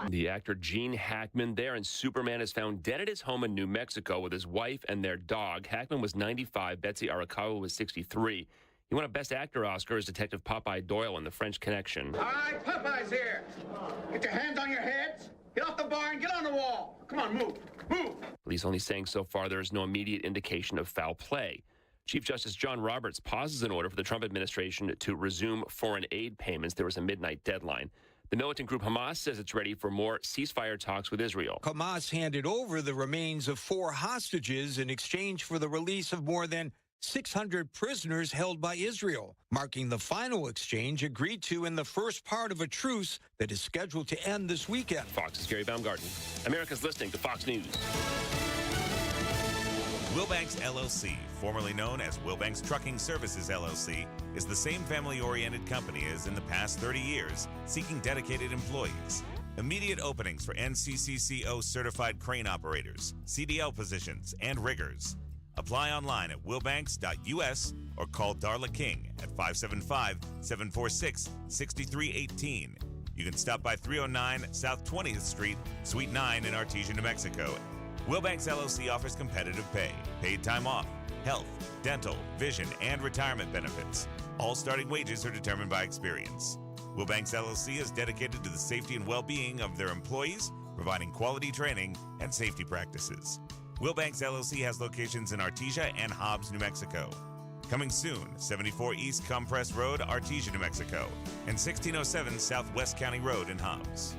The actor Gene Hackman there in Superman is found dead at his home in New Mexico with his wife and their dog. Hackman was 95. Betsy Arakawa was 63. He won a Best Actor Oscar as Detective Popeye Doyle in The French Connection. All right, Popeye's here. Get your hands on your heads. Get off the bar and get on the wall. Come on, move. Move. Police only saying so far there is no immediate indication of foul play. Chief Justice John Roberts pauses an order for the Trump administration to resume foreign aid payments. There was a midnight deadline. The militant group Hamas says it's ready for more ceasefire talks with Israel. Hamas handed over the remains of 4 hostages in exchange for the release of more than 600 prisoners held by Israel, marking the final exchange agreed to in the first part of a truce that is scheduled to end this weekend. Fox's Gary Baumgarten. America's listening to Fox News. Wilbanks LLC, formerly known as Wilbanks Trucking Services LLC, is the same family-oriented company as in the past 30 years, seeking dedicated employees. Immediate openings for NCCCO certified crane operators, CDL positions, and riggers. Apply online at wilbanks.us or call Darla King at 575-746-6318. You can stop by 309 South 20th Street, Suite 9 in Artesia, New Mexico. Wilbanks LLC offers competitive pay, paid time off, health, dental, vision, and retirement benefits. All starting wages are determined by experience. Wilbanks LLC is dedicated to the safety and well-being of their employees, providing quality training and safety practices. Wilbanks LLC has locations in Artesia and Hobbs, New Mexico. Coming soon, 74 East Compress Road, Artesia, New Mexico, and 1607 Southwest County Road in Hobbs.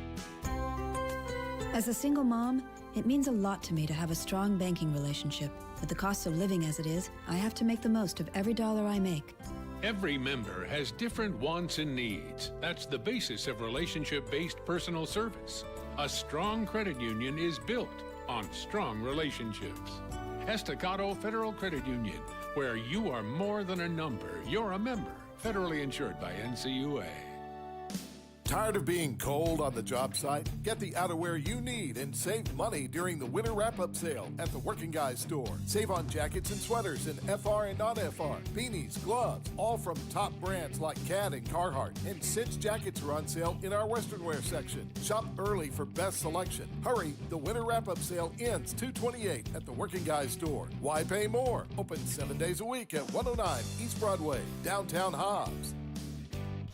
As a single mom, it means a lot to me to have a strong banking relationship. With the cost of living as it is, I have to make the most of every dollar I make. Every member has different wants and needs. That's the basis of relationship-based personal service. A strong credit union is built on strong relationships. Estacado Federal Credit Union, where you are more than a number. You're a member. Federally insured by NCUA. Tired of being cold on the job site? Get the outerwear you need and save money during the winter wrap-up sale at the Working Guys store. Save on jackets and sweaters in FR and non-FR, beanies, gloves, all from top brands like CAD and Carhartt. And Cinch jackets are on sale in our Western wear section. Shop early for best selection. Hurry, the winter wrap-up sale ends 2/28 at the Working Guys store. Why pay more? Open 7 days a week at 109 East Broadway, downtown Hobbs.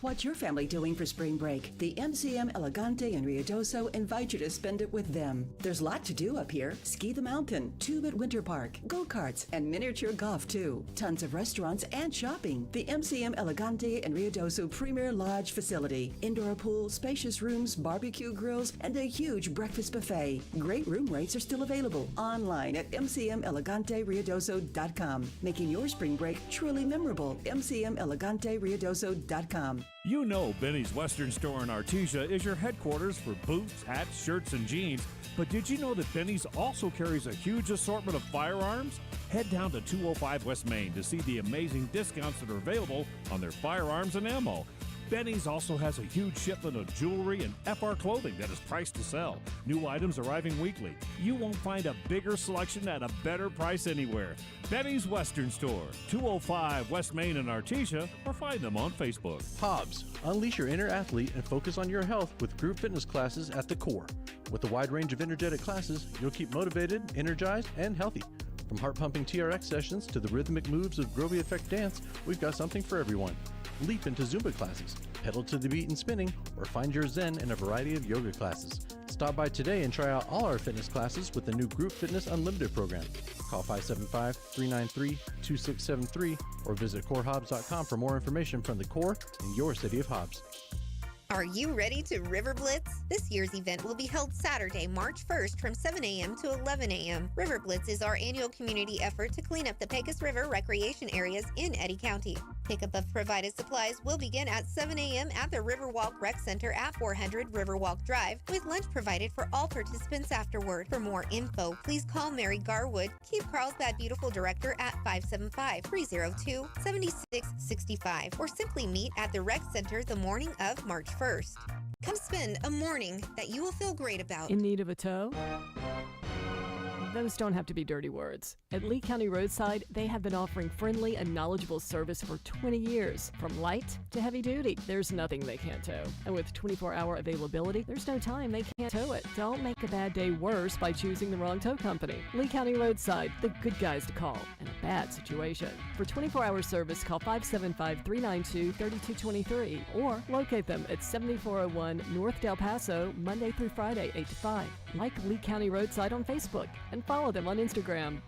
What's your family doing for spring break? The MCM Elegante and Ruidoso invite you to spend it with them. There's a lot to do up here. Ski the mountain, tube at Winter Park, go-karts, and miniature golf too. Tons of restaurants and shopping. The MCM Elegante and Ruidoso Premier Lodge facility. Indoor pool, spacious rooms, barbecue grills, and a huge breakfast buffet. Great room rates are still available online at mcmeleganteruidoso.com. Making your spring break truly memorable. mcmeleganteruidoso.com. You know Benny's Western Store in Artesia is your headquarters for boots, hats, shirts, and jeans. But did you know that Benny's also carries a huge assortment of firearms? Head down to 205 West Main to see the amazing discounts that are available on their firearms and ammo. Benny's also has a huge shipment of jewelry and FR clothing that is priced to sell. New items arriving weekly. You won't find a bigger selection at a better price anywhere. Benny's Western Store, 205 West Main in Artesia, or find them on Facebook. Hobbs, unleash your inner athlete and focus on your health with group fitness classes at the core. With a wide range of energetic classes, you'll keep motivated, energized, and healthy. From heart-pumping TRX sessions to the rhythmic moves of Grovey Effect dance, we've got something for everyone. Leap into Zumba classes, pedal to the beat and spinning, or find your zen in a variety of yoga classes. Stop by today and try out all our fitness classes with the new Group Fitness Unlimited program. Call 575-393-2673 or visit corehobbs.com for more information from the core in your city of Hobbs. Are you ready to River Blitz? This year's event will be held Saturday, March 1st from 7 a.m. to 11 a.m. River Blitz is our annual community effort to clean up the Pecos River recreation areas in Eddy County. Pickup of provided supplies will begin at 7 a.m. at the Riverwalk Rec Center at 400 Riverwalk Drive, with lunch provided for all participants afterward. For more info, please call Mary Garwood, Keep Carlsbad Beautiful Director at 575-302-7665, or simply meet at the Rec Center the morning of March 1st. Come spend a morning that you will feel great about. In need of a tow? those don't have to be dirty words. At Lee County Roadside, they have been offering friendly and knowledgeable service for 20 years. From light to heavy duty, there's nothing they can't tow. And with 24-hour availability, there's no time they can't tow it. Don't make a bad day worse by choosing the wrong tow company. Lee County Roadside, the good guys to call in a bad situation. For 24-hour service, call 575-392-3223 or locate them at 7401 North Del Paso, Monday through Friday, 8 to 5. Like Lee County Roadside on Facebook and follow them on Instagram.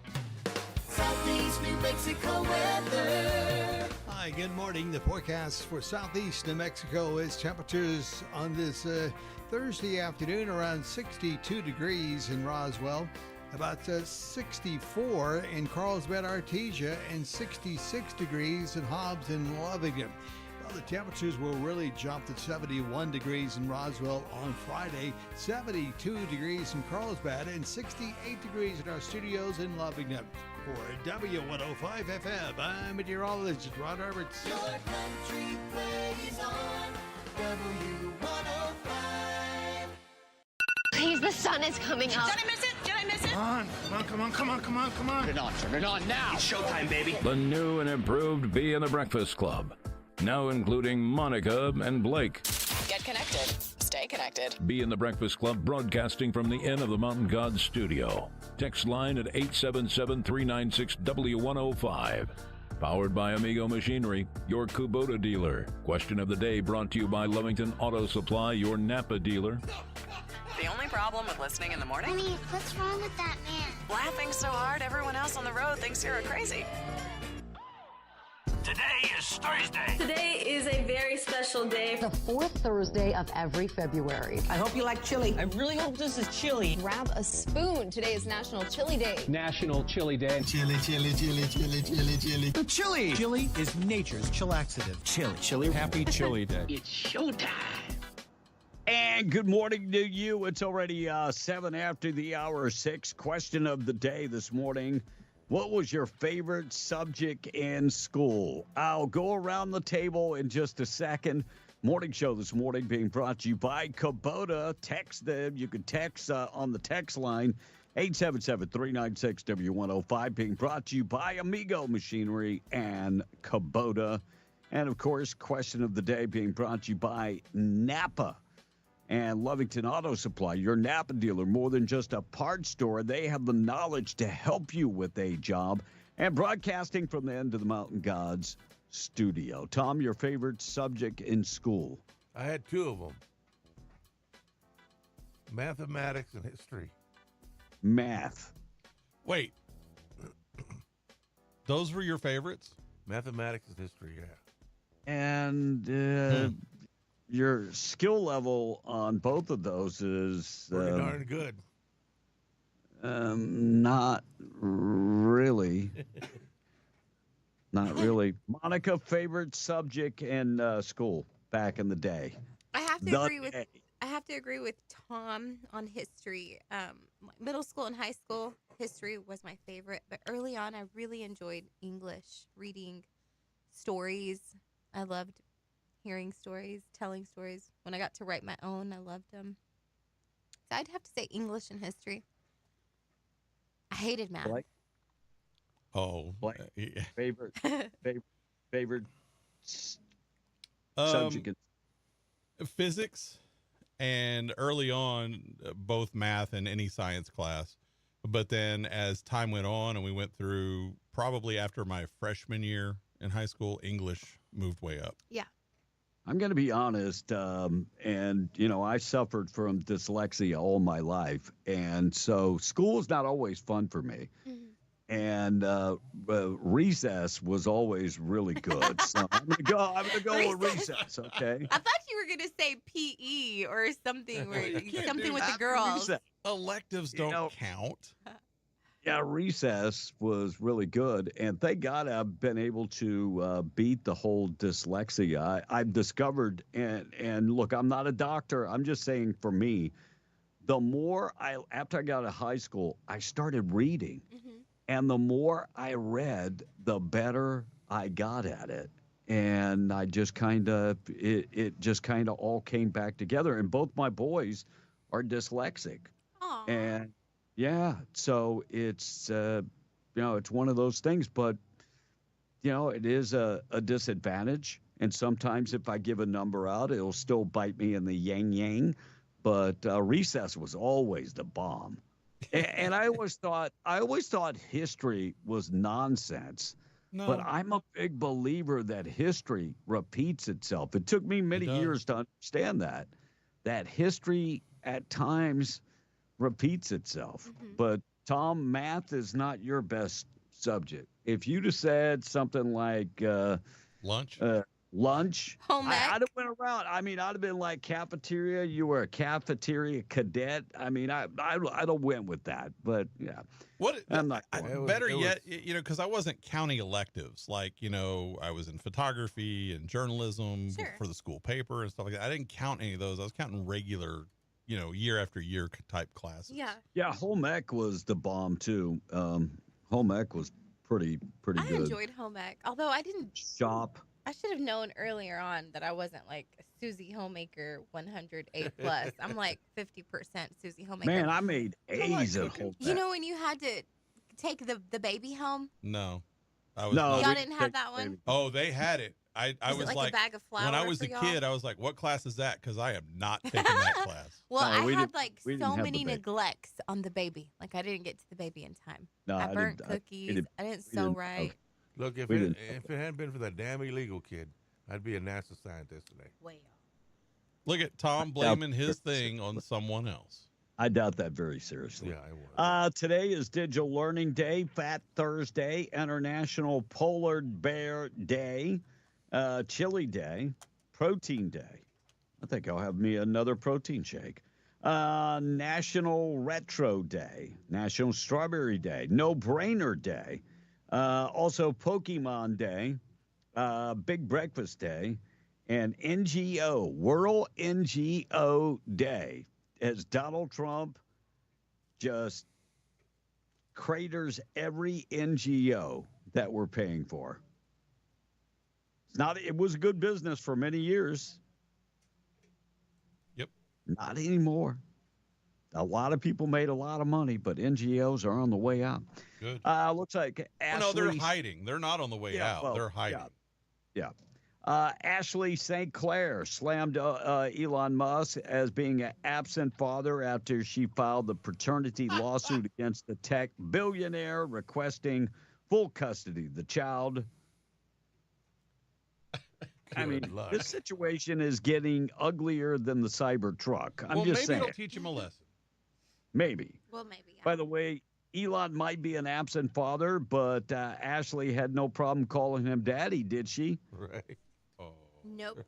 Southeast New Mexico weather. Hi, good morning. The forecast for southeast New Mexico is temperatures on this Thursday afternoon around 62 degrees in Roswell, about 64 in Carlsbad, Artesia, and 66 degrees in Hobbs and Lovington. Well, the temperatures will really jump to 71 degrees in Roswell on Friday, 72 degrees in Carlsbad, and 68 degrees in our studios in Lovington. For W105 FM, I'm meteorologist Ron Roberts. Your country plays on W105. Please, the sun is coming up. Did I miss it? Did I miss it? Come on. Turn it on now. It's showtime, baby. The new and improved Bee and the Breakfast Club. Now including Monica and Blake. Get connected. Stay connected. Bee and the Breakfast Club broadcasting from the Inn of the Mountain Gods studio. Text line at 877-396-W105. Powered by Amigo Machinery, your Kubota dealer. Question of the day brought to you by Lovington Auto Supply, your Napa dealer. The only problem with listening in the morning? Honey, what's wrong with that man? Laughing so hard everyone else on the road thinks you're crazy. Today is Thursday. Today is a very special day. The fourth Thursday of every February. I hope you like chili. I really hope this is chili. Grab a spoon. Today is National Chili Day. National Chili Day. Chili. The chili. Chili is nature's chillaxative. Chili. Happy Chili Day. It's showtime. And good morning to you. It's already 7 after the hour, 6. Question of the day this morning. What was your favorite subject in school? I'll go around the table in just a second. Morning show this morning being brought to you by Kubota. Text them. You can text on the text line, 877-396-W105, being brought to you by Amigo Machinery and Kubota. And, of course, question of the day being brought to you by Napa and Lovington Auto Supply, your Napa dealer. More than just a parts store, they have the knowledge to help you with a job. And broadcasting from the End of the Mountain Gods studio. Tom, your favorite subject in school? I had two of them. Mathematics and history. Math. Wait. Those were your favorites? Mathematics and history, yeah. And your skill level on both of those is pretty darn good. Not really. Not really. Monica, favorite subject in school back in the day? I have to agree with Tom on history. Middle school and high school history was my favorite, but early on I really enjoyed English, reading stories. I loved hearing stories, telling stories. When I got to write my own, I loved them. So I'd have to say English and history. I hated math. Yeah. Favorite subject? Physics, and early on, both math and any science class. But then as time went on and we went through, probably after my freshman year in high school, English moved way up. Yeah. I'm going to be honest, and, I suffered from dyslexia all my life, and so school is not always fun for me. Mm-hmm. And recess was always really good. So I'm going to go with recess, okay? I thought you were going to say PE or something, something with the girls. Recess. Electives don't count. Yeah, recess was really good, and thank God I've been able to beat the whole dyslexia. I've discovered, and look, I'm not a doctor. I'm just saying for me, the more after I got out of high school, I started reading, and the more I read, the better I got at it. And I just it just kind of all came back together. And both my boys are dyslexic. Aww. And Yeah. So it's, it's one of those things, but, it is a disadvantage. And sometimes if I give a number out, it'll still bite me in the yang. But recess was always the bomb. And I always thought history was nonsense. No. But I'm a big believer that history repeats itself. It took me many years to understand that history at times repeats itself. But Tom, math is not your best subject. If you'd have said something like lunch, home ec. I'd have went around. I mean, I'd have been like cafeteria. You were a cafeteria cadet. I mean, I'd have went with that. But yeah, I'm not. Better yet, because I wasn't counting electives. Like, I was in photography and journalism for the school paper and stuff like that. I didn't count any of those. I was counting regular, year after year type classes. Yeah. Yeah, home ec was the bomb too. Home ec was pretty good. I enjoyed home ec, although I didn't shop. I should have known earlier on that I wasn't like a Susie Homemaker 100 A+. I'm like 50% Susie Homemaker. Man, I made A's at home ec. You know when you had to take the baby home? No. Y'all didn't have that one? Oh, they had it. I was like a bag of flour when I was for a y'all? kid, I was like, what class is that? Because I am not taking that class. Well, No, I had like we didn't so have the many baby. neglects on the baby. Like I didn't get to the baby in time. No, I I burnt didn't- cookies. I didn't sew didn't- right. Look, if We it didn't- hadn't been for that damn illegal kid, I'd be a NASA scientist today. Look at Tom blaming his thing on someone else. I doubt that very seriously. Yeah, I was. Today is Digital Learning Day, Fat Thursday, International Polar Bear Day, Chili Day, Protein Day. I think I'll have me another protein shake. National Retro Day, National Strawberry Day, No Brainer Day, also Pokemon Day, Big Breakfast Day, and NGO, World NGO Day, as Donald Trump just craters every NGO that we're paying for. It was a good business for many years. Yep. Not anymore. A lot of people made a lot of money, but NGOs are on the way out. Good. Looks like Ashley. No, they're hiding. They're not on the way out. well, They're hiding. Yeah. Ashley St. Clair slammed Elon Musk as being an absent father after she filed the paternity lawsuit against the tech billionaire requesting full custody of the child. I mean, luck. this situation is getting uglier than the Cybertruck. I'm just maybe saying. it'll teach him a lesson. Maybe. Well, maybe. Yeah. By the way, Elon might be an absent father, but Ashley had no problem calling him daddy, did she? Right. Nope.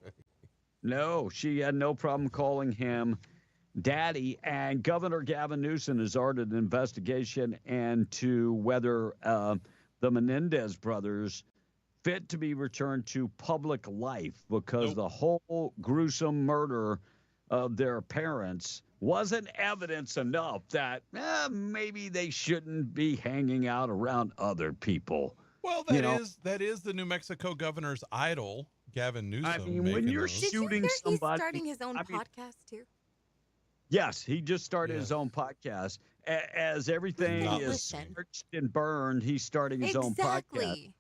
No, she had no problem calling him daddy. And Governor Gavin Newsom has ordered an investigation into whether the Menendez brothers fit to be returned to public life because the whole gruesome murder of their parents wasn't evidence enough that maybe they shouldn't be hanging out around other people. Well, that is the New Mexico governor's idol, Gavin Newsom. I mean, when you're Did you shooting hear somebody, he's starting his own podcast too? Yes, he just started his own podcast. As everything is searched and burned, he's starting his own podcast. Exactly.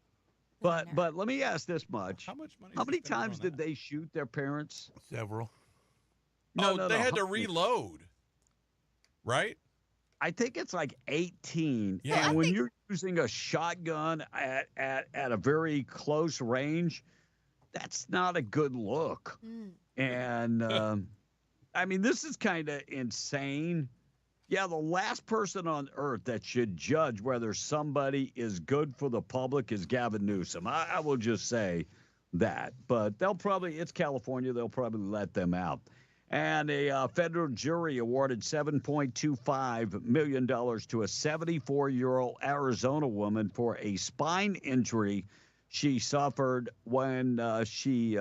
But let me ask this much: How much money? How many times did they shoot their parents? Several. No, they had to how many? reload, right? I think it's like 18. Yeah. And when you're using a shotgun at a very close range, that's not a good look. And I mean, this is kind of insane. Yeah, the last person on earth that should judge whether somebody is good for the public is Gavin Newsom. I will just say that. But it's California, they'll probably let them out. And a federal jury awarded $7.25 million to a 74-year-old Arizona woman for a spine injury she suffered when she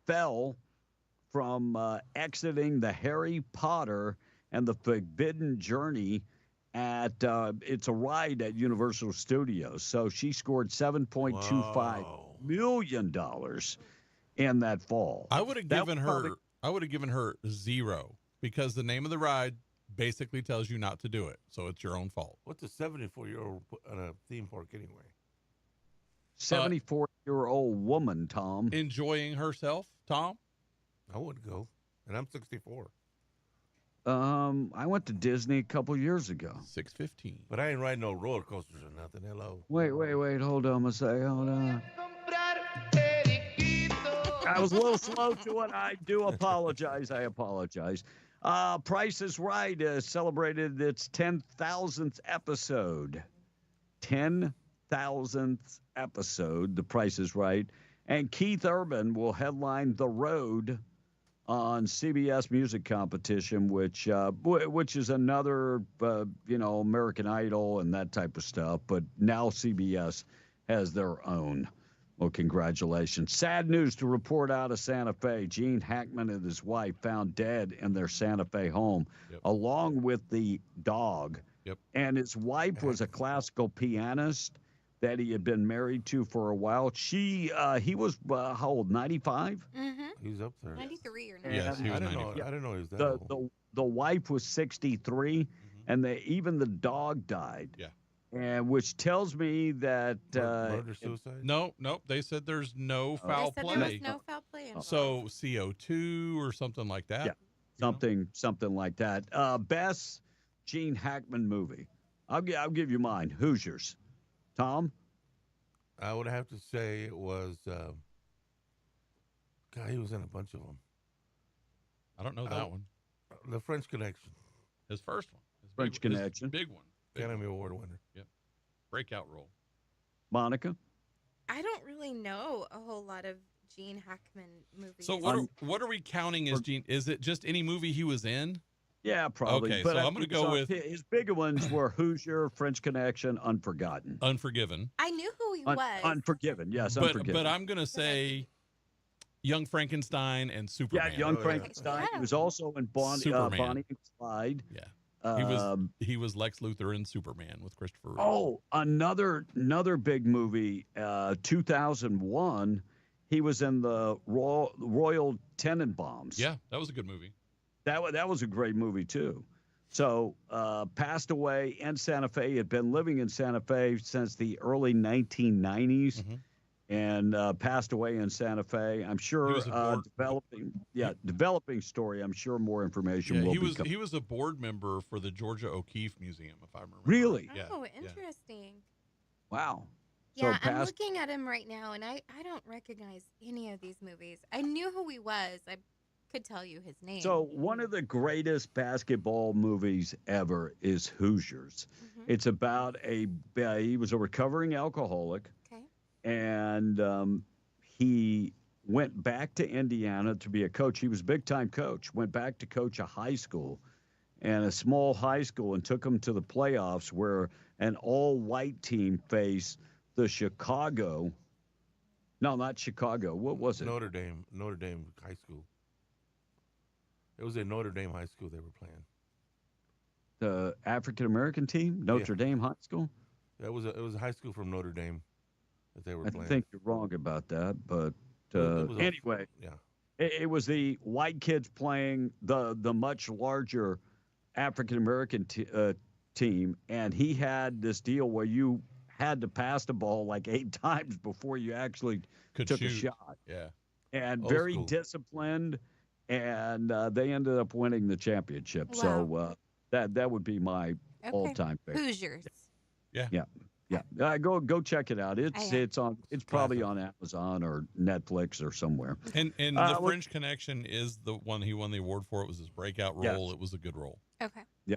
fell from exiting the Harry Potter and the Forbidden Journey it's a ride at Universal Studios. So she scored $7.25 million in that fall. I would have given her 0 because the name of the ride basically tells you not to do it. So it's your own fault. What's a 74-year-old at a theme park anyway? 74-year-old woman, Tom. Enjoying herself, Tom? I wouldn't go, and I'm 64. I went to Disney a couple years ago. 6:15. But I ain't riding no roller coasters or nothing. Hello. Wait. Hold on a second. Hold on. I was a little slow to it. I do apologize. I apologize. Price is Right celebrated its 10,000th episode. 10,000th episode, The Price is Right. And Keith Urban will headline The Road on CBS Music Competition, which is another, American Idol and that type of stuff. But now CBS has their own. Well, congratulations. Sad news to report out of Santa Fe. Gene Hackman and his wife found dead in their Santa Fe home, along with the dog. Yep. And his wife was a classical pianist that he had been married to for a while. He was how old? 95. Mm-hmm. He's up there. 93 or 94. Yes, he was 94. I didn't know he was that old. The wife was 63, and even the dog died. Yeah. And which tells me that murder, suicide. No. They said there's no foul play. There was no foul play involved. So CO2 or something like that. Yeah, something like that. Best Gene Hackman movie. I'll give you mine. Hoosiers. Tom? I would have to say it was. God, he was in a bunch of them. I don't know that one. The French Connection. His first one. French Connection. Big one. Academy Award winner. Yep. Breakout role. Monica? I don't really know a whole lot of Gene Hackman movies. So what are we counting as Gene? Is it just any movie he was in? Yeah, probably. Okay, but so I'm going to go with his bigger ones were Hoosier, French Connection, Unforgotten. Unforgiven. I knew who he was. Unforgiven, yes, Unforgiven. But I'm going to say Young Frankenstein and Superman. Yeah, Young Frankenstein. He was also in Bonnie and Clyde. Yeah. He was Lex Luthor in Superman with Christopher Reeve. Oh, another big movie, 2001. He was in the Royal Tenenbaums. Yeah, that was a good movie. That was a great movie too. So passed away in Santa Fe. He had been living in Santa Fe since the early 1990s. And passed away in Santa Fe. I'm sure developing story. I'm sure more information will be coming. He was a board member for the Georgia O'Keeffe Museum, if I remember. Really? Yeah. Oh, interesting. Wow. Yeah, I'm looking at him right now, and I don't recognize any of these movies. I knew who he was. I could tell you his name. So one of the greatest basketball movies ever is Hoosiers. It's about he was a recovering alcoholic. Okay. And he went back to Indiana to be a coach. He was a big-time coach, went back to coach a high school and a small high school and took them to the playoffs where an all-white team faced the Chicago. No, not Chicago. What was it? Notre Dame High School. It was a Notre Dame High School they were playing. The African-American team? Notre Dame High School? It was a high school from Notre Dame that they were playing. I think you're wrong about that, but anyway, it was the white kids playing the much larger African American team, and he had this deal where you had to pass the ball like 8 times before you actually took a shot. Yeah, and very disciplined, and they ended up winning the championship. Wow. So that would be my all-time favorite. Hoosiers. Yeah. Go check it out. It's probably on Amazon or Netflix or somewhere. And the French Connection is the one he won the award for. It was his breakout role. Yes. It was a good role. Okay. Yeah.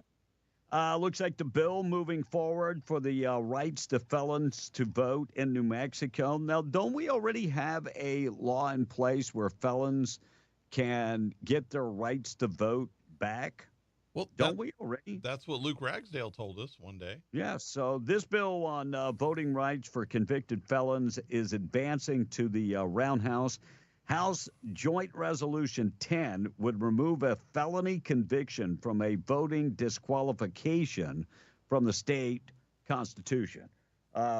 Looks like the bill moving forward for the rights to felons to vote in New Mexico. Now, don't we already have a law in place where felons can get their rights to vote back? Well, don't we already? That's what Luke Ragsdale told us one day. Yeah, so this bill on voting rights for convicted felons is advancing to the Roundhouse. House Joint Resolution 10 would remove a felony conviction from a voting disqualification from the state constitution.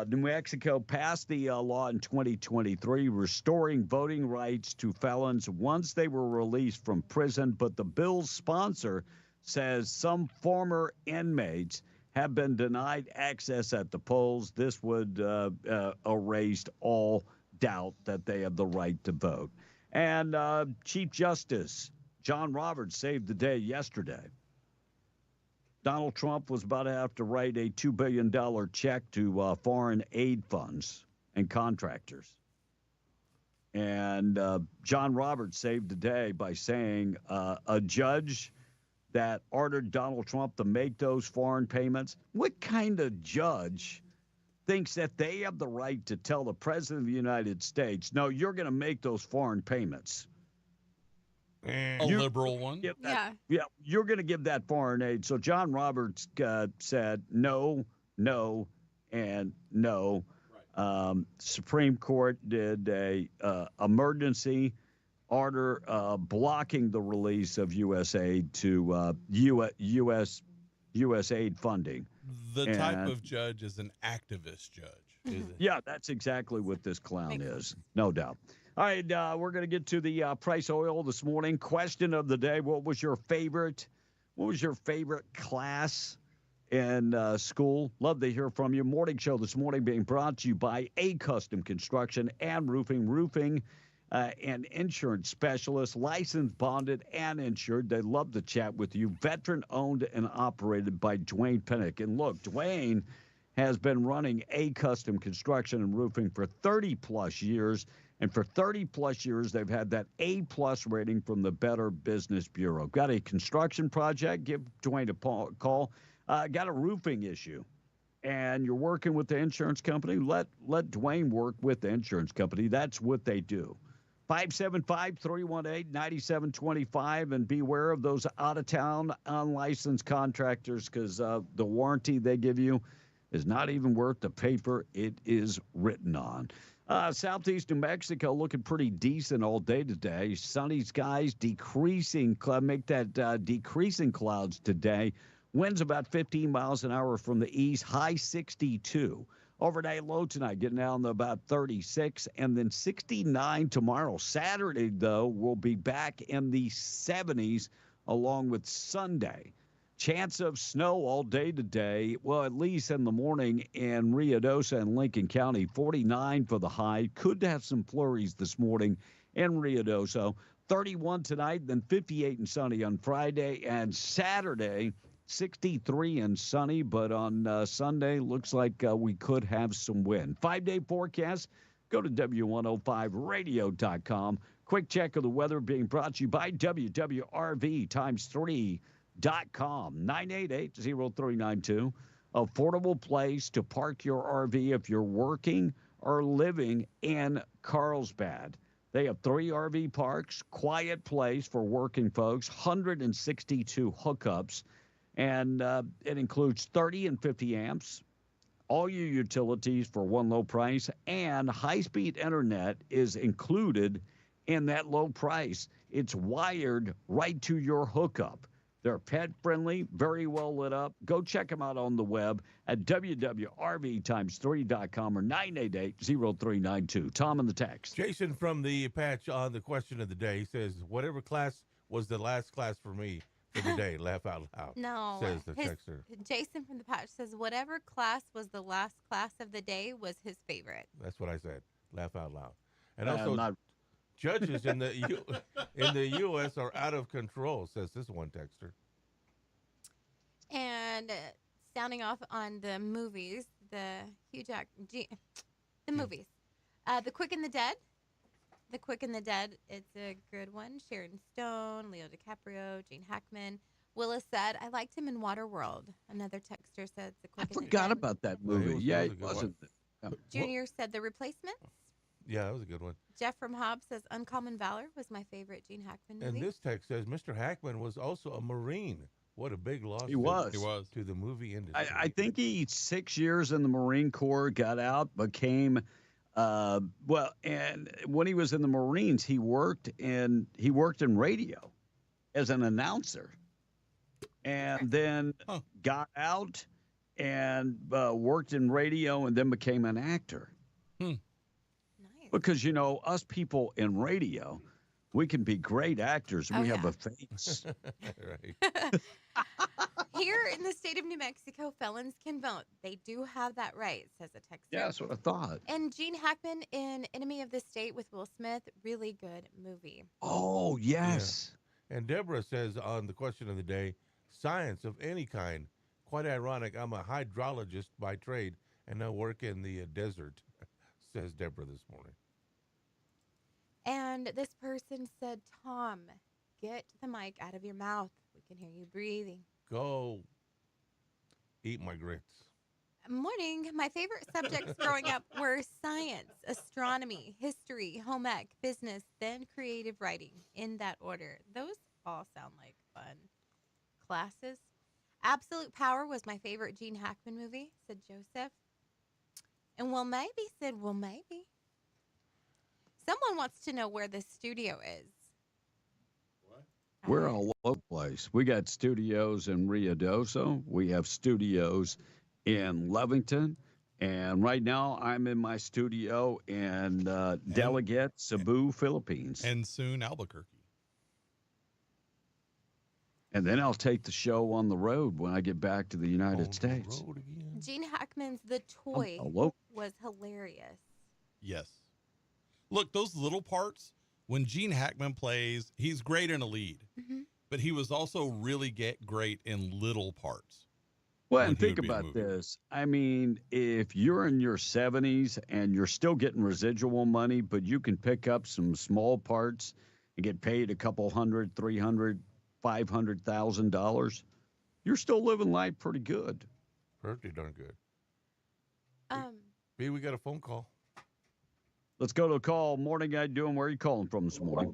New Mexico passed the law in 2023 restoring voting rights to felons once they were released from prison, but the bill's sponsor says some former inmates have been denied access at the polls. This would erase all doubt that they have the right to vote. And Chief Justice John Roberts saved the day yesterday. Donald Trump was about to have to write a $2 billion check to foreign aid funds and contractors. And John Roberts saved the day by saying a judge that ordered Donald Trump to make those foreign payments. What kind of judge thinks that they have the right to tell the president of the United States, no, you're going to make those foreign payments? A liberal one? Yeah, you're going to give that foreign aid. So John Roberts said no, no, and no. Right. Supreme Court did a emergency order blocking the release of U.S. aid to U.S. aid funding. The type of judge is an activist judge, is it? Yeah, that's exactly what this clown is, no doubt. All right, we're going to get to the price of oil this morning. Question of the day: What was your favorite class in school? Love to hear from you. Morning show this morning being brought to you by A Custom Construction and Roofing and insurance specialists, licensed, bonded, and insured. They love to chat with you. Veteran owned and operated by Dwayne Pinnock. And look, Dwayne has been running A Custom Construction and Roofing for 30 plus years. And for 30 plus years, they've had that A+ rating from the Better Business Bureau. Got a construction project? Give Dwayne a call. Got a roofing issue, and you're working with the insurance company? Let Dwayne work with the insurance company. That's what they do. 575-318-9725, and beware of those out-of-town, unlicensed contractors, because the warranty they give you is not even worth the paper it is written on. Southeast New Mexico looking pretty decent all day today. Sunny skies, decreasing clouds today. Winds about 15 miles an hour from the east, high 62. Overnight low tonight, getting down to about 36, and then 69 tomorrow. Saturday, though, we'll be back in the 70s along with Sunday. Chance of snow all day today, well, at least in the morning in Ruidoso and Lincoln County, 49 for the high. Could have some flurries this morning in Ruidoso. 31 tonight, then 58 and sunny on Friday, and Saturday, 63 and sunny, but on Sunday, looks like we could have some wind. 5-day forecast, go to W105radio.com. Quick check of the weather being brought to you by WWRV ×3.com. 988-0392. Affordable place to park your RV if you're working or living in Carlsbad. They have 3 RV parks, quiet place for working folks, 162 hookups, and it includes 30 and 50 amps, all your utilities for one low price, and high-speed internet is included in that low price. It's wired right to your hookup. They're pet-friendly, very well lit up. Go check them out on the web at WWRV ×3.com or 988-0392. Tom in the text. Jason from the patch on the question of the day says, whatever class was the last class for me for the day, laugh out loud. No. Says the texter. Jason from the patch says, whatever class was the last class of the day was his favorite. That's what I said. Laugh out loud. And also, judges in the U.S. are out of control, says this one texter. And sounding off on the movies, the movies, The Quick and the Dead. The Quick and the Dead, it's a good one. Sharon Stone, Leo DiCaprio, Gene Hackman. Willis said, I liked him in Waterworld. Another texter said, The Quick and the Dead. I forgot about that movie. Yeah, it wasn't. Junior said, The Replacements. Yeah, that was a good one. Jeff from Hobbs says, Uncommon Valor was my favorite Gene Hackman movie. And this text says, Mr. Hackman was also a Marine. What a big loss he was to the movie industry. I think he 6 years in the Marine Corps, got out, became and when he was in the Marines, he worked in radio as an announcer, and then got out and worked in radio, and then became an actor. Nice. Because us people in radio, we can be great actors. We have a face. Right. in the state of New Mexico, felons can vote. They do have that right, says a texter. Yeah, that's what I thought. And Gene Hackman in Enemy of the State with Will Smith, really good movie. Oh, yes. Yeah. And Deborah says on the question of the day, science of any kind. Quite ironic. I'm a hydrologist by trade and I work in the desert, says Deborah this morning. And this person said, Tom, get the mic out of your mouth. We can hear you breathing. Go eat my grits. Morning. My favorite subjects growing up were science, astronomy, history, home ec, business, then creative writing, in that order. Those all sound like fun classes. Absolute Power was my favorite Gene Hackman movie, said Joseph. And well, maybe said, well, maybe. Someone wants to know where the studio is. We're all over the place. We got studios in Ruidoso. We have studios in Lovington. And right now, I'm in my studio in Delegate, Cebu, Philippines. And soon Albuquerque. And then I'll take the show on the road when I get back to the United States. Gene Hackman's The Toy was hilarious. Yes. Look, those little parts, when Gene Hackman plays, he's great in a lead. Mm-hmm. But he was also really great in little parts. Well, and think about this. I mean, if you're in your 70s and you're still getting residual money, but you can pick up some small parts and get paid a couple $100,000, $300,000, $500,000, you're still living life pretty good. Pretty darn good. B, we got a phone call. Let's go to a call. Morning, how you doing? Where are you calling from this morning?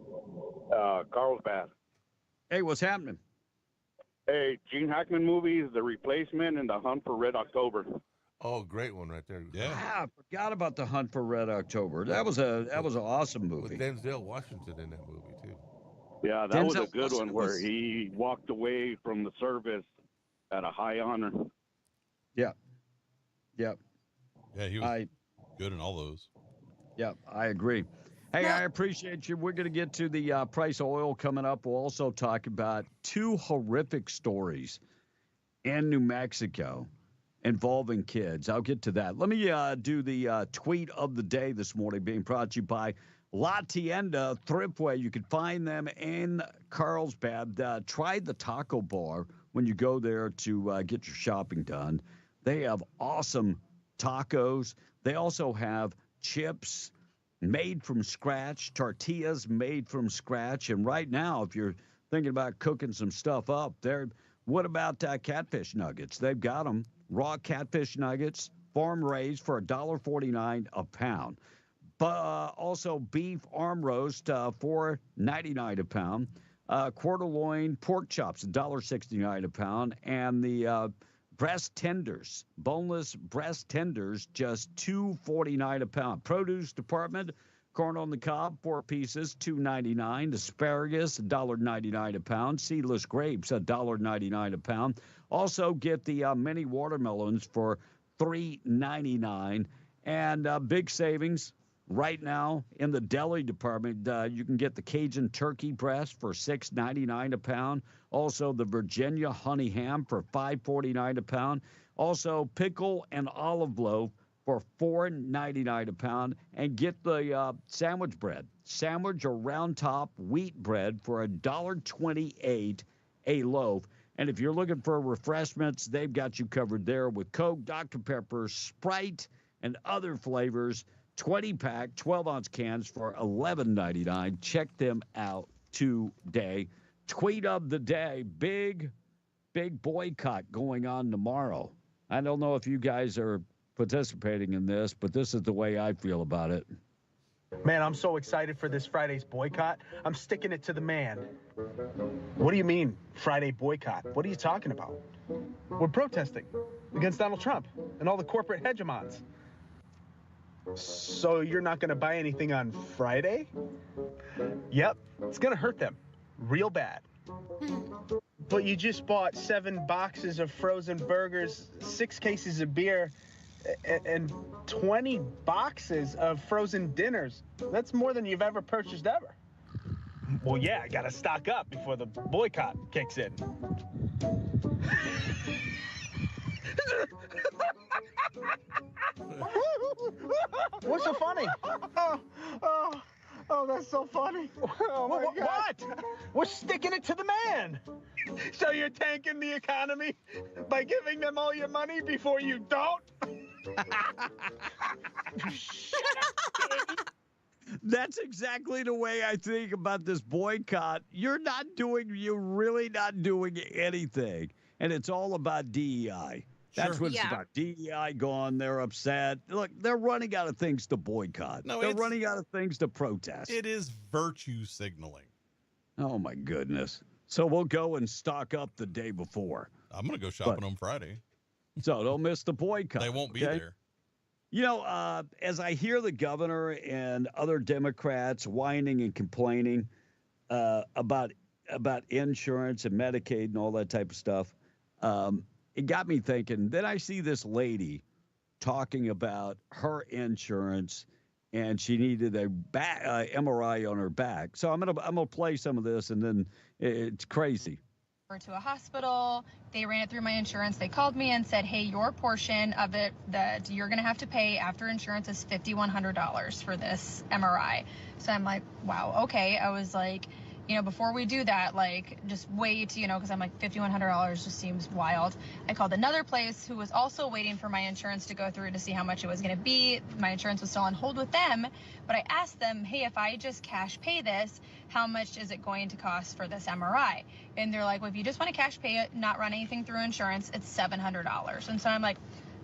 Carlsbad. Hey, what's happening? Hey, Gene Hackman movies, The Replacement and The Hunt for Red October. Oh, great one right there. Yeah. I forgot about The Hunt for Red October. That was an awesome movie. With Denzel Washington in that movie too. Yeah, that was a good one where he walked away from the service at a high honor. Yeah. Yep. Yeah, he was good in all those. Yeah, I agree. Hey, I appreciate you. We're going to get to the price of oil coming up. We'll also talk about two horrific stories in New Mexico involving kids. I'll get to that. Let me do the tweet of the day this morning, being brought to you by La Tienda Thriftway. You can find them in Carlsbad. Try the taco bar when you go there to get your shopping done. They have awesome tacos. They also have chips made from scratch, tortillas made from scratch. And right now, if you're thinking about cooking some stuff up, what about catfish nuggets? They've got them. Raw catfish nuggets, farm raised for $1.49 a pound. But also beef arm roast, $4.99 a pound. Quarter loin pork chops, $1.69 a pound. And the breast tenders, boneless breast tenders, just $2.49 a pound. Produce department, corn on the cob, 4 pieces, $2.99. Asparagus, $1.99 a pound. Seedless grapes, $1.99 a pound. Also get the mini watermelons for $3.99. And big savings right now in the deli department. You can get the Cajun turkey breast for $6.99 a pound. Also, the Virginia honey ham for $5.49 a pound. Also, pickle and olive loaf for $4.99 a pound. And get the sandwich bread, sandwich or round top wheat bread for $1.28 a loaf. And if you're looking for refreshments, they've got you covered there with Coke, Dr. Pepper, Sprite, and other flavors. 20-pack, 12-ounce cans for $11.99. Check them out today. Tweet of the day, big boycott going on tomorrow. I don't know if you guys are participating in this, but this is the way I feel about it. Man, I'm so excited for this Friday's boycott. I'm sticking it to the man. What do you mean, Friday boycott? What are you talking about? We're protesting against Donald Trump and all the corporate hegemons. So you're not going to buy anything on Friday? Yep, it's going to hurt them real bad. But you just bought 7 boxes of frozen burgers, 6 cases of beer, and 20 boxes of frozen dinners. That's more than you've ever purchased ever. Well, yeah, I got to stock up before the boycott kicks in. What's so funny? Oh, that's so funny. Oh, my God. What? We're sticking it to the man. So you're tanking the economy by giving them all your money before you don't? That's exactly the way I think about this boycott. You're really not doing anything. And it's all about DEI. That's what it's about. DEI gone. They're upset. Look, they're running out of things to boycott. They're running out of things to protest. It is virtue signaling. Oh, my goodness. So we'll go and stock up the day before. I'm going to go shopping on Friday. So don't miss the boycott. They won't be there. You know, as I hear the governor and other Democrats whining and complaining about insurance and Medicaid and all that type of stuff, it got me thinking. Then I see this lady talking about her insurance, and she needed a MRI on her back. So I'm gonna play some of this, and then it's crazy. To a hospital, they ran it through my insurance. They called me and said, hey, your portion of it that you're gonna have to pay after insurance is $5,100 for this MRI. So I'm like, wow, okay. I was like, you know, before we do that, like, just wait, you know, because I'm like, $5,100 just seems wild. I called another place who was also waiting for my insurance to go through to see how much it was going to be. My insurance was still on hold with them, but I asked them, hey, if I just cash pay this, how much is it going to cost for this MRI? And they're like, well, if you just want to cash pay it, not run anything through insurance, it's $700. And so I'm like,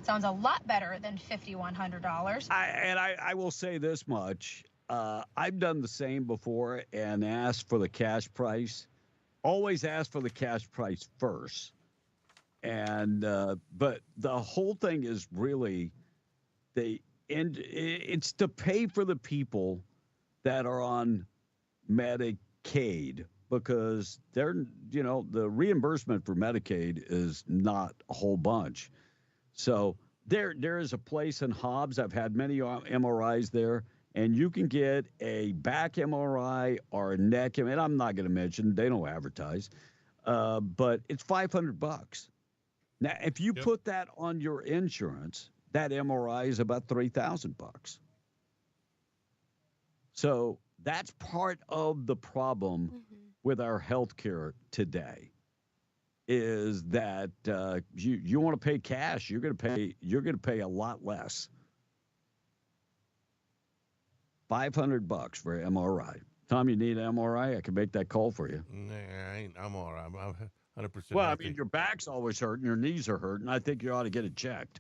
sounds a lot better than $5,100. I will say this much. I've done the same before and asked for the cash price. Always ask for the cash price first. And but the whole thing is really it's to pay for the people that are on Medicaid, because the reimbursement for Medicaid is not a whole bunch. So there is a place in Hobbs. I've had many MRIs there. And you can get a back MRI or a neck, and I'm not going to mention, they don't advertise, but it's $500. Now, if you put that on your insurance, that MRI is about $3,000. So that's part of the problem with our healthcare today, is that you want to pay cash, you're going to pay a lot less. $500 for an MRI. Tom, you need an MRI? I can make that call for you. Nah, I'm all right. I'm 100%. Well, healthy. I mean, your back's always hurting, your knees are hurting. I think you ought to get it checked.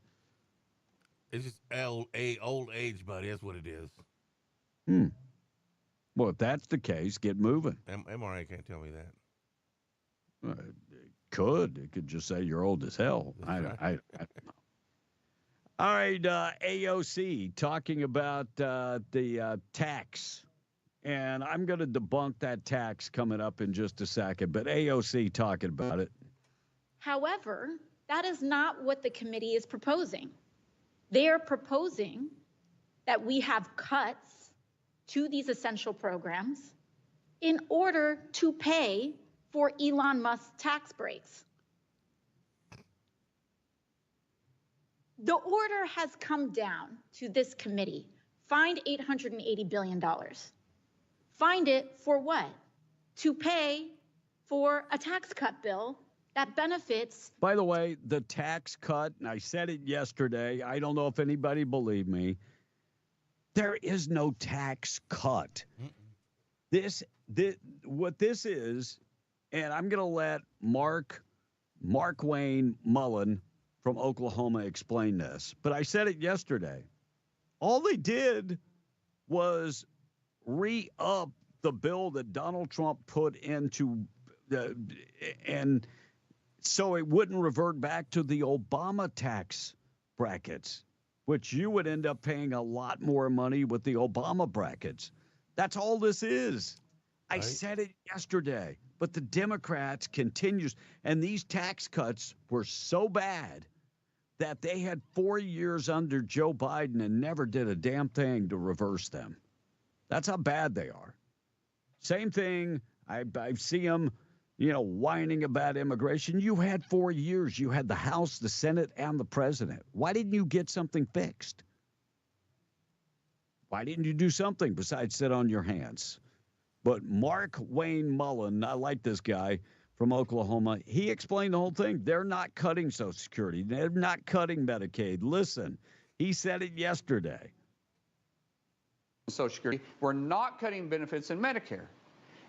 It's just old age, buddy. That's what it is. Well, if that's the case, get moving. MRI can't tell me that. It could just say you're old as hell. I don't know. All right, AOC talking about the tax. And I'm going to debunk that tax coming up in just a second. But AOC talking about it. However, that is not what the committee is proposing. They are proposing that we have cuts to these essential programs in order to pay for Elon Musk's tax breaks. The order has come down to this committee. Find $880 billion. Find it for what? To pay for a tax cut bill that benefits. By the way, the tax cut, and I said it yesterday, I don't know if anybody believed me, there is no tax cut. What this is, and I'm going to let Mark Wayne Mullen from Oklahoma explain this, but I said it yesterday. All they did was re-up the bill that Donald Trump put into, and so it wouldn't revert back to the Obama tax brackets, which you would end up paying a lot more money with the Obama brackets. That's all this is. I said it yesterday, but the Democrats continues, and these tax cuts were so bad that they had 4 years under Joe Biden and never did a damn thing to reverse them. That's how bad they are. Same thing. I see them whining about immigration. You had 4 years. You had the House, the Senate, and the president. Why didn't you get something fixed? Why didn't you do something besides sit on your hands? But Mark Wayne Mullen, I like this guy from Oklahoma. He explained the whole thing. They're not cutting Social Security. They're not cutting Medicaid. Listen, he said it yesterday. Social Security, we're not cutting benefits in Medicare.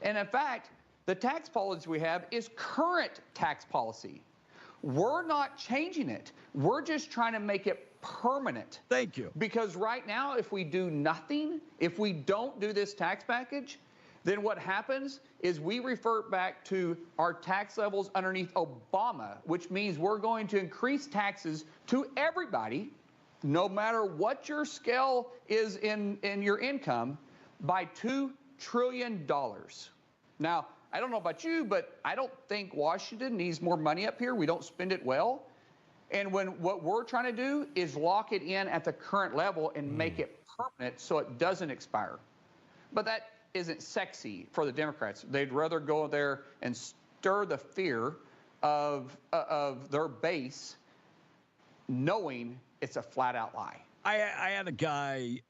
And in fact, the tax policy we have is current tax policy. We're not changing it. We're just trying to make it permanent. Thank you. Because right now, if we do nothing, if we don't do this tax package, then what happens is we revert back to our tax levels underneath Obama, which means we're going to increase taxes to everybody, no matter what your scale is in your income, by $2 trillion. Now, I don't know about you, but I don't think Washington needs more money up here. We don't spend it well. And what we're trying to do is lock it in at the current level and make it permanent so it doesn't expire. But that isn't sexy for the Democrats. They'd rather go there and stir the fear of their base, knowing it's a flat-out lie. I had a guy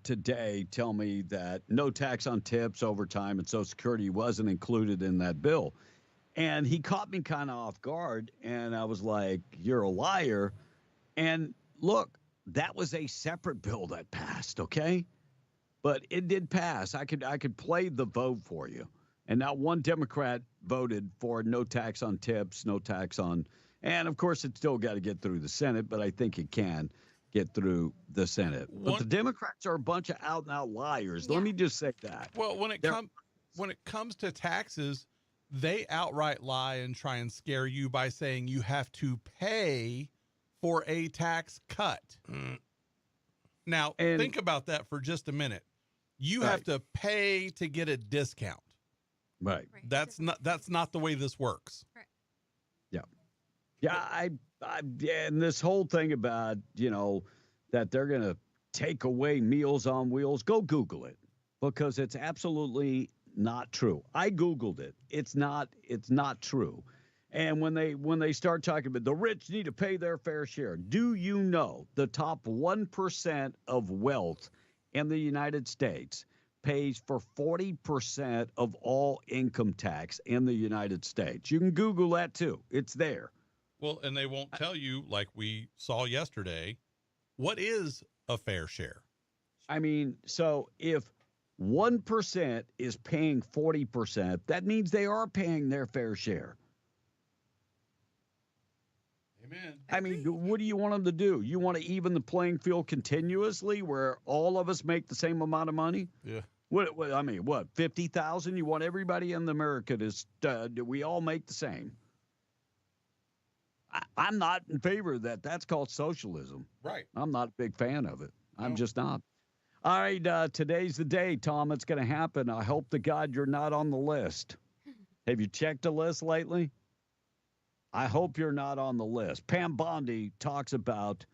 today tell me that no tax on tips, overtime, and Social Security wasn't included in that bill. And he caught me kind of off guard, and I was like, you're a liar. And look, that was a separate bill that passed, okay? But it did pass. I could play the vote for you. And not one Democrat voted for no tax on tips, no tax on, and of course it's still got to get through the Senate, but I think it can get through the Senate. But the Democrats are a bunch of out and out liars. Yeah. Let me just say that. Well, when it comes to taxes, they outright lie and try and scare you by saying you have to pay for a tax cut. Now, think about that for just a minute. You have to pay to get a discount. Right. That's not the way this works. Right. Yeah. Yeah, and this whole thing about, that they're going to take away Meals on Wheels, go Google it, because it's absolutely not true. I Googled it. It's not true. And when they start talking about the rich need to pay their fair share, do you know the top 1% of wealth in the United States pays for 40% of all income tax in the United States? You can Google that too. It's there. Well, and they won't tell you, like we saw yesterday, what is a fair share? I mean, so if 1% is paying 40%, that means they are paying their fair share. Amen. I mean, what do you want them to do? You want to even the playing field continuously where all of us make the same amount of money? Yeah. What, 50,000? You want everybody in America to, we all make the same? I'm not in favor of that. That's called socialism. Right. I'm not a big fan of it. I'm just not. All right, today's the day, Tom. It's going to happen. I hope to God you're not on the list. Have you checked the list lately? I hope you're not on the list. Pam Bondi talks about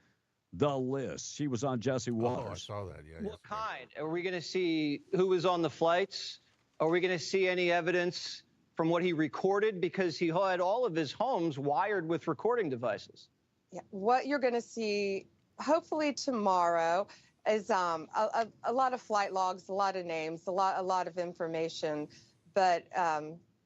the list. She was on Jesse Waters. Oh, I saw that, yeah. What kind? Are we going to see who was on the flights? Are we going to see any evidence from what he recorded? Because he had all of his homes wired with recording devices. Yeah, what you're going to see, hopefully tomorrow, is a lot of flight logs, a lot of names, a lot of information, but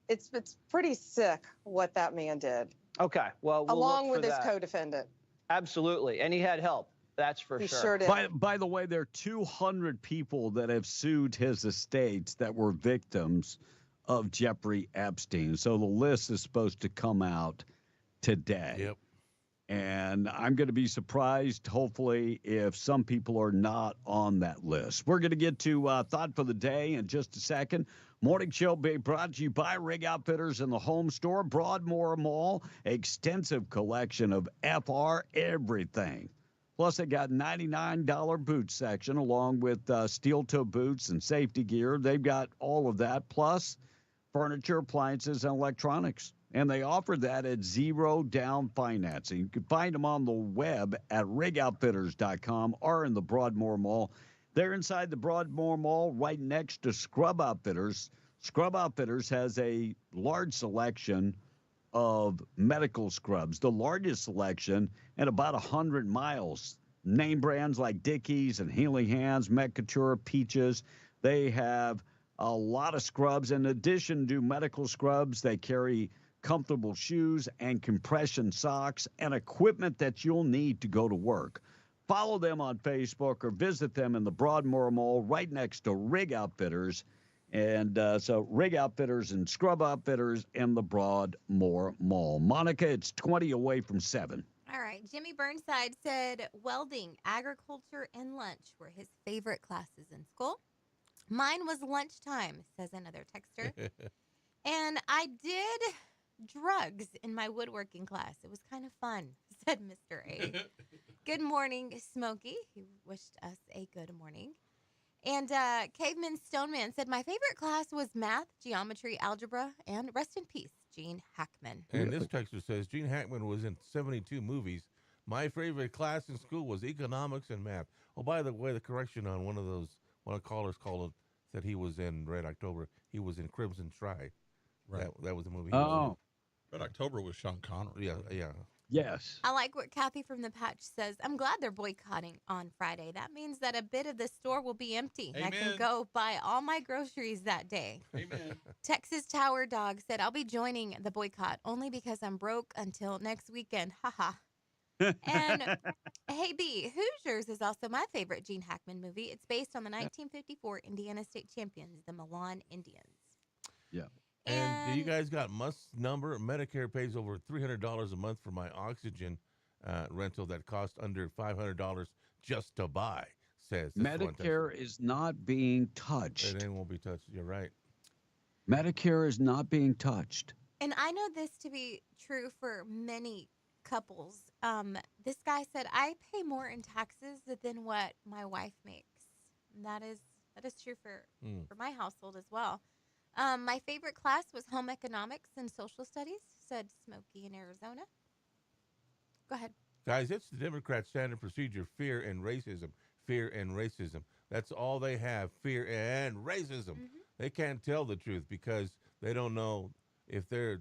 it's pretty sick what that man did. Okay, well, we'll along look with for his that. co-defendant. Absolutely, and he had help. That's for He sure. sure did. By the way, there are 200 people that have sued his estates that were victims of Jeffrey Epstein. So the list is supposed to come out today. Yep. And I'm going to be surprised, hopefully, if some people are not on that list. We're going to get to Thought for the Day in just a second. Morning Show being brought to you by Rig Outfitters in the Home Store, Broadmoor Mall, extensive collection of FR everything. Plus, they got $99 boot section along with steel toe boots and safety gear. They've got all of that, plus furniture, appliances, and electronics. And they offer that at 0 down financing. You can find them on the web at rigoutfitters.com or in the Broadmoor Mall. They're inside the Broadmoor Mall right next to Scrub Outfitters. Scrub Outfitters has a large selection of medical scrubs, the largest selection in about 100 miles. Name brands like Dickies and Healing Hands, Metcouture, Peaches. They have a lot of scrubs. In addition to medical scrubs, they carry comfortable shoes and compression socks and equipment that you'll need to go to work. Follow them on Facebook or visit them in the Broadmoor Mall right next to Rig Outfitters. And so Rig Outfitters and Scrub Outfitters in the Broadmoor Mall. Monica, it's 20 away from 7. All right. Jimmy Burnside said welding, agriculture, and lunch were his favorite classes in school. Mine was lunchtime, says another texter. And I did drugs in my woodworking class. It was kind of fun, said Mr. A. Good morning, Smokey. He wished us a good morning. And Caveman Stoneman said, my favorite class was math, geometry, algebra, and rest in peace, Gene Hackman. And this texter says, Gene Hackman was in 72 movies. My favorite class in school was economics and math. Oh, by the way, the correction on one of callers called it, said he was in Red October. He was in Crimson Stride. Right. That was the movie. Oh. Red October was Sean Connery. Yeah. Yes. I like what Kathy from the Patch says. I'm glad they're boycotting on Friday. That means that a bit of the store will be empty. Amen. I can go buy all my groceries that day. Amen. Texas Tower Dog said, I'll be joining the boycott only because I'm broke until next weekend. Haha. And Hey B, Hoosiers is also my favorite Gene Hackman movie. It's based on the 1954 Indiana State Champions, the Milan Indians. Yeah. And do you guys got Musk's number? Medicare pays over $300 a month for my oxygen rental that cost under $500 just to buy, says this Medicare is not being touched. It won't be touched. You're right. Medicare is not being touched. And I know this to be true for many couples. This guy said, I pay more in taxes than what my wife makes. And that is true for my household as well. My favorite class was home economics and social studies, said Smokey in Arizona. Go ahead. Guys, it's the Democrat standard procedure, fear and racism. Fear and racism. That's all they have, fear and racism. Mm-hmm. They can't tell the truth because they don't know if they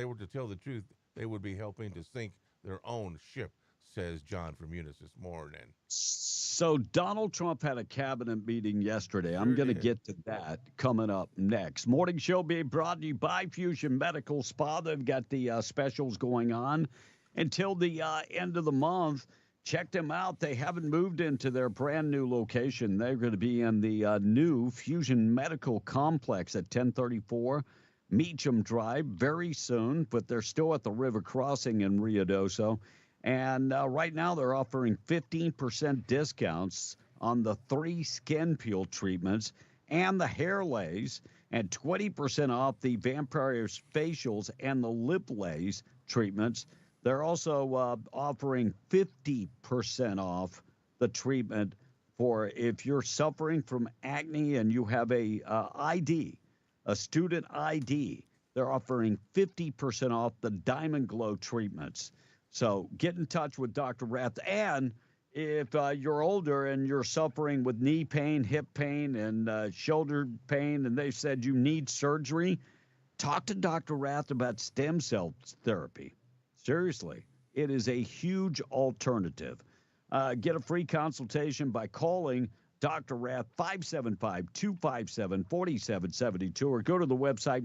were to tell the truth, they would be helping to sink their own ship, says John from Eunice this morning. So Donald Trump had a cabinet meeting yesterday. I'm going to get to that coming up next. Morning show being brought to you by Fusion Medical Spa. They've got the specials going on until the end of the month. Check them out. They haven't moved into their brand new location. They're going to be in the new Fusion Medical Complex at 1034 Meacham Drive very soon, but they're still at the River Crossing in Ruidoso. And right now they're offering 15% discounts on the 3 skin peel treatments and the hair lays, and 20% off the Vampire facials and the lip lays treatments. They're also offering 50% off the treatment for if you're suffering from acne and you have a student ID. They're offering 50% off the Diamond Glow treatments. So get in touch with Dr. Rath. And if you're older and you're suffering with knee pain, hip pain, and shoulder pain, and they said you need surgery, talk to Dr. Rath about stem cell therapy. Seriously, it is a huge alternative. Get a free consultation by calling Dr. Rath, 575-257-4772, or go to the website,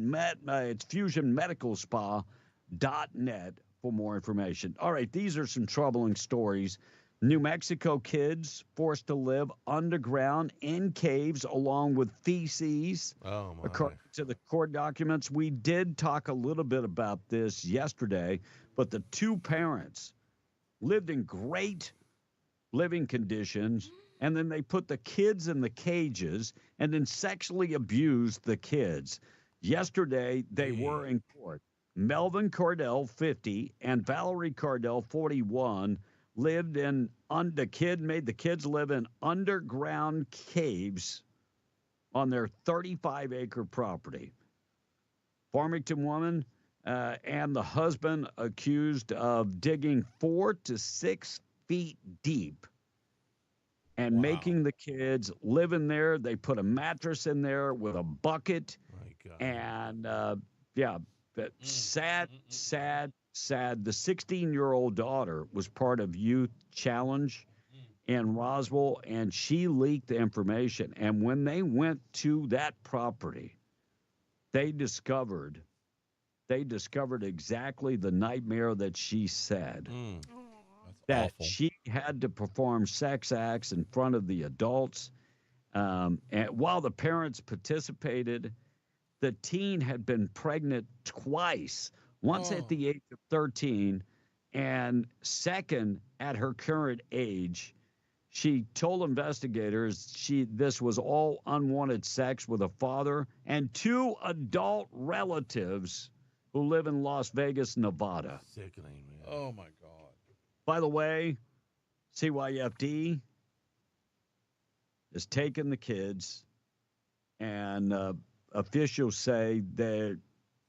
it's fusionmedicalspa.net for more information. All right, these are some troubling stories. New Mexico kids forced to live underground in caves along with feces. Oh, my. According to the court documents, we did talk a little bit about this yesterday, but the 2 parents lived in great living conditions, and then they put the kids in the cages and then sexually abused the kids. Yesterday, they were in court. Melvin Cardell, 50, and Valerie Cardell, 41, made the kids live in underground caves on their 35-acre property. Farmington woman and the husband accused of digging 4 to 6 feet deep and making the kids live in there. They put a mattress in there with a bucket. And sad. The 16-year-old daughter was part of Youth Challenge in Roswell, and she leaked the information. And when they went to that property, they discovered exactly the nightmare that she said. That awful. She had to perform sex acts in front of the adults. And while the parents participated, the teen had been pregnant twice, once at the age of 13 and second at her current age. She told investigators this was all unwanted sex with a father and 2 adult relatives who live in Las Vegas, Nevada. Sickening, man. Oh, my God. By the way, CYFD has taken the kids, and officials say that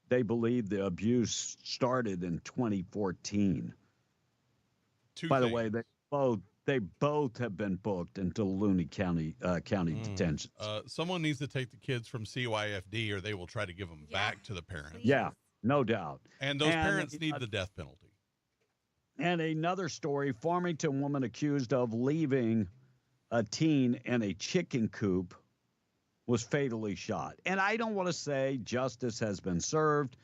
they believe the abuse started in 2014. By the way, they both have been booked into Looney County detention. Someone needs to take the kids from CYFD, or they will try to give them back to the parents. Yeah, no doubt. And those parents need the death penalty. And another story, Farmington woman accused of leaving a teen in a chicken coop was fatally shot. And I don't want to say justice has been served,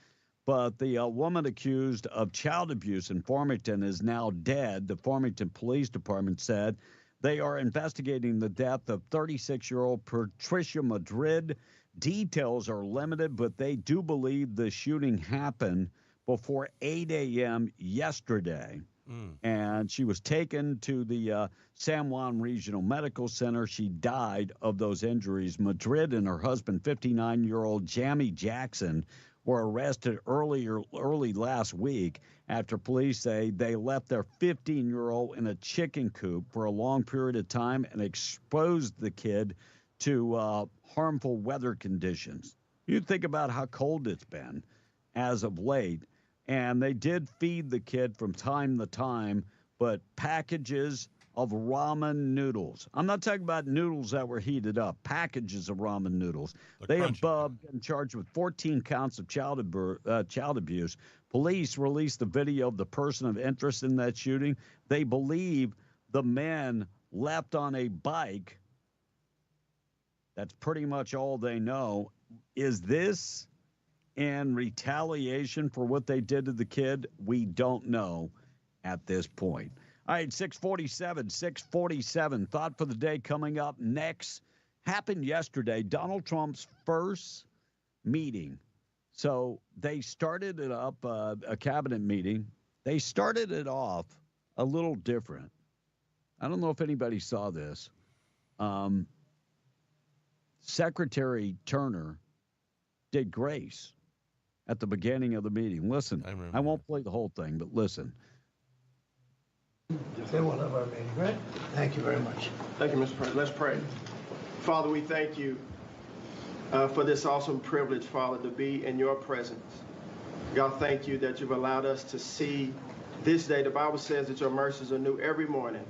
but the woman accused of child abuse in Farmington is now dead. The Farmington Police Department said they are investigating the death of 36-year-old Patricia Madrid. Details are limited, but they do believe the shooting happened before 8 a.m. yesterday. And she was taken to the San Juan Regional Medical Center. She died of those injuries. Madrid and her husband, 59-year-old Jamie Jackson, were arrested early last week after police say they left their 15-year-old in a chicken coop for a long period of time and exposed the kid to harmful weather conditions. You think about how cold it's been as of late. And they did feed the kid from time to time, but packages of ramen noodles. I'm not talking about noodles that were heated up, packages of ramen noodles. They have been charged with 14 counts of child abuse. Police released the video of the person of interest in that shooting. They believe the men left on a bike. That's pretty much all they know. Is this in retaliation for what they did to the kid? We don't know at this point. All right, 647. Thought for the day coming up next. Happened yesterday, Donald Trump's first meeting. So they started it up, a cabinet meeting. They started it off a little different. I don't know if anybody saw this. Secretary Turner did grace at the beginning of the meeting. Listen, I won't play the whole thing, but listen. They will have our meeting, right? Thank you very much. Thank you, Mr. President. Let's pray. Father, we thank you for this awesome privilege, Father, to be in your presence. God, thank you that you've allowed us to see this day. The Bible says that your mercies are new every morning.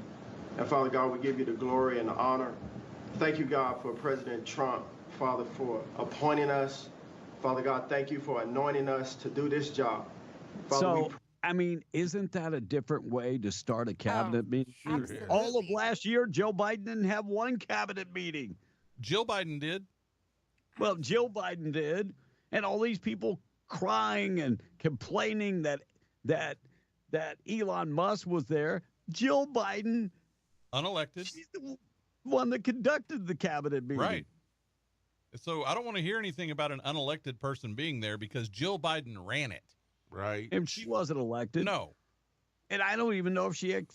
And Father God, we give you the glory and the honor. Thank you, God, for President Trump, Father, for appointing us. Father God, thank you for anointing us to do this job. Father, I mean, isn't that a different way to start a cabinet meeting? Absolutely. All of last year, Joe Biden didn't have one cabinet meeting. Jill Biden did. Well, Jill Biden did. And all these people crying and complaining that Elon Musk was there. Jill Biden, unelected, she's the one that conducted the cabinet meeting. Right. So I don't want to hear anything about an unelected person being there because Jill Biden ran it. Right. And she wasn't elected. No. And I don't even know if she had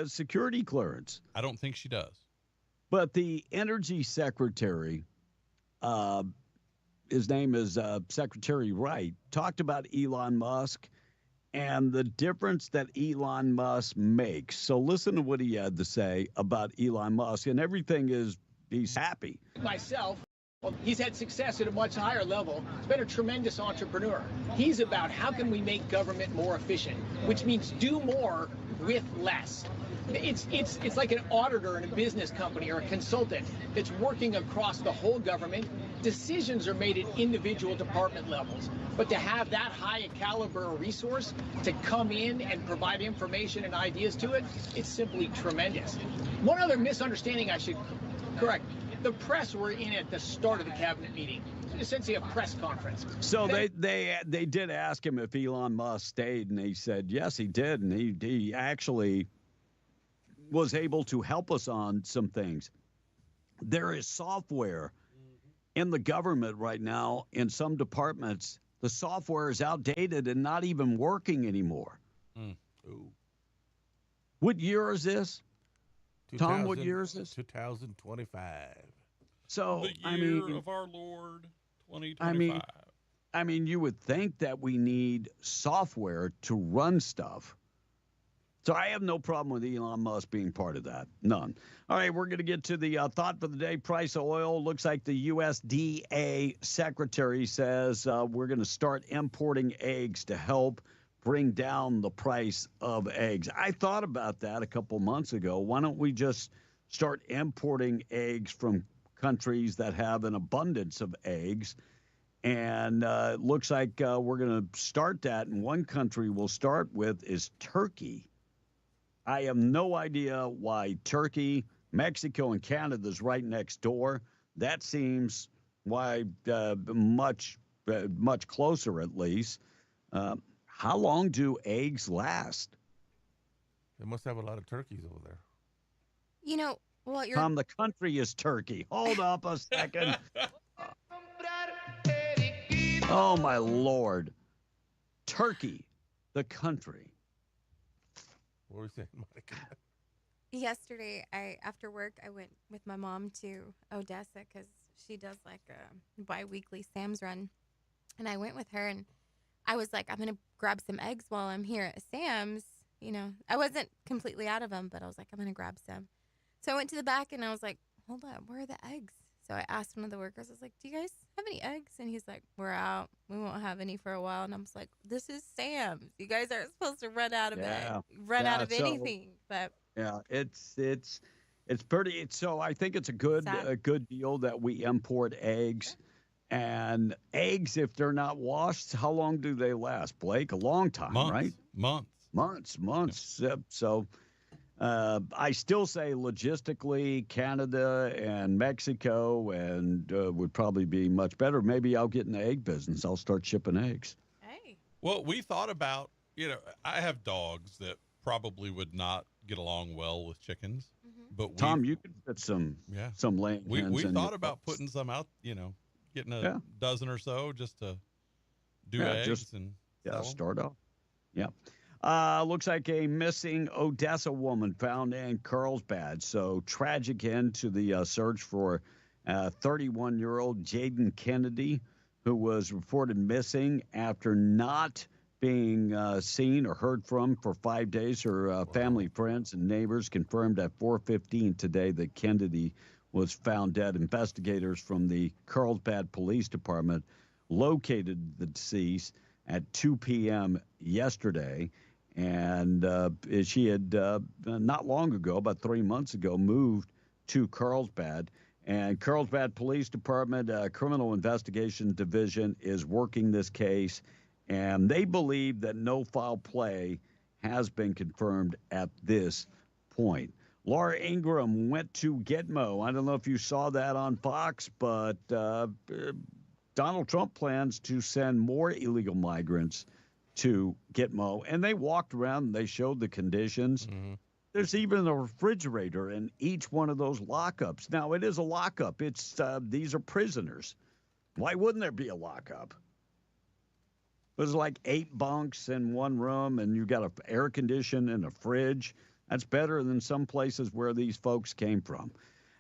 security clearance. I don't think she does. But the energy secretary, his name is Secretary Wright, talked about Elon Musk and the difference that Elon Musk makes. So listen to what he had to say about Elon Musk. And everything is, he's happy. Myself. He's had success at a much higher level. He's been a tremendous entrepreneur. He's about how can we make government more efficient, which means do more with less. It's like an auditor in a business company or a consultant that's working across the whole government. Decisions are made at individual department levels, but to have that high a caliber resource to come in and provide information and ideas to it, it's simply tremendous. One other misunderstanding I should correct. The press were in at the start of the cabinet meeting. Essentially a press conference. So they did ask him if Elon Musk stayed, and he said yes, he did, and he actually was able to help us on some things. There is software in the government right now in some departments. The software is outdated and not even working anymore. What year is this? Tom, what year is this? 2025. So the year of our Lord 2025. I mean, you would think that we need software to run stuff. So I have no problem with Elon Musk being part of that. None. All right, we're going to get to the thought for the day. Price of oil. Looks like the USDA secretary says we're going to start importing eggs to help bring down the price of eggs. I thought about that a couple months ago. Why don't we just start importing eggs from countries that have an abundance of eggs? And it looks like we're going to start that. And one country we'll start with is Turkey. I have no idea why Turkey, Mexico, and Canada is right next door. That seems why much closer, at least. How long do eggs last? They must have a lot of turkeys over there. You know, well, you're... Tom, the country is Turkey. Hold up a second. Oh, my Lord. Turkey, the country. What were you saying, Monica? Yesterday, after work, I went with my mom to Odessa because she does like a bi-weekly Sam's run. And I went with her, and I was like, I'm going to grab some eggs while I'm here at Sam's. You know, I wasn't completely out of them, but I was like, I'm going to grab some. So I went to the back, and I was like, hold up, where are the eggs? So I asked one of the workers, I was like, do you guys have any eggs? And he's like, we're out. We won't have any for a while. And I was like, this is Sam's. You guys aren't supposed to run out of out of anything. But yeah, it's pretty. So I think it's a good deal that we import eggs. And eggs, if they're not washed, how long do they last, Blake? A long time, right? Months. Yep. So I still say logistically, Canada and Mexico and would probably be much better. Maybe I'll get in the egg business. I'll start shipping eggs. Hey. Well, we thought about, I have dogs that probably would not get along well with chickens. Mm-hmm. But Tom, you could get some laying hens. We thought about putting some out, getting a dozen or so just to do eggs and start off. Yeah. Looks like a missing Odessa woman found in Carlsbad. So tragic end to the search for 31-year-old Jaden Kennedy, who was reported missing after not being seen or heard from for 5 days. Her family, friends, and neighbors confirmed at 4:15 today that Kennedy was found dead. Investigators from the Carlsbad Police Department located the deceased at 2 p.m. yesterday. And she had not long ago, about 3 months ago, moved to Carlsbad. And Carlsbad Police Department Criminal Investigation Division is working this case. And they believe that no foul play has been confirmed at this point. Laura Ingraham went to Gitmo. I don't know if you saw that on Fox, but Donald Trump plans to send more illegal migrants to Gitmo, and they walked around and they showed the conditions. Mm-hmm. There's even a refrigerator in each one of those lockups. Now, it is a lockup. It's these are prisoners. Why wouldn't there be a lockup? There's like 8 bunks in one room, and you've got an air condition and a fridge. That's better than some places where these folks came from.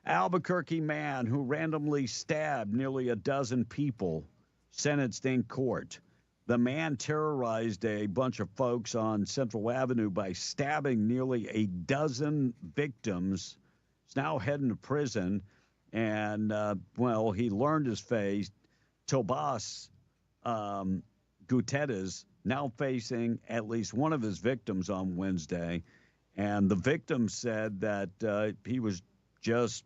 Albuquerque man who randomly stabbed nearly a dozen people sentenced in court. The man terrorized a bunch of folks on Central Avenue by stabbing nearly a dozen victims. He's now heading to prison. And, he learned his fate. Tobias Gutierrez now facing at least one of his victims on Wednesday. And the victim said that he was just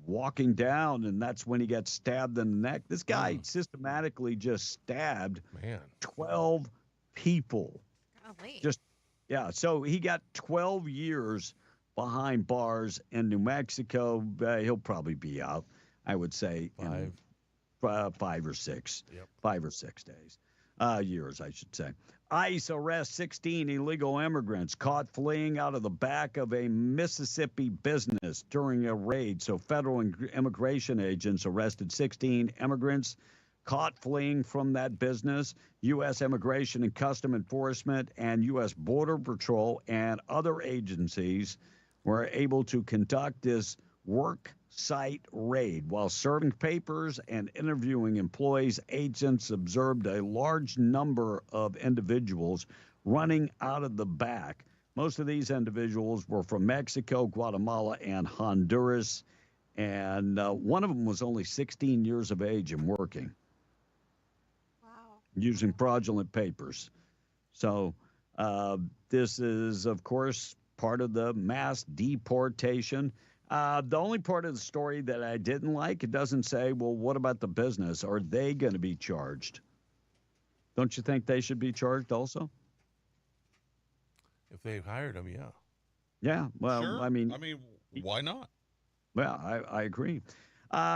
walking down, and that's when he got stabbed in the neck. This guy systematically just stabbed 12 people. Golly. So he got 12 years behind bars in New Mexico. He'll probably be out, I would say, in 5 or 6. 5 or 6 days. Years, I should say. ICE arrests 16 illegal immigrants caught fleeing out of the back of a Mississippi business during a raid. So federal immigration agents arrested 16 immigrants caught fleeing from that business. U.S. Immigration and Custom Enforcement and U.S. Border Patrol and other agencies were able to conduct this work site raid. While serving papers and interviewing employees, agents observed a large number of individuals running out of the back. Most of these individuals were from Mexico, Guatemala, and Honduras, and one of them was only 16 years of age and working. Wow. Using fraudulent papers. So this is, of course, part of the mass deportation. The only part of the story that I didn't like, it doesn't say, well, what about the business? Are they going to be charged? Don't you think they should be charged also? If they've hired them, yeah. Yeah, well, Sure. I mean, why not? Well, I agree.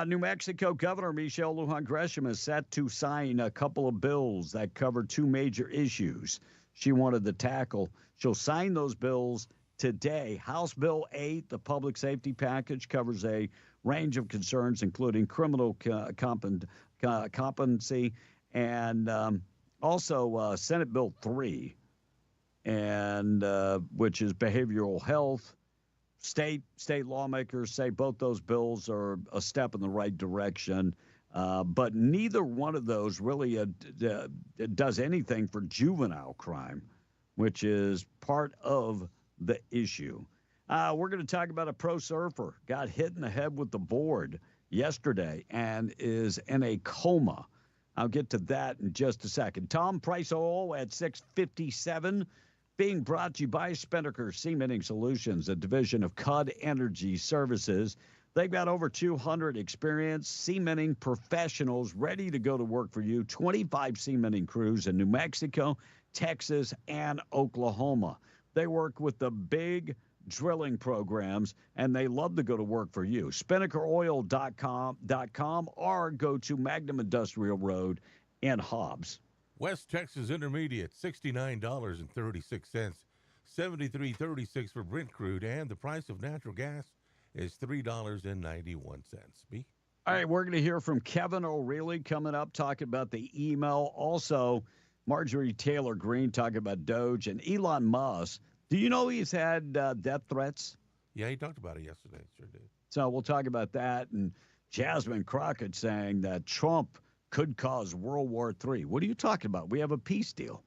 New Mexico Governor Michelle Lujan Grisham is set to sign a couple of bills that cover 2 major issues she wanted to tackle. She'll sign those bills today. House Bill 8, the public safety package, covers a range of concerns, including criminal competency, and also Senate Bill 3, and which is behavioral health. State lawmakers say both those bills are a step in the right direction, but neither one of those really does anything for juvenile crime, which is part of the issue. We're going to talk about a pro surfer got hit in the head with the board yesterday and is in a coma. I'll get to that in just a second. Tom, price of oil at $6.57, being brought to you by Spinnaker Cementing Solutions, a division of CUD Energy Services. They've got over 200 experienced cementing professionals ready to go to work for you. 25 cementing crews in New Mexico, Texas, and Oklahoma. They work with the big drilling programs, and they love to go to work for you. SpinnakerOil.com or go to Magnum Industrial Road in Hobbs. West Texas Intermediate, $69.36, $73.36 for Brent crude, and the price of natural gas is $3.91. B. All right, we're going to hear from Kevin O'Reilly coming up, talking about the email. Also, Marjorie Taylor Greene talking about Doge, and Elon Musk. Do you know he's had death threats? Yeah, he talked about it yesterday. Sure did. So we'll talk about that. And Jasmine Crockett saying that Trump could cause World War III. What are you talking about? We have a peace deal.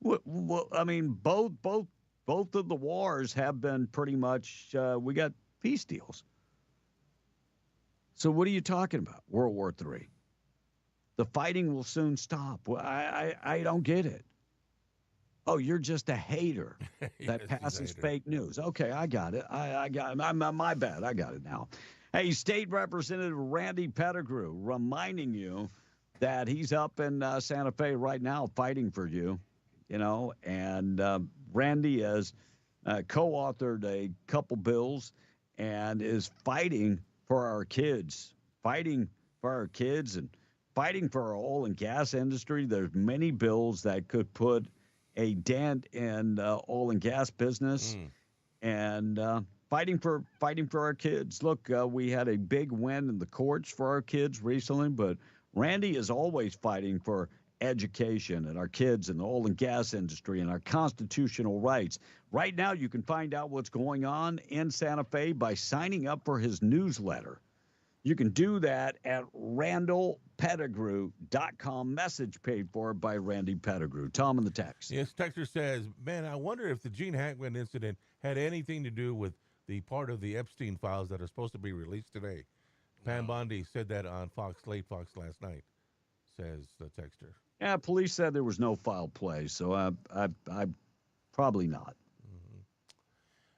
Well, I mean, both of the wars have been pretty much, we got peace deals. So what are you talking about? World War III. The fighting will soon stop. Well, I don't get it. Oh, you're just a hater that passes fake news. Okay, I got it. I got it. My bad. I got it now. Hey, State Representative Randy Pettigrew reminding you that he's up in Santa Fe right now fighting for you, and Randy has co-authored a couple bills and is fighting for our kids, and fighting for our oil and gas industry. There's many bills that could put a dent in oil and gas business, and fighting for our kids. Look, we had a big win in the courts for our kids recently, but Randy is always fighting for education and our kids in the oil and gas industry and our constitutional rights. Right now, you can find out what's going on in Santa Fe by signing up for his newsletter. You can do that at RandallPettigrew.com. Message paid for by Randy Pettigrew. Tom in the text. Yes, Texter says, man, I wonder if the Gene Hackman incident had anything to do with the part of the Epstein files that are supposed to be released today. Pam Bondi said that on Late Fox last night, says the texter. Yeah, police said there was no foul play, so I probably not.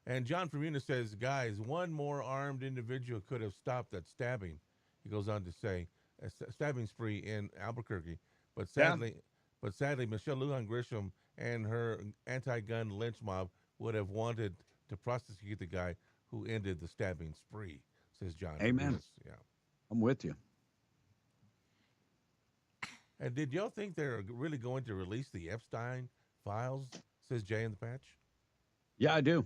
And John from Eunice says, guys, one more armed individual could have stopped that stabbing. He goes on to say, a stabbing spree in Albuquerque. But sadly, Michelle Lujan Grisham and her anti-gun lynch mob would have wanted to prosecute the guy who ended the stabbing spree, says John. Amen. Yeah. I'm with you. And did y'all think they're really going to release the Epstein files, says Jay in the Patch? Yeah, I do.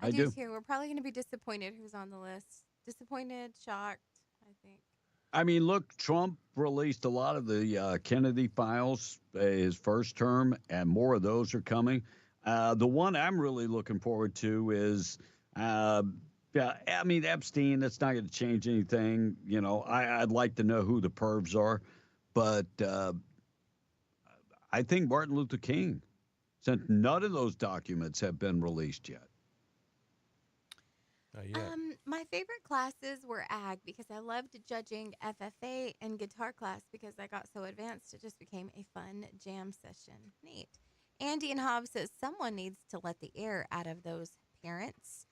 I do too. We're probably going to be disappointed who's on the list. Disappointed, shocked, I think. I mean, look, Trump released a lot of the Kennedy files his first term, and more of those are coming. The one I'm really looking forward to is, Epstein. That's not going to change anything. You know, I'd like to know who the pervs are, but I think Martin Luther King, since none of those documents have been released yet. My favorite classes were ag because I loved judging FFA and guitar class because I got so advanced. It just became a fun jam session. Neat. Andy and Hobbs says someone needs to let the air out of those parents.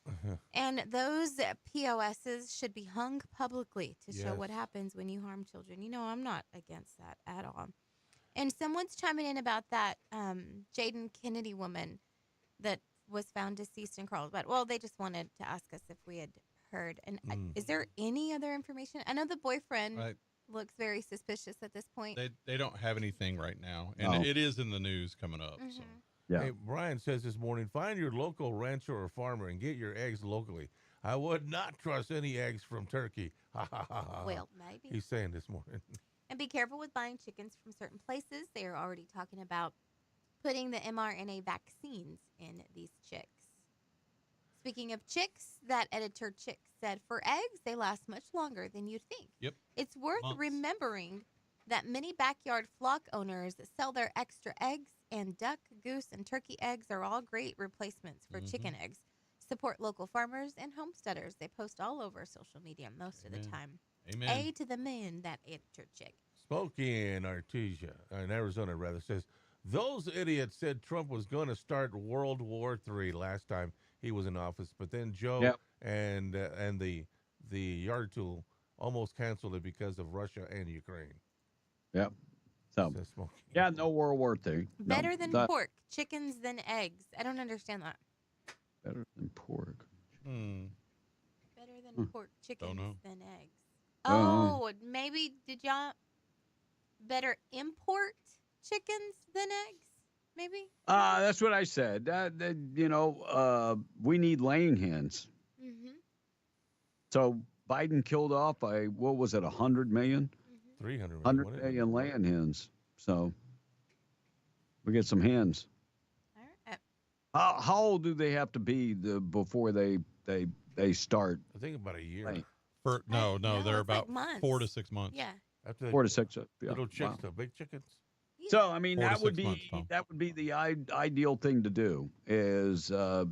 And those POSs should be hung publicly to show what happens when you harm children. You know, I'm not against that at all. And someone's chiming in about that Jaden Kennedy woman that was found deceased in Carlsbad. Well, they just wanted to ask us if we had heard. And is there any other information? I know the boyfriend looks very suspicious at this point. They don't have anything right now, and it is in the news coming up. So. Yeah. Hey, Brian says this morning, find your local rancher or farmer and get your eggs locally. I would not trust any eggs from Turkey. Well, maybe. He's saying this morning. And be careful with buying chickens from certain places. They are already talking about putting the mRNA vaccines in these chicks. Speaking of chicks, that editor chick said, for eggs, they last much longer than you'd think. Yep. It's worth remembering that many backyard flock owners sell their extra eggs, and duck, goose, and turkey eggs are all great replacements for chicken eggs. Support local farmers and homesteaders. They post all over social media most of the time. Amen. A to the man, that editor chick. Spokane, Artesia, in Arizona, rather, says, those idiots said Trump was going to start World War III last time he was in office, but then Joe and the yard tool almost canceled it because of Russia and Ukraine. Yep. So, yeah, no World War III. Better than pork, chickens than eggs. I don't understand that. Better than pork. Better than pork, chickens than eggs. Oh. Oh, maybe did y'all better import chickens than eggs? Maybe? That's what I said. We need laying hens. So Biden killed off what was it, 100 million? 300 100 million laying hens. So we get some hens. All right. How old do they have to be before they start? I think about a year. No, they're about like 4 to 6 months. Yeah. After 4 to 6. Yeah. Little chicks, the big chickens. So I mean 4 to that would 6 months, be Tom. the ideal thing to do. Is the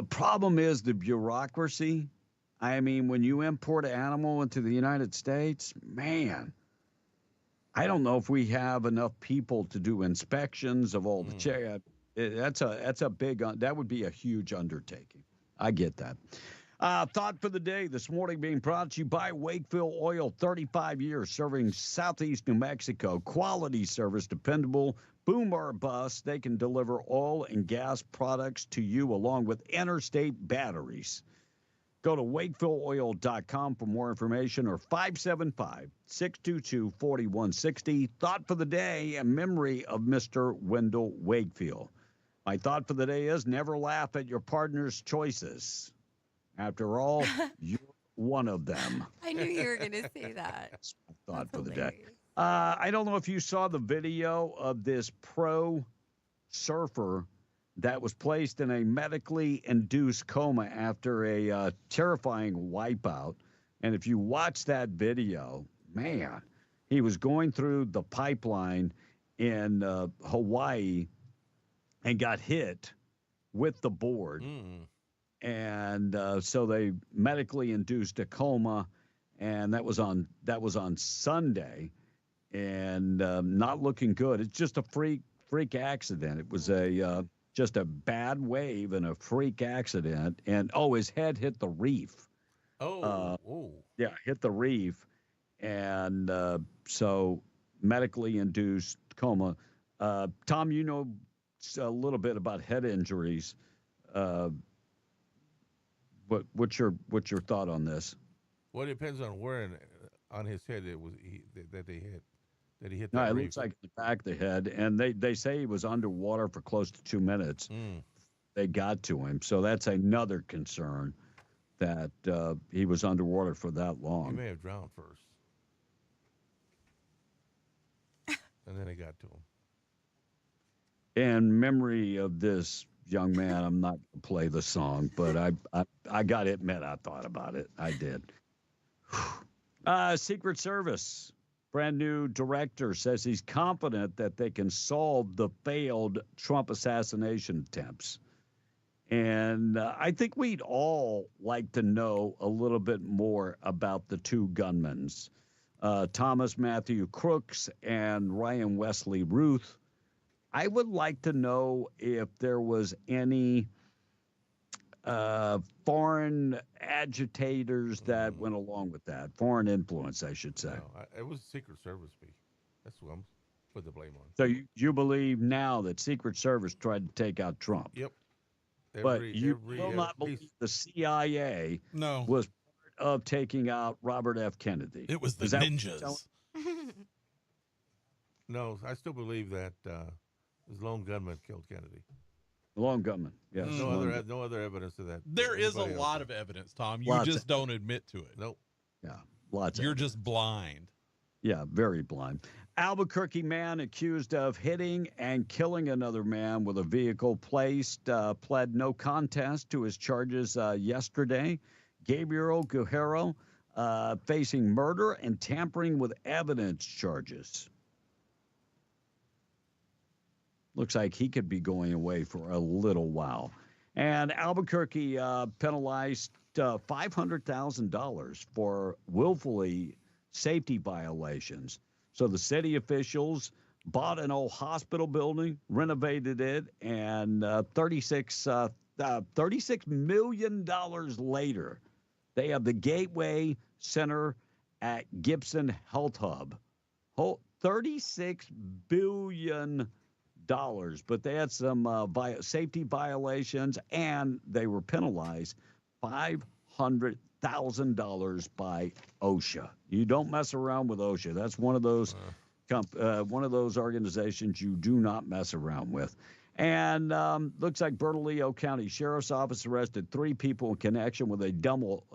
problem is the bureaucracy. I mean, when you import an animal into the United States, man, I don't know if we have enough people to do inspections of all the chickens. That's a big. That would be a huge undertaking. I get that. Thought for the day this morning being brought to you by Wakefield Oil, 35 years serving Southeast New Mexico. Quality service, dependable, boom or bust. They can deliver oil and gas products to you along with interstate batteries. Go to wakefieldOil.com for more information or 575-622-4160. Thought for the day in memory of Mr. Wendell Wakefield. My thought for the day is never laugh at your partner's choices. After all, you're one of them. I knew you were going to say that. That's my thought for the day. I don't know if you saw the video of this pro surfer that was placed in a medically induced coma after a terrifying wipeout. And if you watch that video, man, he was going through the pipeline in Hawaii and got hit with the board. And so they medically induced a coma, and that was on Sunday, and not looking good. It's just a freak accident. It was a just a bad wave and a freak accident. And, his head hit the reef. Yeah, hit the reef. And so medically induced coma. Tom, you know a little bit about head injuries. What's your thought on this? Well, it depends on where on his head it was that they hit. That he hit. No, that it reef. looks like the back of the head, and they say he was underwater for close to 2 minutes. They got to him, so that's another concern that he was underwater for that long. He may have drowned first, and then they got to him. In memory of this young man, I'm not going to play the song, but I got to admit I thought about it. I did. Secret Service, brand new director, says he's confident that they can solve the failed Trump assassination attempts. And I think we'd all like to know a little bit more about the two gunmen, Thomas Matthew Crooks and Ryan Wesley Ruth. I would like to know if there was any foreign agitators that went along with that. Foreign influence, I should say. No, it was Secret Service. That's what I'm put the blame on. So you believe now that Secret Service tried to take out Trump? Yep. But you will not believe the CIA was part of taking out Robert F. Kennedy. It was the ninjas. No, I still believe that this lone gunman killed Kennedy. The lone gunman, yes. No other evidence of that. There is a lot of evidence, Tom. You just don't admit to it. Nope. Yeah, lots. You're just blind. Yeah, very blind. Albuquerque man accused of hitting and killing another man with a vehicle pled no contest to his charges yesterday. Gabriel Guerrero facing murder and tampering with evidence charges. Looks like he could be going away for a little while. And Albuquerque penalized $500,000 for willfully safety violations. So the city officials bought an old hospital building, renovated it, and $36 million later, they have the Gateway Center at Gibson Health Hub. $36 billion. But they had some safety violations, and they were penalized $500,000 by OSHA. You don't mess around with OSHA. That's one of those organizations you do not mess around with. And looks like Bernalillo County Sheriff's Office arrested 3 people in connection with a double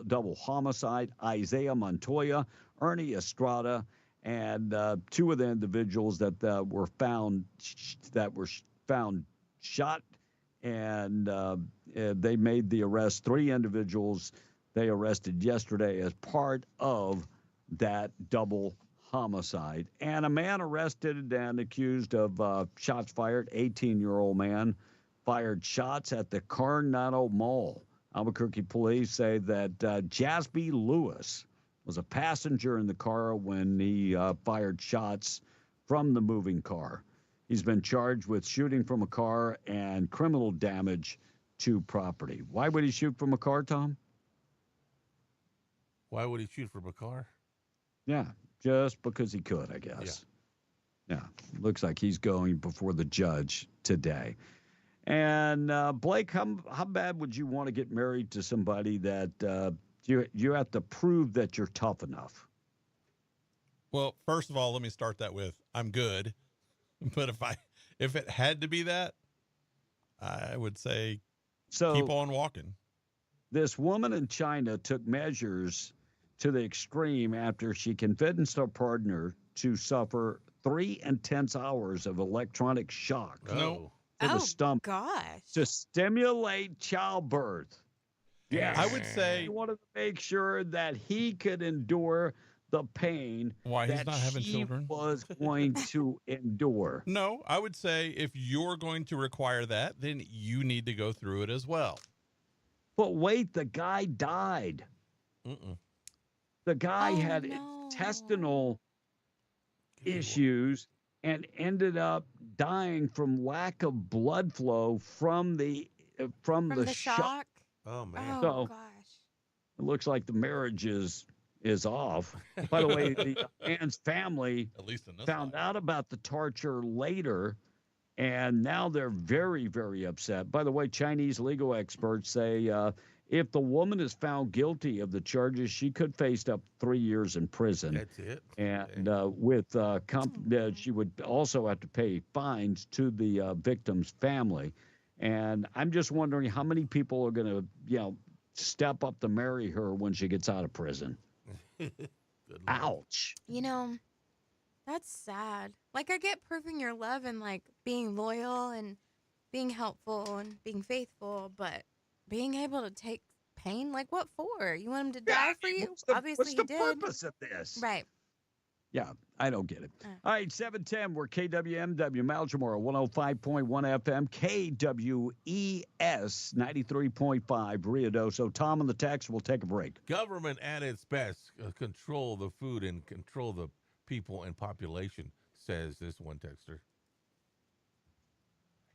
homicide: Isaiah Montoya, Ernie Estrada, and 2 of the individuals that were found shot, and they made the arrest. 3 individuals they arrested yesterday as part of that double homicide. And a man arrested and accused of shots fired. 18-year-old man fired shots at the Coronado Mall. Albuquerque police say that Jasby Lewis was a passenger in the car when he fired shots from the moving car. He's been charged with shooting from a car and criminal damage to property. Why would he shoot from a car, Tom? Why would he shoot from a car? Yeah, just because he could, I guess. Yeah, looks like he's going before the judge today. And Blake, how bad would you want to get married to somebody that you have to prove that you're tough enough? Well, first of all, let me start that with I'm good. But if it had to be that, I would say keep on walking. This woman in China took measures to the extreme after she convinced her partner to suffer 3 intense hours of electronic shock to the stomach to stimulate childbirth. Yeah, I would say he wanted to make sure that he could endure the pain he's not having children was going to endure. No, I would say if you're going to require that, then you need to go through it as well. But wait, the guy died. The guy had intestinal issues and ended up dying from lack of blood flow from the shock. Oh man. Oh So- gosh. It looks like the marriage is off. By the way, the man's family At least in this found out about the torture later, and now they're very, very upset. By the way, Chinese legal experts say if the woman is found guilty of the charges, she could face up 3 years in prison. That's it. And she would also have to pay fines to the victim's family. And I'm just wondering how many people are going to, step up to marry her when she gets out of prison. Ouch. You know, that's sad. Like, I get proving your love and, like, being loyal and being helpful and being faithful, but being able to take pain, like, what for? You want him to die for you? Obviously, what's he the did. purpose of this? Right. Yeah, I don't get it. All right, 710, we're KWMW, Malchamora, 105.1 FM, KWES, 93.5, Ruidoso. Tom on the text, we'll take a break. Government at its best, control the food and control the people and population, says this one texter.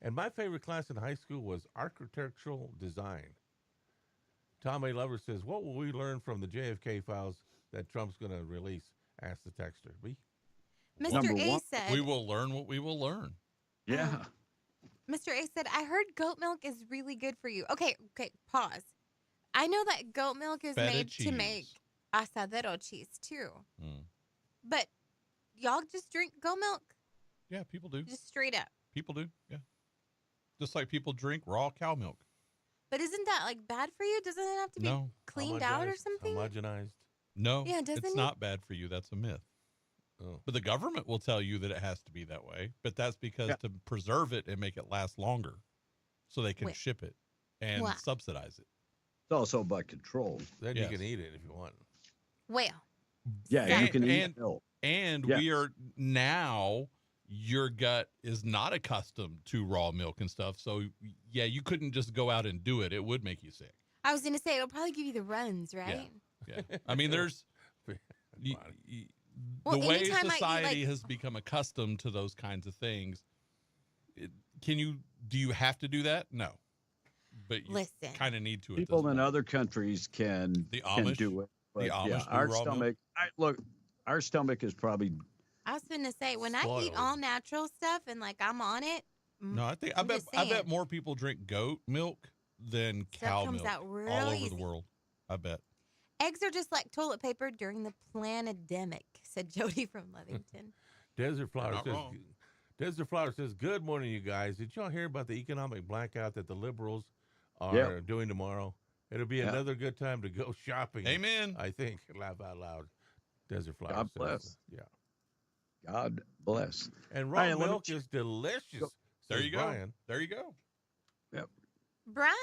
And my favorite class in high school was architectural design. Tom A. Lover says, what will we learn from the JFK files that Trump's going to release? Asked the texter. B. Mr. A said, We will learn what we will learn. Yeah. Mr. A said, I heard goat milk is really good for you. Okay, pause. I know that goat milk is Feta made to cheese. make asadero cheese too. Mm. But y'all just drink goat milk? Yeah, people do. Just straight up. People do. Yeah. Just like people drink raw cow milk. But isn't that like bad for you? Doesn't it have to be No. cleaned out or Homogenized- something? Homogenized. No, Yeah, doesn't it's it? not bad for you. That's a myth. Oh. But the government will tell you that it has to be that way. But that's because to preserve it and make it last longer so they can Wait. ship it and What? subsidize it. It's also about control. Then Yes. you can eat it if you want. Well, Yeah, you And- can eat and- milk. And Yes. we are now, your gut is not accustomed to raw milk and stuff. So, yeah, you couldn't just go out and do it. It would make you sick. I was going to say, it'll probably give you the runs, right? Yeah. I mean, there's Well, the way anytime I eat, society like- has become accustomed to those kinds of things. Do you have to do that? No. But you Listen. kind of need to. People in other countries can Amish? do it. The But Amish yeah, do our raw milk? stomach. Our stomach is probably I was going to say, when I eat Spoiled. all natural stuff and like I'm on it, No, I I'm bet just I bet saying. more people drink goat milk than Stuff cow comes milk out real all over easy. the world. I bet. eggs are just like toilet paper during the planademic, said Jody from Lovington. Desert Flower not says, wrong. Desert Flower says, good morning, you guys. Did y'all hear about the economic blackout that the liberals are Yeah. doing tomorrow? It'll be Yeah. another good time to go shopping. Amen. I think. Laugh out loud. Desert Flower God says. bless. Yeah. God bless. And raw All right, let me milk is delicious. There says you go. Brian. There you go. Yep. Brian,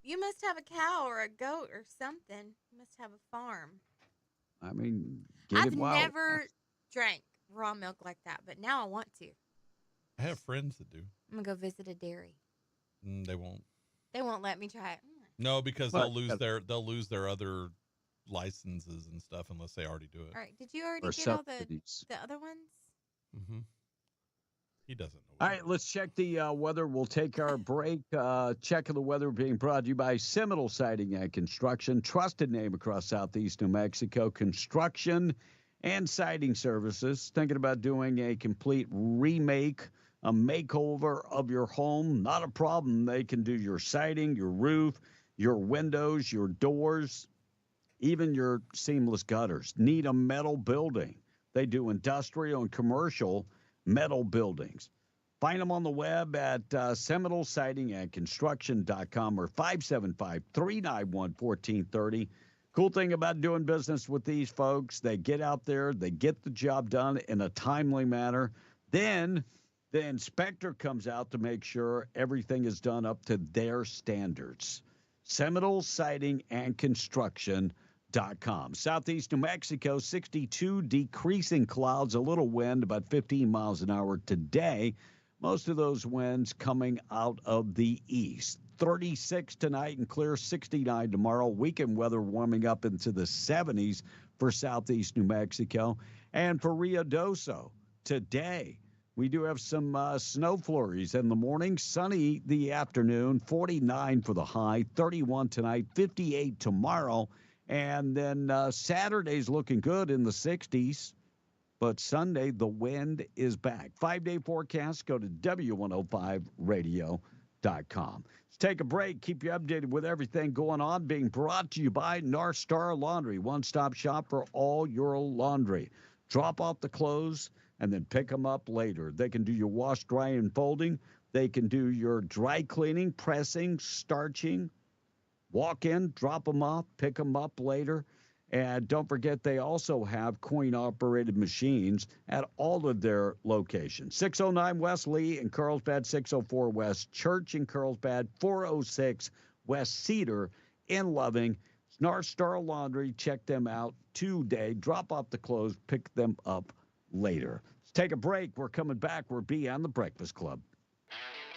you must have a cow or a goat or something. You must have a farm. I mean, get I've it wild. never drank raw milk like that, but now I want to. I have friends that do. I'm going to go visit a dairy. They won't. They won't let me try it. No, because Well, they'll lose their other licenses and stuff unless they already do it. All right. Did you already Or get all subsidies. the other ones? Mm-hmm. He doesn't know. All right, let's check the weather. We'll take our break. Check of the weather being brought to you by Seminole Siding and Construction, trusted name across southeast New Mexico. Construction and siding services. Thinking about doing a complete remake, a makeover of your home? Not a problem. They can do your siding, your roof, your windows, your doors, even your seamless gutters. Need a metal building? They do industrial and commercial metal buildings. Find them on the web at SeminoleSidingAndConstruction.com or 575-391-1430. Cool thing about doing business with these folks, they get out there, they get the job done in a timely manner. Then the inspector comes out to make sure everything is done up to their standards. Seminole Siding and Construction.com. Southeast New Mexico, 62, decreasing clouds, a little wind, about 15 miles an hour today. Most of those winds coming out of the east. 36 tonight and clear, 69 tomorrow. Weekend weather warming up into the 70s for southeast New Mexico. And for Ruidoso, today We do have some snow flurries in the morning, sunny the afternoon, 49 for the high, 31 tonight, 58 tomorrow. And then Saturday's looking good in the 60s. But Sunday, the wind is back. 5-day forecast, go to W105radio.com. Let's take a break, keep you updated with everything going on, being brought to you by North Star Laundry, one-stop shop for all your laundry. Drop off the clothes and then pick them up later. They can do your wash, dry, and folding. They can do your dry cleaning, pressing, starching. Walk in, drop them off, pick them up later. And don't forget, they also have coin-operated machines at all of their locations. 609 West Lee in Carlsbad, 604 West Church in Carlsbad, 406 West Cedar in Loving. North Star Laundry, check them out today. Drop off the clothes, pick them up later. Let's take a break. We're coming back. We're Beyond the Breakfast Club.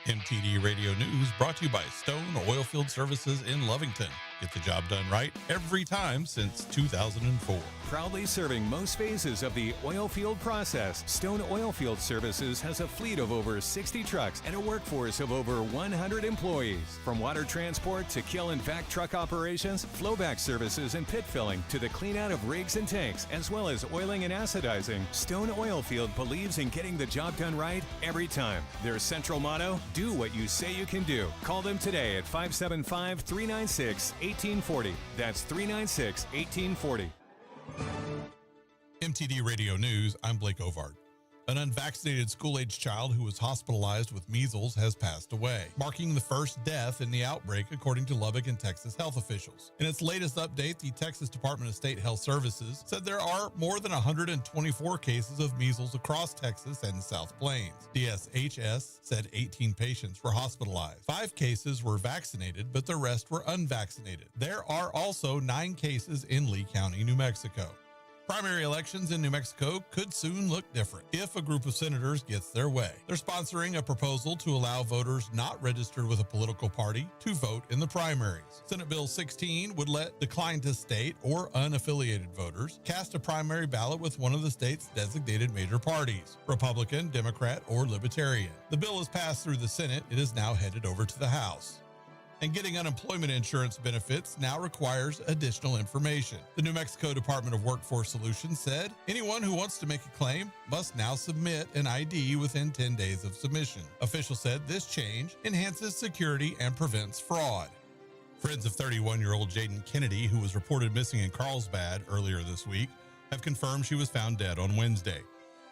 MTD Radio News brought to you by Stone Oilfield Services in Lovington. Get the job done right every time since 2004. Proudly serving most phases of the oil field process, Stone Oilfield Services has a fleet of over 60 trucks and a workforce of over 100 employees. From water transport to kill and vac truck operations, flowback services and pit filling to the clean out of rigs and tanks, as well as oiling and acidizing, Stone Oilfield believes in getting the job done right every time. Their central motto, do what you say you can do. Call them today at 575-396-1840. That's 396-1840. MTD Radio News, I'm Blake Ovard. An unvaccinated school-age child who was hospitalized with measles has passed away, marking the first death in the outbreak, according to Lubbock and Texas health officials. In its latest update, the Texas Department of State Health Services said there are more than 124 cases of measles across Texas and the South Plains. DSHS said 18 patients were hospitalized. 5 cases were vaccinated, but the rest were unvaccinated. There are also 9 cases in Lee County, New Mexico. Primary elections in New Mexico could soon look different if a group of senators gets their way. They're sponsoring a proposal to allow voters not registered with a political party to vote in the primaries. Senate Bill 16 would let declined to state or unaffiliated voters cast a primary ballot with one of the state's designated major parties, Republican, Democrat, or Libertarian. The bill is passed through the Senate. It is now headed over to the House. And getting unemployment insurance benefits now requires additional information. The New Mexico Department of Workforce Solutions said anyone who wants to make a claim must now submit an ID within 10 days of submission. Officials said this change enhances security and prevents fraud. Friends of 31-year-old Jaden Kennedy, who was reported missing in Carlsbad earlier this week, have confirmed she was found dead on Wednesday.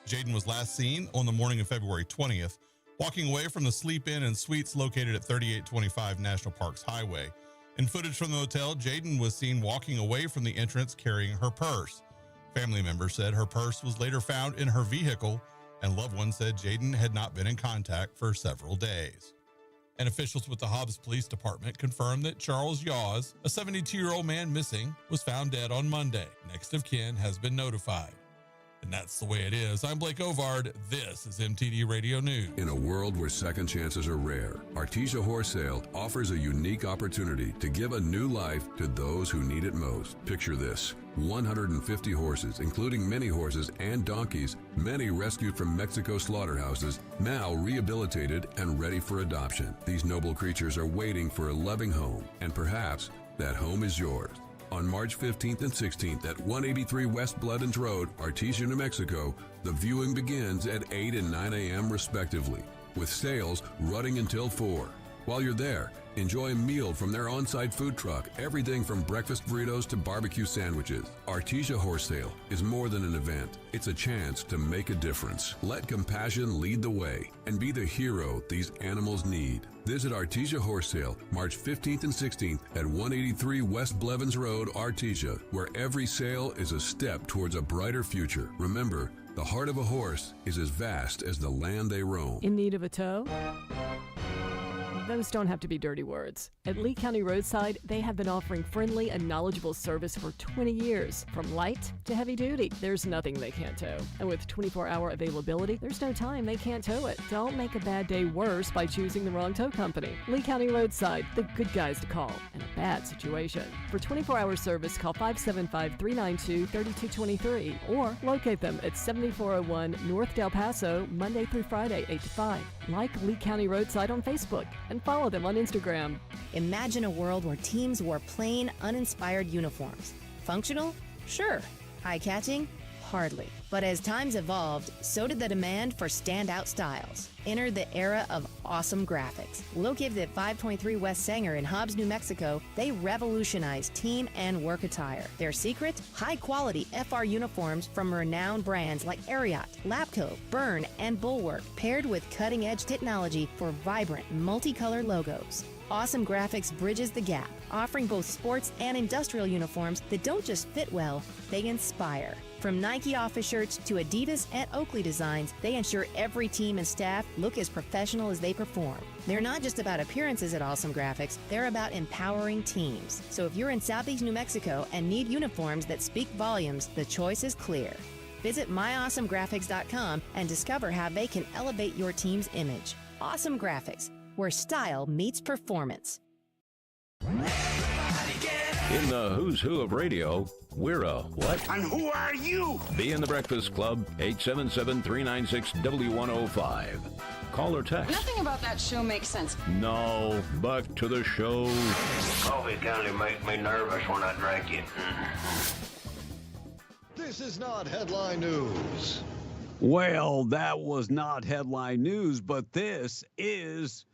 Jaden was last seen on the morning of February 20th, walking away from the sleep-in and suites located at 3825 National Parks Highway. In footage from the hotel, Jaden was seen walking away from the entrance carrying her purse. Family members said her purse was later found in her vehicle, and loved ones said Jaden had not been in contact for several days. And officials with the Hobbs Police Department confirmed that Charles Yaws, a 72-year-old man missing, was found dead on Monday. Next of kin has been notified. And that's the way it is. I'm Blake Ovard. This is MTD Radio News. In a world where second chances are rare, Artesia Horse Sale offers a unique opportunity to give a new life to those who need it most. Picture this: 150 horses, including mini horses and donkeys, many rescued from Mexico slaughterhouses, now rehabilitated and ready for adoption. These noble creatures are waiting for a loving home, and perhaps that home is yours. On March 15th and 16th at 183 West Bloodens Road, Artesia, New Mexico, the viewing begins at 8 and 9 a.m. respectively, with sales running until 4. While you're there, enjoy a meal from their on-site food truck, everything from breakfast burritos to barbecue sandwiches. Artesia Horse Sale is more than an event. It's a chance to make a difference. Let compassion lead the way and be the hero these animals need. Visit Artesia Horse Sale, March 15th and 16th at 183 West Blevins Road, Artesia, where every sale is a step towards a brighter future. Remember, the heart of a horse is as vast as the land they roam. In need of a tow? Those don't have to be dirty words. At Lee County Roadside, they have been offering friendly and knowledgeable service for 20 years. From light to heavy duty, there's nothing they can't tow. And with 24-hour availability, there's no time they can't tow it. Don't make a bad day worse by choosing the wrong tow company. Lee County Roadside, the good guys to call. And a bad situation. For 24-hour service, call 575-392-3223 or locate them at 7401 North Del Paso, Monday through Friday, 8 to 5. Like Lee County Roadside on Facebook and follow them on Instagram. Imagine a world where teams wore plain, uninspired uniforms. Functional? Sure. Eye-catching? Hardly. But as times evolved, so did the demand for standout styles. Enter the era of awesome graphics. Located at 523 West Sanger in Hobbs, New Mexico, they revolutionized team and work attire. Their secret? High-quality FR uniforms from renowned brands like Ariat, Lapco, Byrne, and Bulwark, paired with cutting-edge technology for vibrant, multicolored logos. Awesome Graphics bridges the gap, offering both sports and industrial uniforms that don't just fit well, they inspire. From Nike office shirts to Adidas and Oakley designs, they ensure every team and staff look as professional as they perform. They're not just about appearances at Awesome Graphics, they're about empowering teams. So if you're in Southeast New Mexico and need uniforms that speak volumes, the choice is clear. Visit myawesomegraphics.com and discover how they can elevate your team's image. Awesome Graphics, where style meets performance. In the who's who of radio, we're a what? And who are you? Be in the Breakfast Club, 877-396-W105. Call or text. Nothing about that show makes sense. No, back to the show. Coffee kind of makes me nervous when I drink it. This is not headline news. Well, that was not headline news, but this is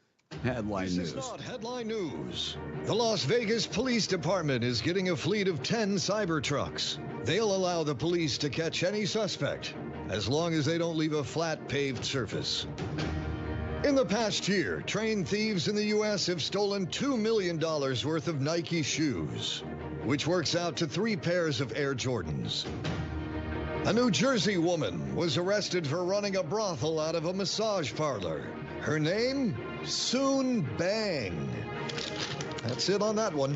headline news. This is not headline news. The Las Vegas Police Department is getting a fleet of 10 cyber trucks. They'll allow the police to catch any suspect, as long as they don't leave a flat paved surface. In the past year, trained thieves in the U.S. have stolen $2 million worth of Nike shoes, which works out to 3 pairs of Air Jordans. A New Jersey woman was arrested for running a brothel out of a massage parlor. Her name? Soon Bang. That's it on that one.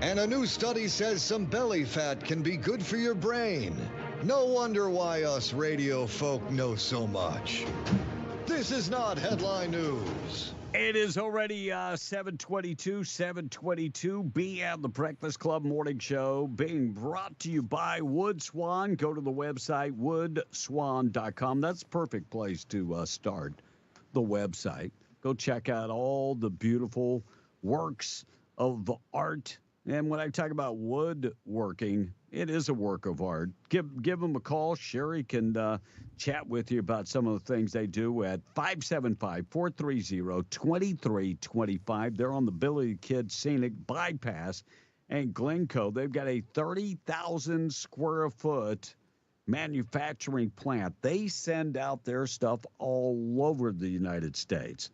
And a new study says some belly fat can be good for your brain. No wonder why us radio folk know so much. This is not headline news. It is already 7:22. Be at the Breakfast Club Morning Show being brought to you by Wood Swan. Go to the website, woodswan.com. That's the perfect place to start the website. Go check out all the beautiful works of art. And when I talk about woodworking, it is a work of art. Give them a call. Sherry can chat with you about some of the things they do at 575-430-2325. They're on the Billy the Kid Scenic Bypass and Glencoe. They've got a 30,000 square foot manufacturing plant. They send out their stuff all over the United States.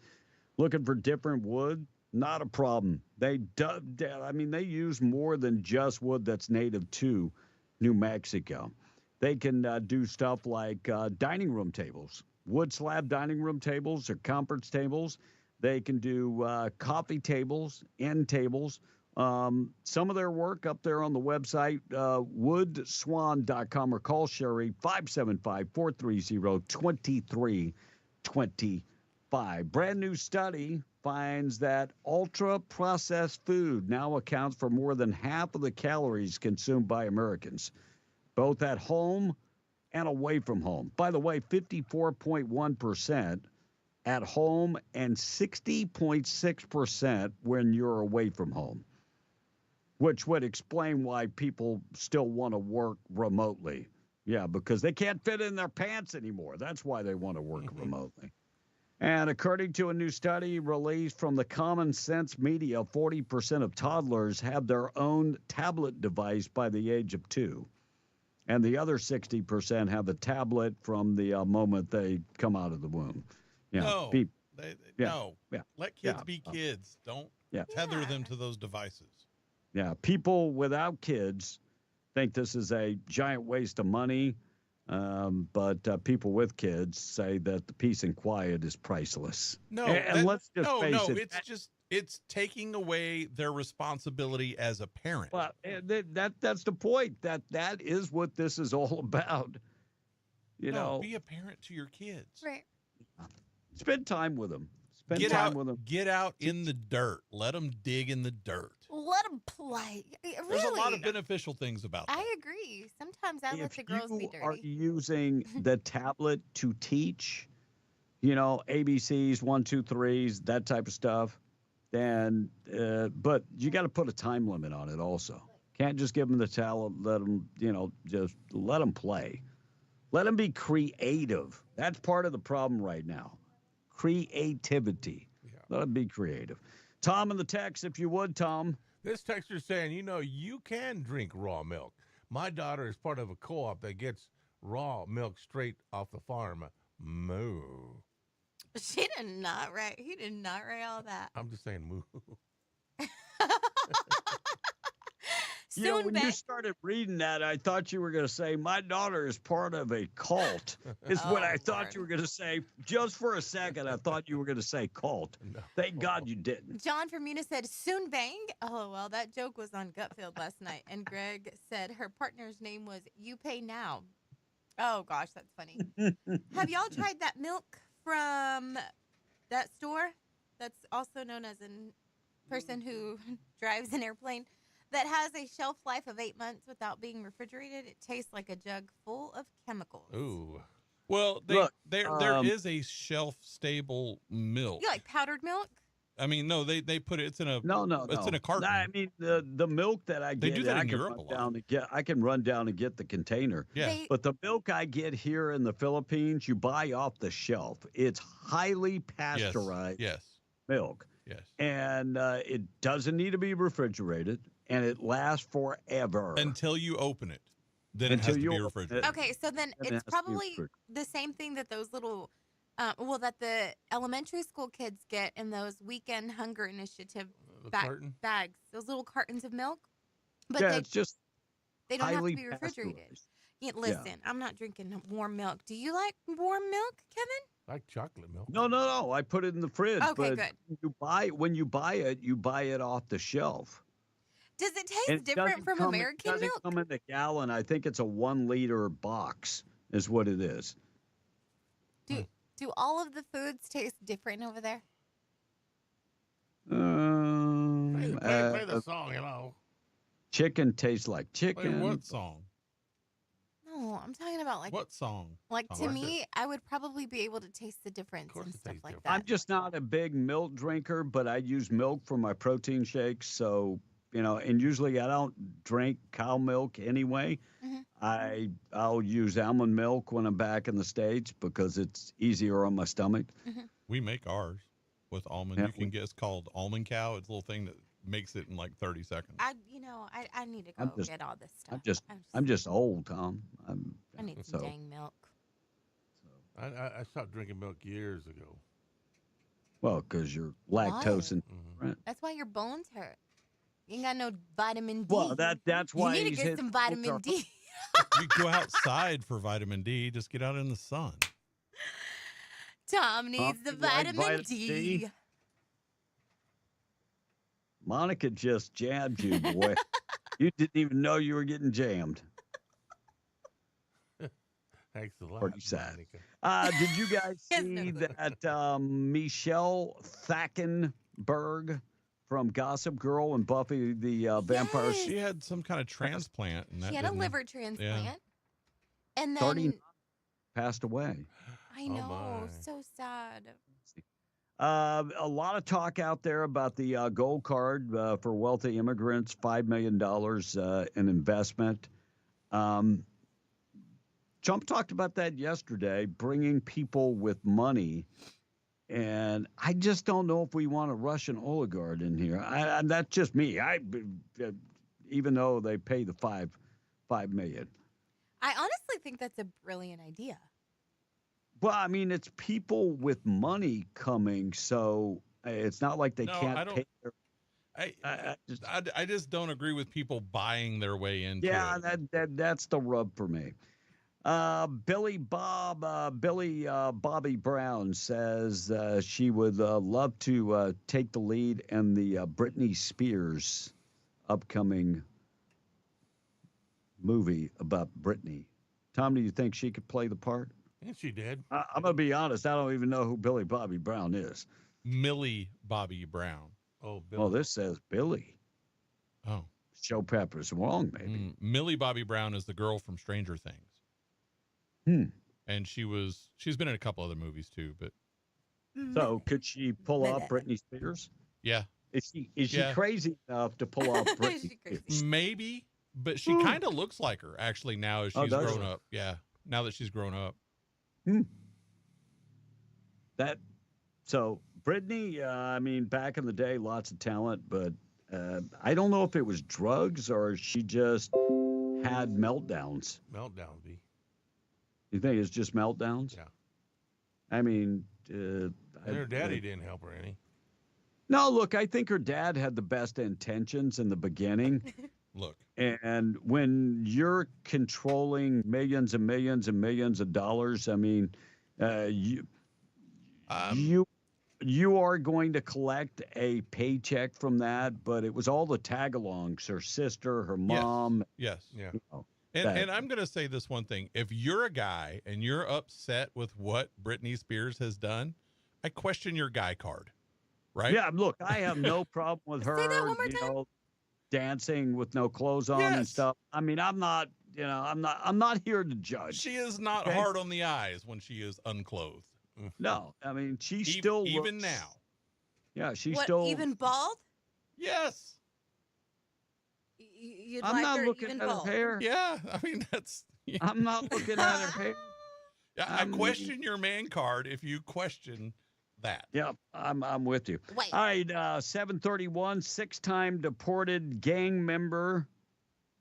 Looking for different wood? Not a problem. They use more than just wood that's native to New Mexico. They can do stuff like dining room tables, wood slab dining room tables or conference tables. They can do coffee tables, end tables. Some of their work up there on the website, woodswan.com, or call Sherry, 575-430-2325. Brand new study finds that ultra-processed food now accounts for more than half of the calories consumed by Americans, both at home and away from home. By the way, 54.1% at home and 60.6% when you're away from home, which would explain why people still want to work remotely. Yeah, because they can't fit in their pants anymore. That's why they want to work remotely. And according to a new study released from the Common Sense Media, 40% of toddlers have their own tablet device by the age of 2. And the other 60% have a tablet from the moment they come out of the womb. Yeah, no, no. Yeah. Let kids be kids. Don't tether them to those devices. Yeah, people without kids think this is a giant waste of money. But people with kids say that the peace and quiet is priceless. No, and let's just face it. It's taking away their responsibility as a parent. Well, that's the point. That is what this is all about. You know, be a parent to your kids. Right. Spend time with them. Get out in the dirt. Let them dig in the dirt. Let them play. Really? There's a lot of beneficial things about that. I agree. Sometimes I let If the girls be you dirty. are using the tablet to teach, you know, ABCs, 1, 2, 3s, that type of stuff, then, but you got to put a time limit on it also. Can't just give them the talent, let them, you know, just let them play. Let them be creative. That's part of the problem right now. Creativity. Let them be creative. Tom in the text, if you would, Tom. This texter's saying, you know, you can drink raw milk. My daughter is part of a co-op that gets raw milk straight off the farm. Moo. She did not write. He did not write all that. I'm just saying moo. You know, when you started reading that, I thought you were going to say, my daughter is part of a cult, is what I thought you were going to say. Just for a second, I thought you were going to say cult. No. Thank God you didn't. John from Una said, soon bang. Oh, well, that joke was on Gutfield last night. And Greg said her partner's name was You Pay Now. Oh, gosh, that's funny. Have y'all tried that milk from that store that's also known as a person who drives an airplane? That has a shelf life of 8 months without being refrigerated. It tastes like a jug full of chemicals. Ooh. Well, there is a shelf-stable milk. You like powdered milk? I mean, no, they put it. It's in a It's in a carton. I mean, the milk that I get, They do that I in can Europe run a lot. down and get. I can run down and get the container. Yeah. But the milk I get here in the Philippines, you buy off the shelf. It's highly pasteurized Yes. milk. Yes. And it doesn't need to be refrigerated, and it lasts forever. Until you open it. Then it has to be refrigerated. Okay, so then And it it's has to be probably refrigerated. the same thing that those little, that the elementary school kids get in those weekend hunger initiative carton? bags, those little cartons of milk. But Yeah, it's just they don't have to highly be refrigerated. pasteurized. Yeah, listen, I'm not drinking warm milk. Do you like warm milk, Kevin? Like chocolate milk. No. I put it in the fridge. Okay, but good. When you buy it off the shelf. Does it taste And it different doesn't from come- American It doesn't milk? come in the gallon. I think it's a 1 liter box is what it is. Do all of the foods taste different over there? Play the song, you know. Chicken tastes like Play chicken. what song? No, I'm talking about like What song? Like Oh, to I me, I would probably be able to taste the difference and stuff like that. I'm just not a big milk drinker, but I use milk for my protein shakes. So, you know, and usually I don't drink cow milk anyway. Mm-hmm. I'll use almond milk when I'm back in the States because it's easier on my stomach. We make ours with almond. Yeah, You can get it's called Almond Cow. It's a little thing that makes it in like 30 seconds. I need to go I'm just- get all this stuff. I'm just old, Tom. I need some dang milk. I stopped drinking milk years ago. Well, because you're lactose intolerant. That's why your bones hurt. You ain't got no vitamin D. Well, that's why you need he's to get hitting some vitamin D. You go outside for vitamin D. Just get out in the sun. Tom needs the you like vitamin vitamin D. D? Monica just jammed you, boy. You didn't even know you were getting jammed. Thanks a lot. Pretty sad. Monica. Did you guys see that Michelle Thackenberg from Gossip Girl and Buffy the Vampire? She had some kind of transplant. And that She had a didn't- liver transplant. And then 39 passed away. I know, so sad. A lot of talk out there about the gold card for wealthy immigrants, $5 million in investment. Trump talked about that yesterday, bringing people with money. And I just don't know if we want a Russian oligarch in here. That's just me. Even though they pay the $5 million. I honestly think that's a brilliant idea. Well, I mean, it's people with money coming, so it's not like they No, can't I don't- pay their. I just don't agree with people buying their way into Yeah, it. that's the rub for me. Billy Bobby Brown says she would love to take the lead in the Britney Spears upcoming movie about Britney. Tom, do you think she could play the part? And she did. I'm gonna be honest. I don't even know who Billy Bobby Brown is. Millie Bobby Brown. Oh, Billy. Oh, this says Billy. Oh. Joe Pepper's wrong, maybe. Millie Bobby Brown is the girl from Stranger Things. And she's been in a couple other movies too, but. So could she pull off Britney Spears? Yeah. Is she crazy enough to pull off Britney Spears? Maybe, but she kind of looks like her actually now as she's grown up. Yeah. Now that she's grown up. So Britney, I mean, back in the day, lots of talent, but I don't know if it was drugs or she just had meltdowns. Meltdown, B. You think it's just meltdowns? Yeah. I mean, and her daddy didn't help her any. No, look, I think her dad had the best intentions in the beginning. Look. And when you're controlling millions and millions and millions of dollars, I mean, you are going to collect a paycheck from that, but it was all the tag-alongs, her sister, her mom. Yes. Yeah. And I'm going to say this one thing. If you're a guy and you're upset with what Britney Spears has done, I question your guy card, right? Yeah, look, I have no problem with her, dancing with no clothes on and stuff. I mean, I'm not here to judge. She is not hard on the eyes when she is unclothed. No, I mean, she even now. Yeah, she's What, still even bald? Yes. You'd I'm like not her looking even at bald. her hair. Yeah, I mean that's. I'm not looking at her hair. Yeah, I question your man card if you question that. Yeah, I'm with you. Wait. All right, 731, 6-time deported gang member,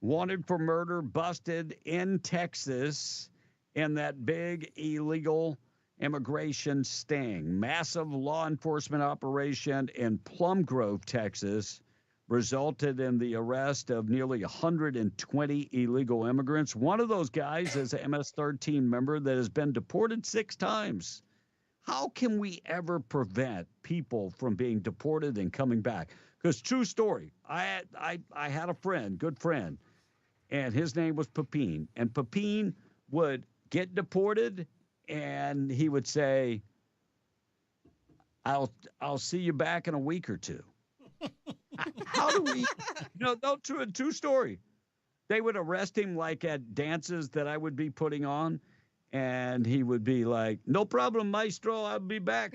wanted for murder, busted in Texas in that big illegal immigration sting. Massive law enforcement operation in Plum Grove, Texas, resulted in the arrest of nearly 120 illegal immigrants. One of those guys is an MS-13 member that has been deported 6 times. How can we ever prevent people from being deported and coming back? Because true story, I had a friend, good friend, and his name was Pepin. And Pepin would get deported, and he would say, I'll see you back in a week or two. How do we, true story. They would arrest him like at dances that I would be putting on, and he would be like, no problem, maestro, I'll be back.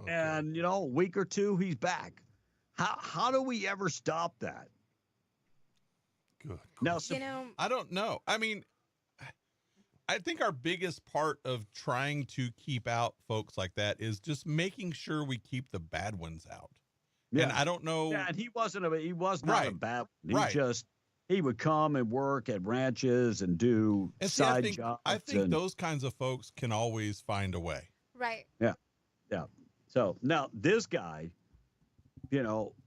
Okay. And, a week or two, he's back. How do we ever stop that? Good. Now, I don't know. I mean, I think our biggest part of trying to keep out folks like that is just making sure we keep the bad ones out. Yeah. And I don't know. Yeah, and he was not a bad one. He would come and work at ranches and do side jobs. I think those kinds of folks can always find a way. Right. Yeah. Yeah. So now this guy,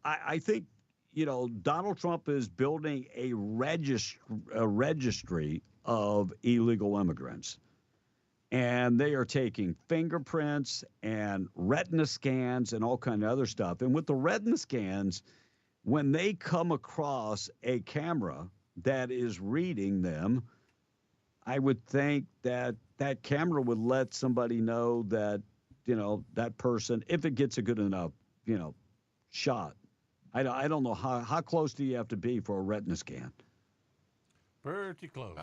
I think, Donald Trump is building a registry of illegal immigrants. And they are taking fingerprints and retina scans and all kind of other stuff. And with the retina scans, when they come across a camera that is reading them, I would think that that camera would let somebody know that, that person, if it gets a good enough, shot. I don't know how close do you have to be for a retina scan? Pretty close.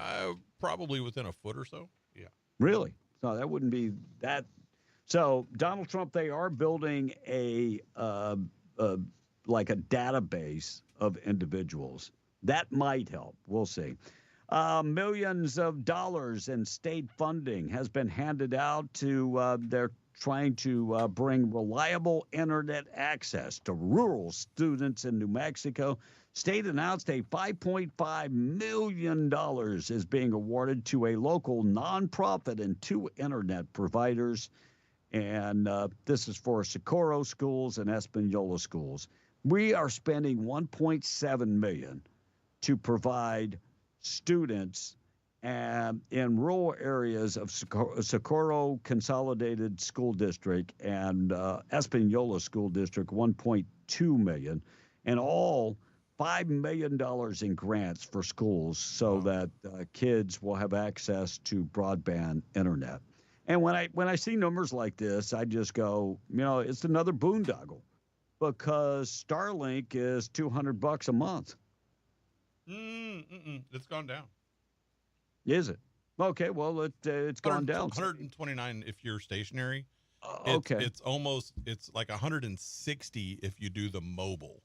Probably within a foot or so. Yeah. Really? So that wouldn't be that. So Donald Trump, they are building a database of individuals. That might help. We'll see. Millions of dollars in state funding has been handed out to, they're trying to bring reliable internet access to rural students in New Mexico. State announced a $5.5 million is being awarded to a local nonprofit and 2 internet providers. And this is for Socorro schools and Espanola schools. We are spending $1.7 million to provide students in rural areas of Socorro Consolidated School District and Espanola School District, $1.2 million, and all $5 million in grants for schools so that kids will have access to broadband internet. And when I see numbers like this, I just go, it's another boondoggle. because Starlink is $200 a month. It's gone down. Is it? Okay, well, it's gone down. 129 if you're stationary. Okay. It's like 160 if you do the mobile.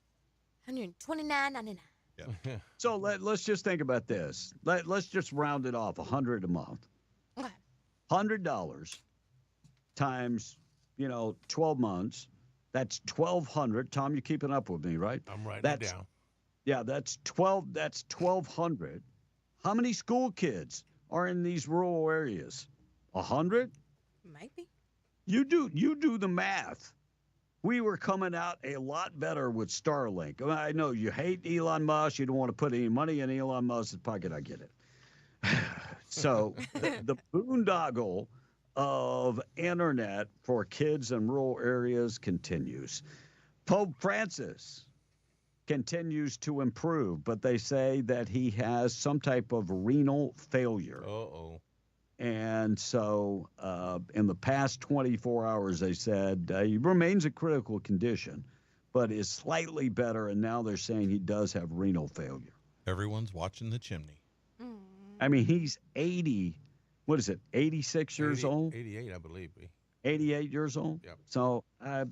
$129.99. Yeah. So let's just think about this. Let's just round it off, $100 a month. Okay. $100 times, 12 months. That's $1,200. Tom, you keeping up with me, right? I'm writing it down. Yeah, that's $1,200. How many school kids are in these rural areas? 100? Might be. You do the math. We were coming out a lot better with Starlink. I know you hate Elon Musk. You don't want to put any money in Elon Musk's pocket. I get it. So the boondoggle of internet for kids in rural areas continues. Pope Francis continues to improve, but they say that he has some type of renal failure. Uh-oh. And so in the past 24 hours, they said he remains a critical condition, but is slightly better. And now they're saying he does have renal failure. Everyone's watching the chimney. I mean, he's 80. What is it? 86 years old? 88, I believe. 88 years old? Yep. So I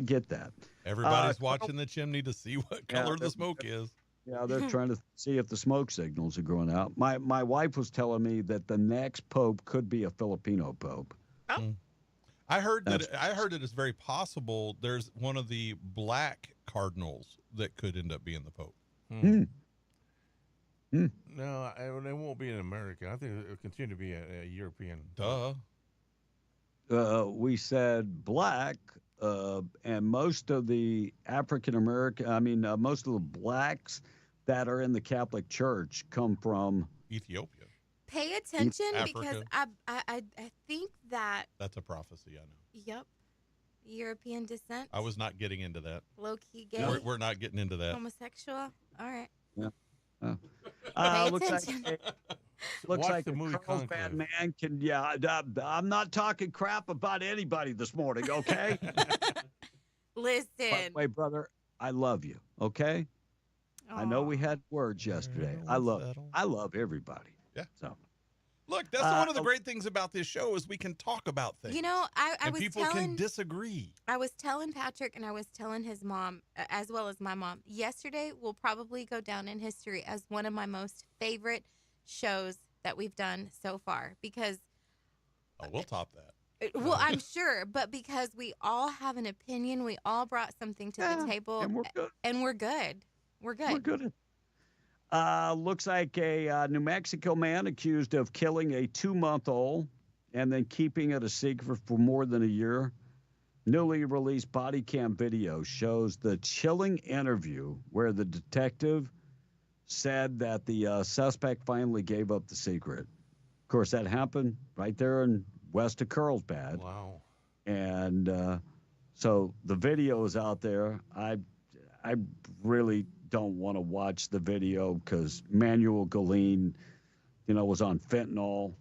get that. Everybody's watching the chimney to see what color the smoke is. Yeah, they're trying to see if the smoke signals are going out. My wife was telling me that the next pope could be a Filipino pope. Oh. I heard that it's very possible there's one of the black cardinals that could end up being the pope. No, it won't be in America. I think it'll continue to be a European. Duh. We said black, and most of the African American, most of the blacks that are in the Catholic Church come from Ethiopia. Pay attention Africa. because I think that. That's a prophecy, I know. Yep. European descent. I was not getting into that. Low key gay. We're not getting into that. Homosexual. All right. Yeah. Pay looks attention. Looks Watch like the movie Carlsbad Conclave. man can. Yeah, I'm not talking crap about anybody this morning. Okay. Listen. By the way, brother, I love you. Okay. I know we had words yesterday. I love everybody. Yeah. So. Look, that's one of the great things about this show is we can talk about things. I was people can disagree. I was telling Patrick and I was telling his mom, as well as my mom, yesterday will probably go down in history as one of my most favorite shows that we've done so far because. Oh, we'll top that. Well, I'm sure, but because we all have an opinion, we all brought something to the table, and we're good. And we're good. We're good. We're good. Looks like a New Mexico man accused of killing a 2-month-old and then keeping it a secret for more than a year. Newly released body cam video shows the chilling interview where the detective said that the suspect finally gave up the secret. Of course, that happened right there in west of Carlsbad. Wow. And so the video is out there. I really don't want to watch the video because Manuel Galeen, was on fentanyl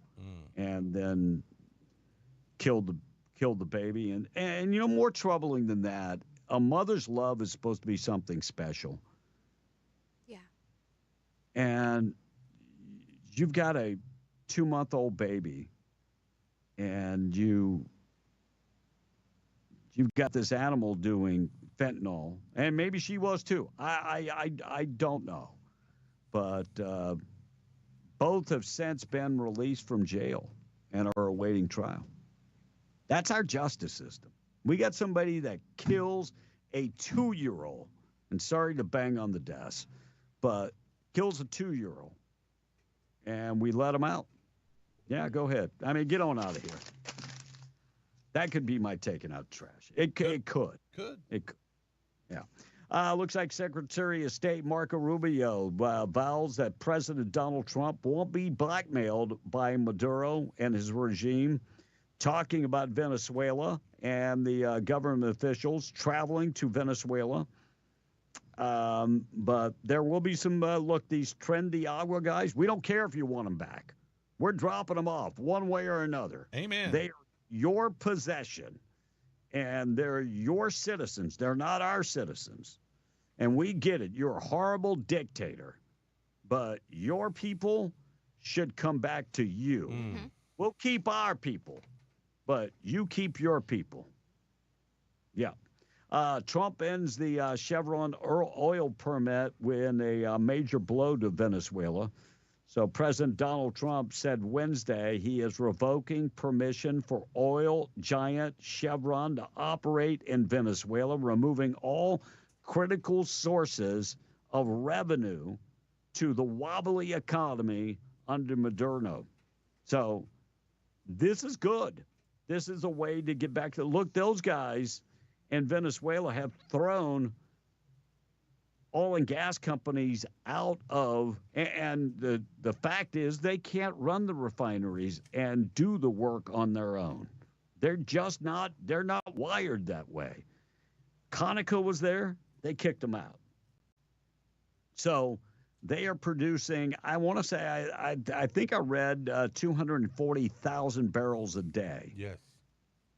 and then killed the baby. And more troubling than that, a mother's love is supposed to be something special. Yeah. And you've got a 2-month-old baby and you've got this animal doing fentanyl, and maybe she was too. I don't know, but both have since been released from jail and are awaiting trial. That's our justice system. We got somebody that kills a 2-year-old, and sorry to bang on the desk, but kills a 2-year-old, and we let him out. Yeah, go ahead. Get on out of here. That could be my taking out trash. It could. It could. Yeah. Looks like Secretary of State Marco Rubio vows that President Donald Trump won't be blackmailed by Maduro and his regime, talking about Venezuela and the government officials traveling to Venezuela. But there will be some, these trendy agua guys, we don't care if you want them back. We're dropping them off one way or another. Amen. They are your possession. and they're your citizens. They're not our citizens. And we get it. You're a horrible dictator, but your people should come back to you. Mm-hmm. We'll keep our people, but you keep your people. Yeah. Trump ends the Chevron oil permit with a major blow to Venezuela. So President Donald Trump said Wednesday he is revoking permission for oil giant Chevron to operate in Venezuela, removing all critical sources of revenue to the wobbly economy under Maduro. So this is good. This is a way to get back to look. Those guys in Venezuela have thrown oil and gas companies out of, and the fact is they can't run the refineries and do the work on their own. They're not wired that way. Conoco was there, they kicked them out. So they are producing, I want to say, I think I read 240,000 barrels a day. Yes.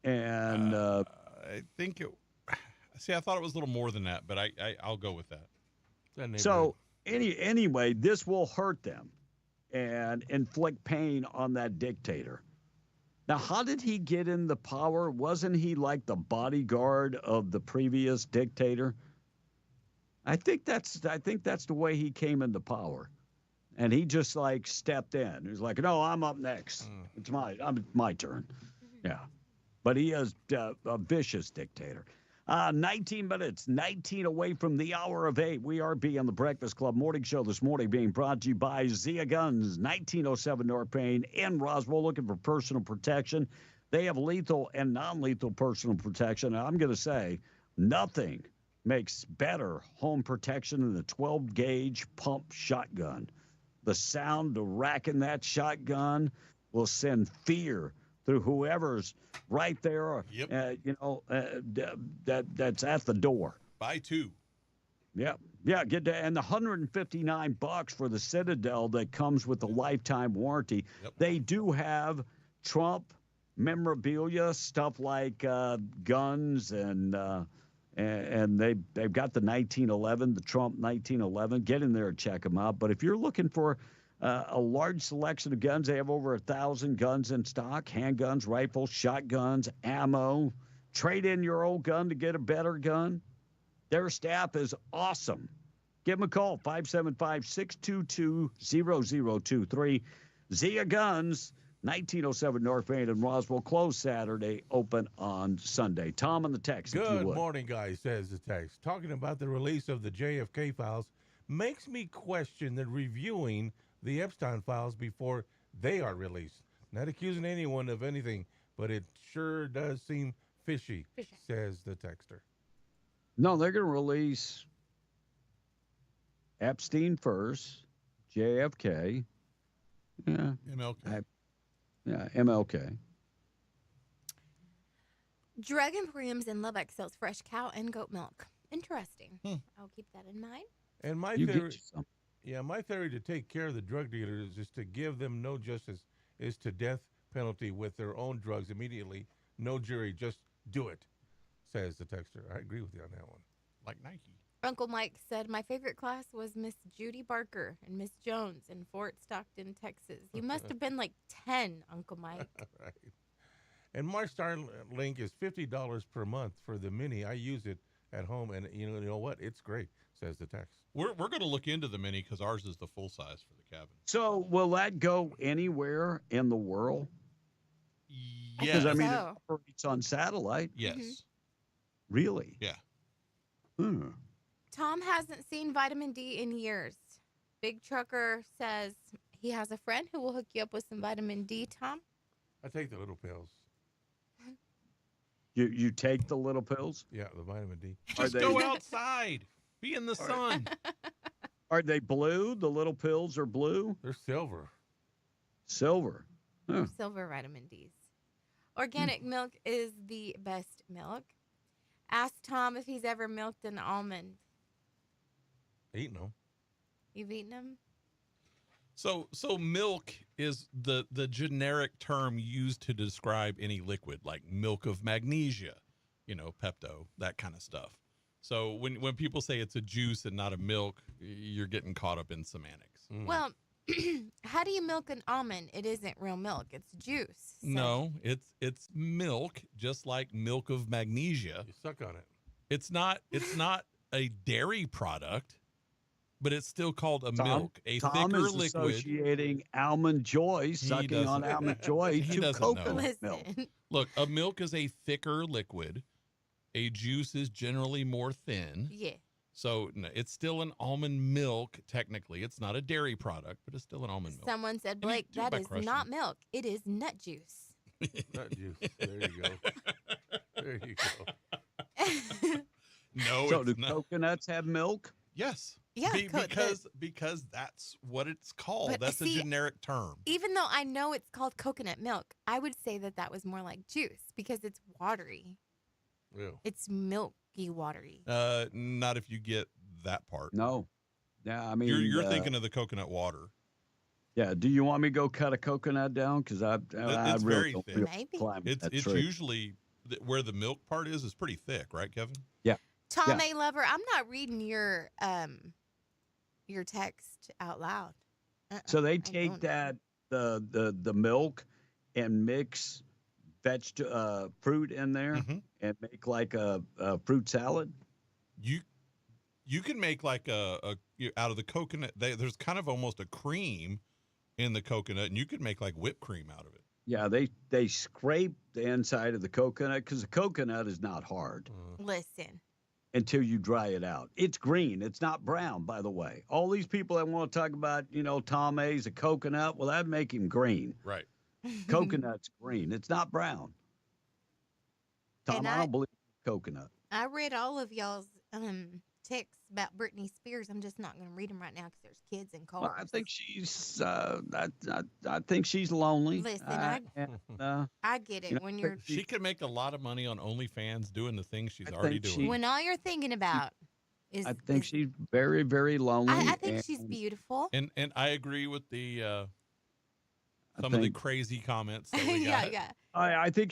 And I think I thought it was a little more than that, but I'll go with that. So anyway, this will hurt them and inflict pain on that dictator. Now, how did he get in the power? Wasn't he like the bodyguard of the previous dictator? I think that's the way he came into power, and he just like stepped in. He was like, "No, I'm up next. It's my turn." Yeah, but he is a vicious dictator. 19 minutes, 19 away from the hour of 8. We are on the Breakfast Club Morning Show this morning, being brought to you by Zia Guns, 1907 North Payne in Roswell, looking for personal protection. They have lethal and non-lethal personal protection. And I'm going to say nothing makes better home protection than the 12-gauge pump shotgun. The sound of racking that shotgun will send fear through whoever's right there, that's at the door. Buy two. Yeah, get that. And the $159 for the Citadel that comes with the lifetime warranty. Yep. They do have Trump memorabilia, stuff like guns, and they've got the 1911, the Trump 1911. Get in there and check them out. But if you're looking for a large selection of guns. They have over 1,000 guns in stock, handguns, rifles, shotguns, ammo. Trade in your old gun to get a better gun. Their staff is awesome. Give them a call, 575-622-0023. Zia Guns, 1907 North Payne in Roswell, closed Saturday, open on Sunday. Tom on the text, if you Good would. morning, guys, says the text. Talking about the release of the JFK files makes me question the reviewing the Epstein files before they are released. Not accusing anyone of anything, but it sure does seem fishy. Says the texter. No, they're going to release Epstein first, JFK. Yeah. MLK. MLK. Drug Emporiums in Lubbock sells fresh cow and goat milk. Interesting. I'll keep that in mind. And my theory to take care of the drug dealers is to give them no justice, is to death penalty with their own drugs immediately. No jury, just do it, says the texter. I agree with you on that one. Like Nike. Uncle Mike said, my favorite class was Miss Judy Barker and Miss Jones in Fort Stockton, Texas. You must have been like 10, Uncle Mike. Right. And my Starlink is $50 per month for the mini. I use it at home, and you know what? It's great, says the text. We're going to look into the mini because ours is the full size for the cabin. So will that go anywhere in the world? Yes. Because, I mean, it operates on satellite. Yes. Mm-hmm. Really? Yeah. Tom hasn't seen vitamin D in years. Big Trucker says he has a friend who will hook you up with some vitamin D, Tom. I take the little pills. You take the little pills? Yeah, the vitamin D. Just go outside. Be in the sun. Are they blue? The little pills are blue? They're silver. Silver. Huh. Silver vitamin Ds. Organic milk is the best milk. Ask Tom if he's ever milked an almond. Eaten them. You've eaten them? So milk is the generic term used to describe any liquid, like milk of magnesia, Pepto, that kind of stuff. So when people say it's a juice and not a milk, you're getting caught up in semantics. Well, how do you milk an almond? It isn't real milk. It's juice. So. No, it's milk, just like milk of magnesia. You suck on it. It's not a dairy product, but it's still called a milk, a Tom thicker is liquid. associating almond joy, sucking on almond joy He to doesn't coconut know. milk. Look, a milk is a thicker liquid. A juice is generally more thin. Yeah. So no, it's still an almond milk, technically. It's not a dairy product, but it's still an almond milk. Someone said, Blake, do it that by is crushing not it. milk. It is nut juice. Nut juice. There you go. There you go. No, So it's do not. coconuts have milk? Yes. Yeah, because that's what it's called. But That's see, a generic term. Even though I know it's called coconut milk, I would say that was more like juice because it's watery. Yeah. It's milky watery. Not if you get that part. No. Yeah, I mean, You're thinking of the coconut water. Yeah. Do you want me to go cut a coconut down? Because I It's really very don't thick. feel Maybe. climb It's that it's tree. usually where the milk part is pretty thick, right, Kevin? Yeah. Tom Yeah. A. Lover, I'm not reading your text out loud. So they I take don't. that the milk and mix fruit in there and make like a fruit salad. You can make like a out of the coconut. There's kind of almost a cream in the coconut, and you could make like whipped cream out of it. Yeah, they scrape the inside of the coconut because the coconut is not hard Listen. until you dry it out. It's green. It's not brown, by the way. All these people that want to talk about, Tom A's a coconut, well, that'd make him green. Right. Coconut's green. It's not brown. Tom, And I don't believe coconut. I read all of y'all's texts about Britney Spears. I'm just not going to read them right now because there's kids in cars. Well, I think she's I think she's lonely. Listen, I get it. When you're She could make a lot of money on OnlyFans doing the things she's I already think doing. when all you're thinking about is I think she's very, very lonely. I think and she's beautiful. And I agree with the I some of the think- crazy comments that we yeah, Uh, got. yeah. I think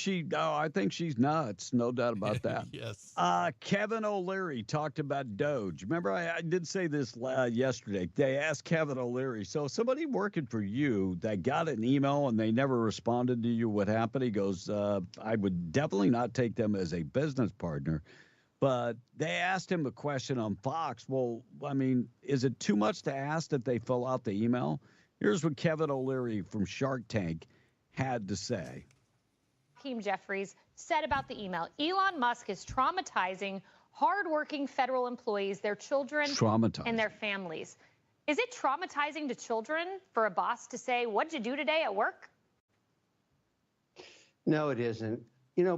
she's nuts. No doubt about that. Yes. Kevin O'Leary talked about Doge. Remember, I did say this yesterday. They asked Kevin O'Leary, so somebody working for you that got an email and they never responded to you, what happened? He goes, I would definitely not take them as a business partner. But they asked him a question on Fox. Well, I mean, is it too much to ask that they fill out the email? Here's what Kevin O'Leary from Shark Tank had to say. Hakeem Jeffries said about the email, Elon Musk is traumatizing hardworking federal employees, their children, Traumatizing. and their families. Is it traumatizing to children for a boss to say, what'd you do today at work? No, it isn't.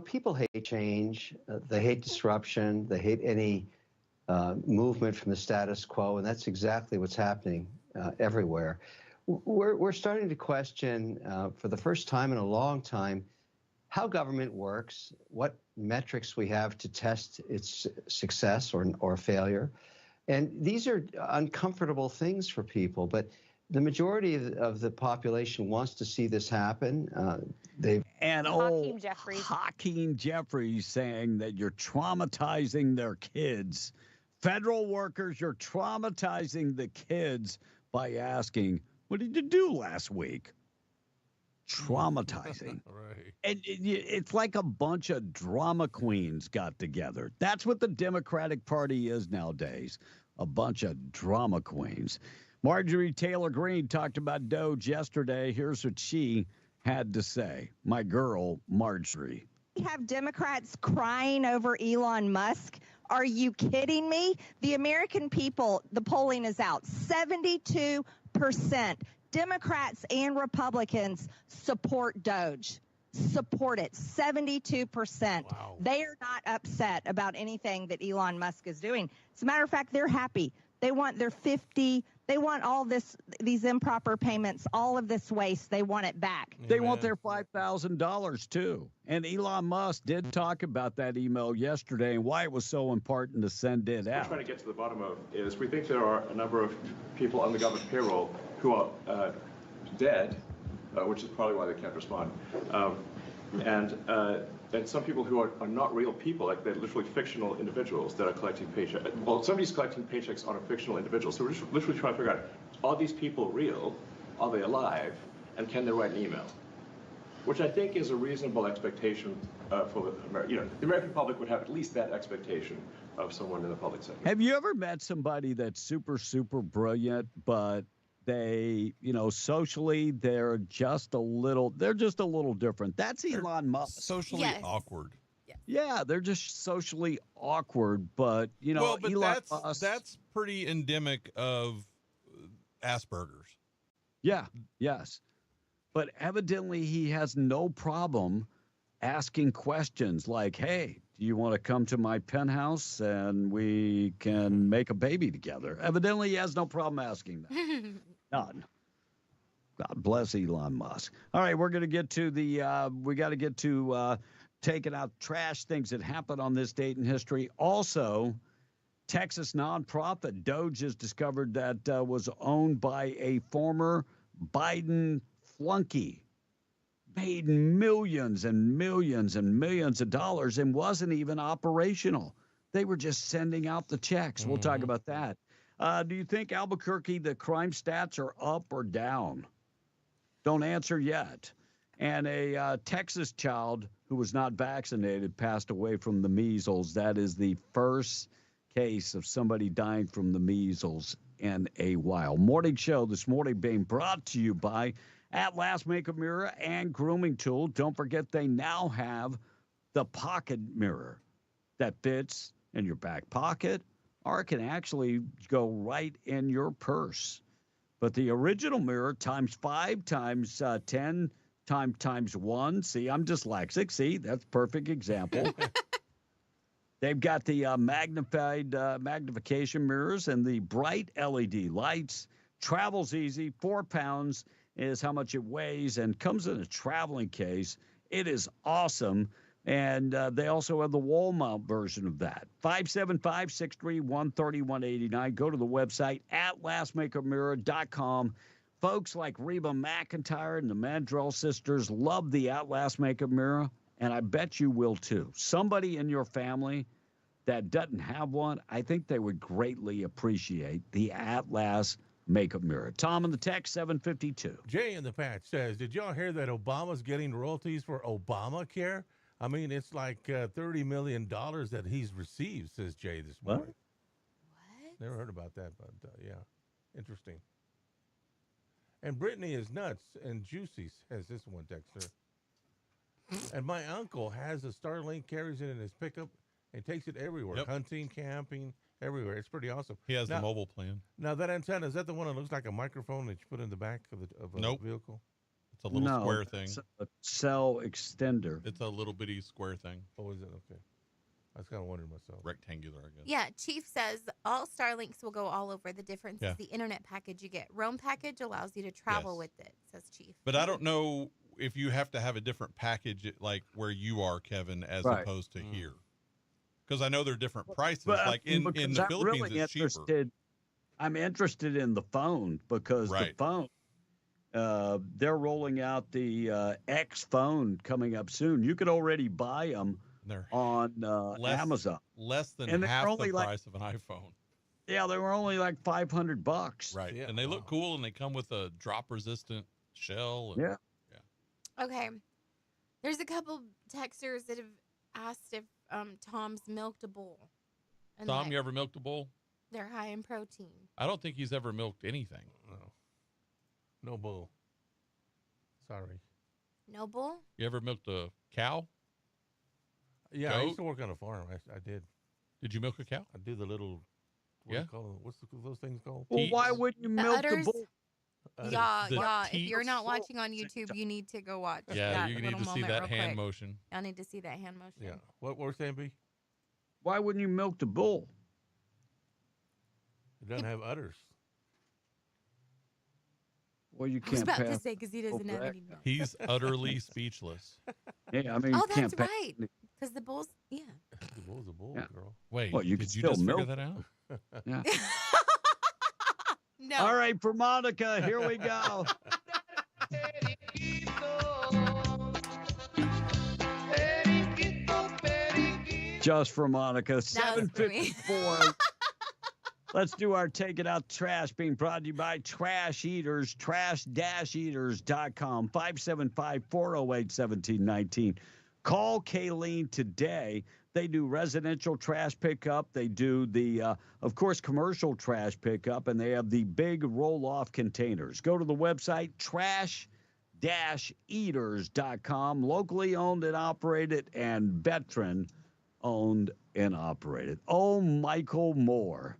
People hate change. They hate disruption. They hate any movement from the status quo, and that's exactly what's happening everywhere. We're starting to question, for the first time in a long time, how government works, what metrics we have to test its success or failure. And these are uncomfortable things for people, but the majority of the population wants to see this happen. And Hakeem Jeffries. Hakeem Jeffries saying that you're traumatizing their kids. Federal workers, you're traumatizing the kids by asking, what did you do last week? Traumatizing. Right. And it's like a bunch of drama queens got together. That's what the Democratic Party is nowadays, a bunch of drama queens. Marjorie Taylor Greene talked about Doge yesterday. Here's what she had to say. My girl, Marjorie. We have Democrats crying over Elon Musk. Are you kidding me? The American people, the polling is out. 72% Democrats and Republicans support Doge. Support it. 72%. Wow. They are not upset about anything that Elon Musk is doing. As a matter of fact, they're happy. They want their 50. They want all these improper payments, all of this waste. They want it back. They want their $5,000 too. And Elon Musk did talk about that email yesterday and why it was so important to send it What out. we're trying to get to the bottom of is we think there are a number of people on the government payroll who are dead, which is probably why they can't respond. and some people who are not real people, like they're literally fictional individuals that are collecting paychecks. Well, somebody's collecting paychecks on a fictional individual. So we're just literally trying to figure out, are these people real? Are they alive? And can they write an email? Which I think is a reasonable expectation for the American public would have at least that expectation of someone in the public sector. Have you ever met somebody that's super, super brilliant, but they, socially, they're just a little different? That's Elon Musk. Socially awkward. Yeah, they're just socially awkward, but, Elon Musk, that's pretty endemic of Asperger's. Yeah, yes. But evidently he has no problem asking questions like, hey, do you want to come to my penthouse and we can make a baby together? Evidently he has no problem asking that. None. God bless Elon Musk. All right, we're going to get to taking out trash, things that happened on this date in history. Also, Texas nonprofit Doge has discovered that was owned by a former Biden flunky, made millions and millions and millions of dollars and wasn't even operational. They were just sending out the checks. We'll talk about that. Do you think, Albuquerque, the crime stats are up or down? Don't answer yet. And a Texas child who was not vaccinated passed away from the measles. That is the first case of somebody dying from the measles in a while. Morning show this morning being brought to you by At-Last Makeup Mirror and Grooming Tool. Don't forget they now have the pocket mirror that fits in your back pocket or it can actually go right in your purse. But the original mirror times 5 times 10 times 1. See, I'm dyslexic. See, that's a perfect example. They've got the magnification mirrors and the bright LED lights. Travels easy. 4 pounds is how much it weighs and comes in a traveling case. It is awesome. And they also have the wall mount version of that. 575-631-3189. Go to the website at lastmakeupmirror.com. Folks like Reba McEntire and the Mandrell sisters love the At-Last Makeup Mirror, and I bet you will too. Somebody in your family that doesn't have one, I think they would greatly appreciate the At-Last Makeup Mirror. Tom in the text, 752. Jay in the patch says, did y'all hear that Obama's getting royalties for Obamacare? I mean, it's like $30 million that he's received, says Jay this morning. What? Never heard about that, but yeah, interesting. And Brittany is nuts and juicy, says this one texter. And my uncle has a Starlink, carries it in his pickup, and takes it everywhere, hunting, camping, everywhere. It's pretty awesome. He has the mobile plan. Now, that antenna, is that the one that looks like a microphone that you put in the back of a vehicle? It's a little square thing. It's a cell extender. It's a little bitty square thing. Oh, is it? Okay. I was kind of wondering myself. Rectangular, I guess. Yeah, Chief says all Starlinks will go all over. The difference is the internet package you get. Roam package allows you to travel with it, says Chief. But I don't know if you have to have a different package like where you are, Kevin, as opposed to here. Because I know they're different prices. Like in the Philippines, really it's cheaper. I'm interested in the phone because the phone, they're rolling out the X phone coming up soon. You could already buy them on Amazon. Less than half the price of an iPhone. Yeah, they were only like $500. Right. Yeah. And they look cool, and they come with a drop-resistant shell. And, Okay. There's a couple texters that have asked if Tom's milked a bull. And Tom, you ever milked a bull? They're high in protein. I don't think he's ever milked anything. No bull. Sorry. No bull? You ever milked a cow? Yeah, Goat? I used to work on a farm. I did. Did you milk a cow? I do the little, what do you call them? What's those things called? Well, why wouldn't you milk the bull? Yeah. If you're not watching on YouTube, you need to go watch. Yeah, you need to see that hand motion. I need to see that hand motion. Yeah. What we're saying, B? Why wouldn't you milk the bull? It doesn't have udders. Well, you I was can't about to pass. say because he doesn't have any milk. He's utterly speechless. Yeah, I mean, Oh, you that's can't pass. right. Because the bull's, The bull's a bull, girl. Wait, Well, you did could you still just figure milk that out? Yeah. No. All right, for Monica, here we go. Just for Monica. That was for me. 7:54. Let's do our Take It Out Trash, being brought to you by Trash Eaters, trash-eaters.com, 575-408-1719. Call Kayleen today. They do residential trash pickup. They do the, of course, commercial trash pickup, and they have the big roll-off containers. Go to the website, trash-eaters.com, locally owned and operated, and veteran owned and operated. Oh, Michael Moore.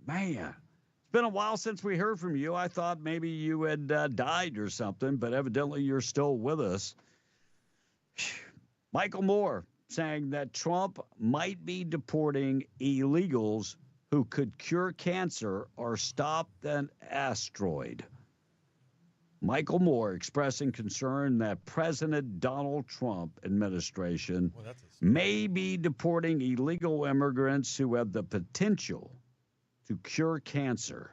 Man, it's been a while since we heard from you. I thought maybe you had died or something, but evidently you're still with us. Michael Moore saying that Trump might be deporting illegals who could cure cancer or stop an asteroid. Michael Moore expressing concern that President Donald Trump administration may be deporting illegal immigrants who have the potential to cure cancer,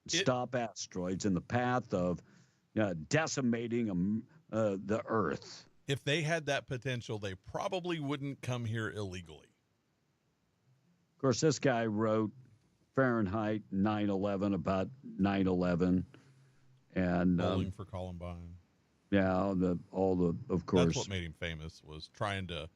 stop asteroids in the path of decimating the Earth. If they had that potential, they probably wouldn't come here illegally. Of course, this guy wrote Fahrenheit 9/11 about 9/11, and Bowling for Columbine. Yeah, of course. That's what made him famous, was trying to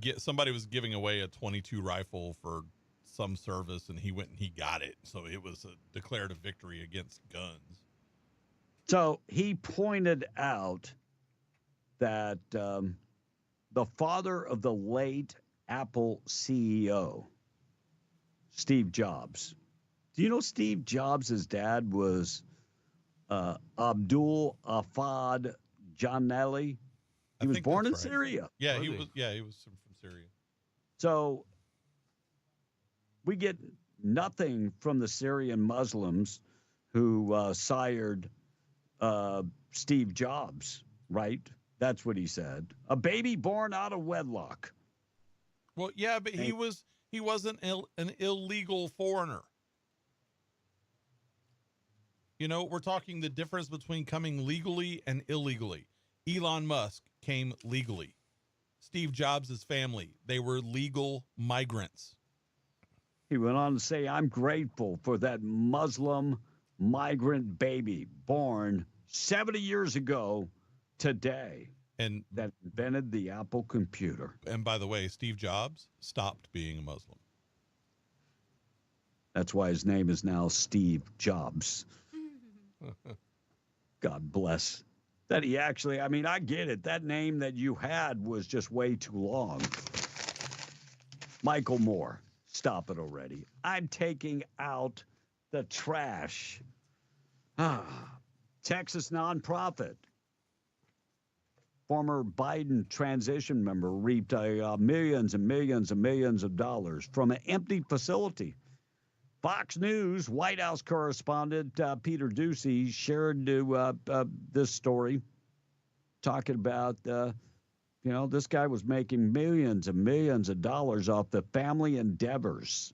get somebody was giving away a .22 rifle for some service, and he went and he got it. So it was a declarative victory against guns. So he pointed out that the father of the late Apple CEO, Steve Jobs. Do you know Steve Jobs' dad was Abdul Afad Janeli? He was born in Syria. Yeah, he was from Syria. So we get nothing from the Syrian Muslims who sired Steve Jobs, right? That's what he said. A baby born out of wedlock. Well, yeah, but he wasn't an illegal foreigner. You know, we're talking the difference between coming legally and illegally. Elon Musk came legally. Steve Jobs' family, they were legal migrants. He went on to say, I'm grateful for that Muslim migrant baby born 70 years ago today, and that invented the Apple computer. And by the way, Steve Jobs stopped being a Muslim. That's why his name is now Steve Jobs. God bless. That he actually, I mean, I get it. That name that you had was just way too long. Michael Moore, stop it already. I'm taking out the trash. Texas nonprofit. Former Biden transition member reaped millions and millions and millions of dollars from an empty facility. Fox News White House correspondent Peter Doocy shared this story, talking about, this guy was making millions and millions of dollars off the Family Endeavors,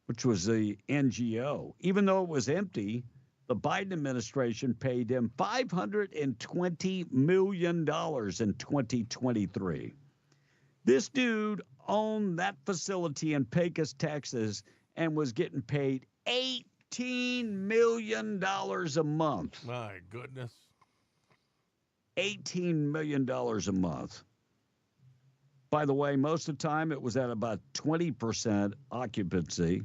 which was the NGO. Even though it was empty, the Biden administration paid him $520 million in 2023. This dude owned that facility in Pecos, Texas, and was getting paid $18 million a month. My goodness. $18 million a month. By the way, most of the time it was at about 20% occupancy.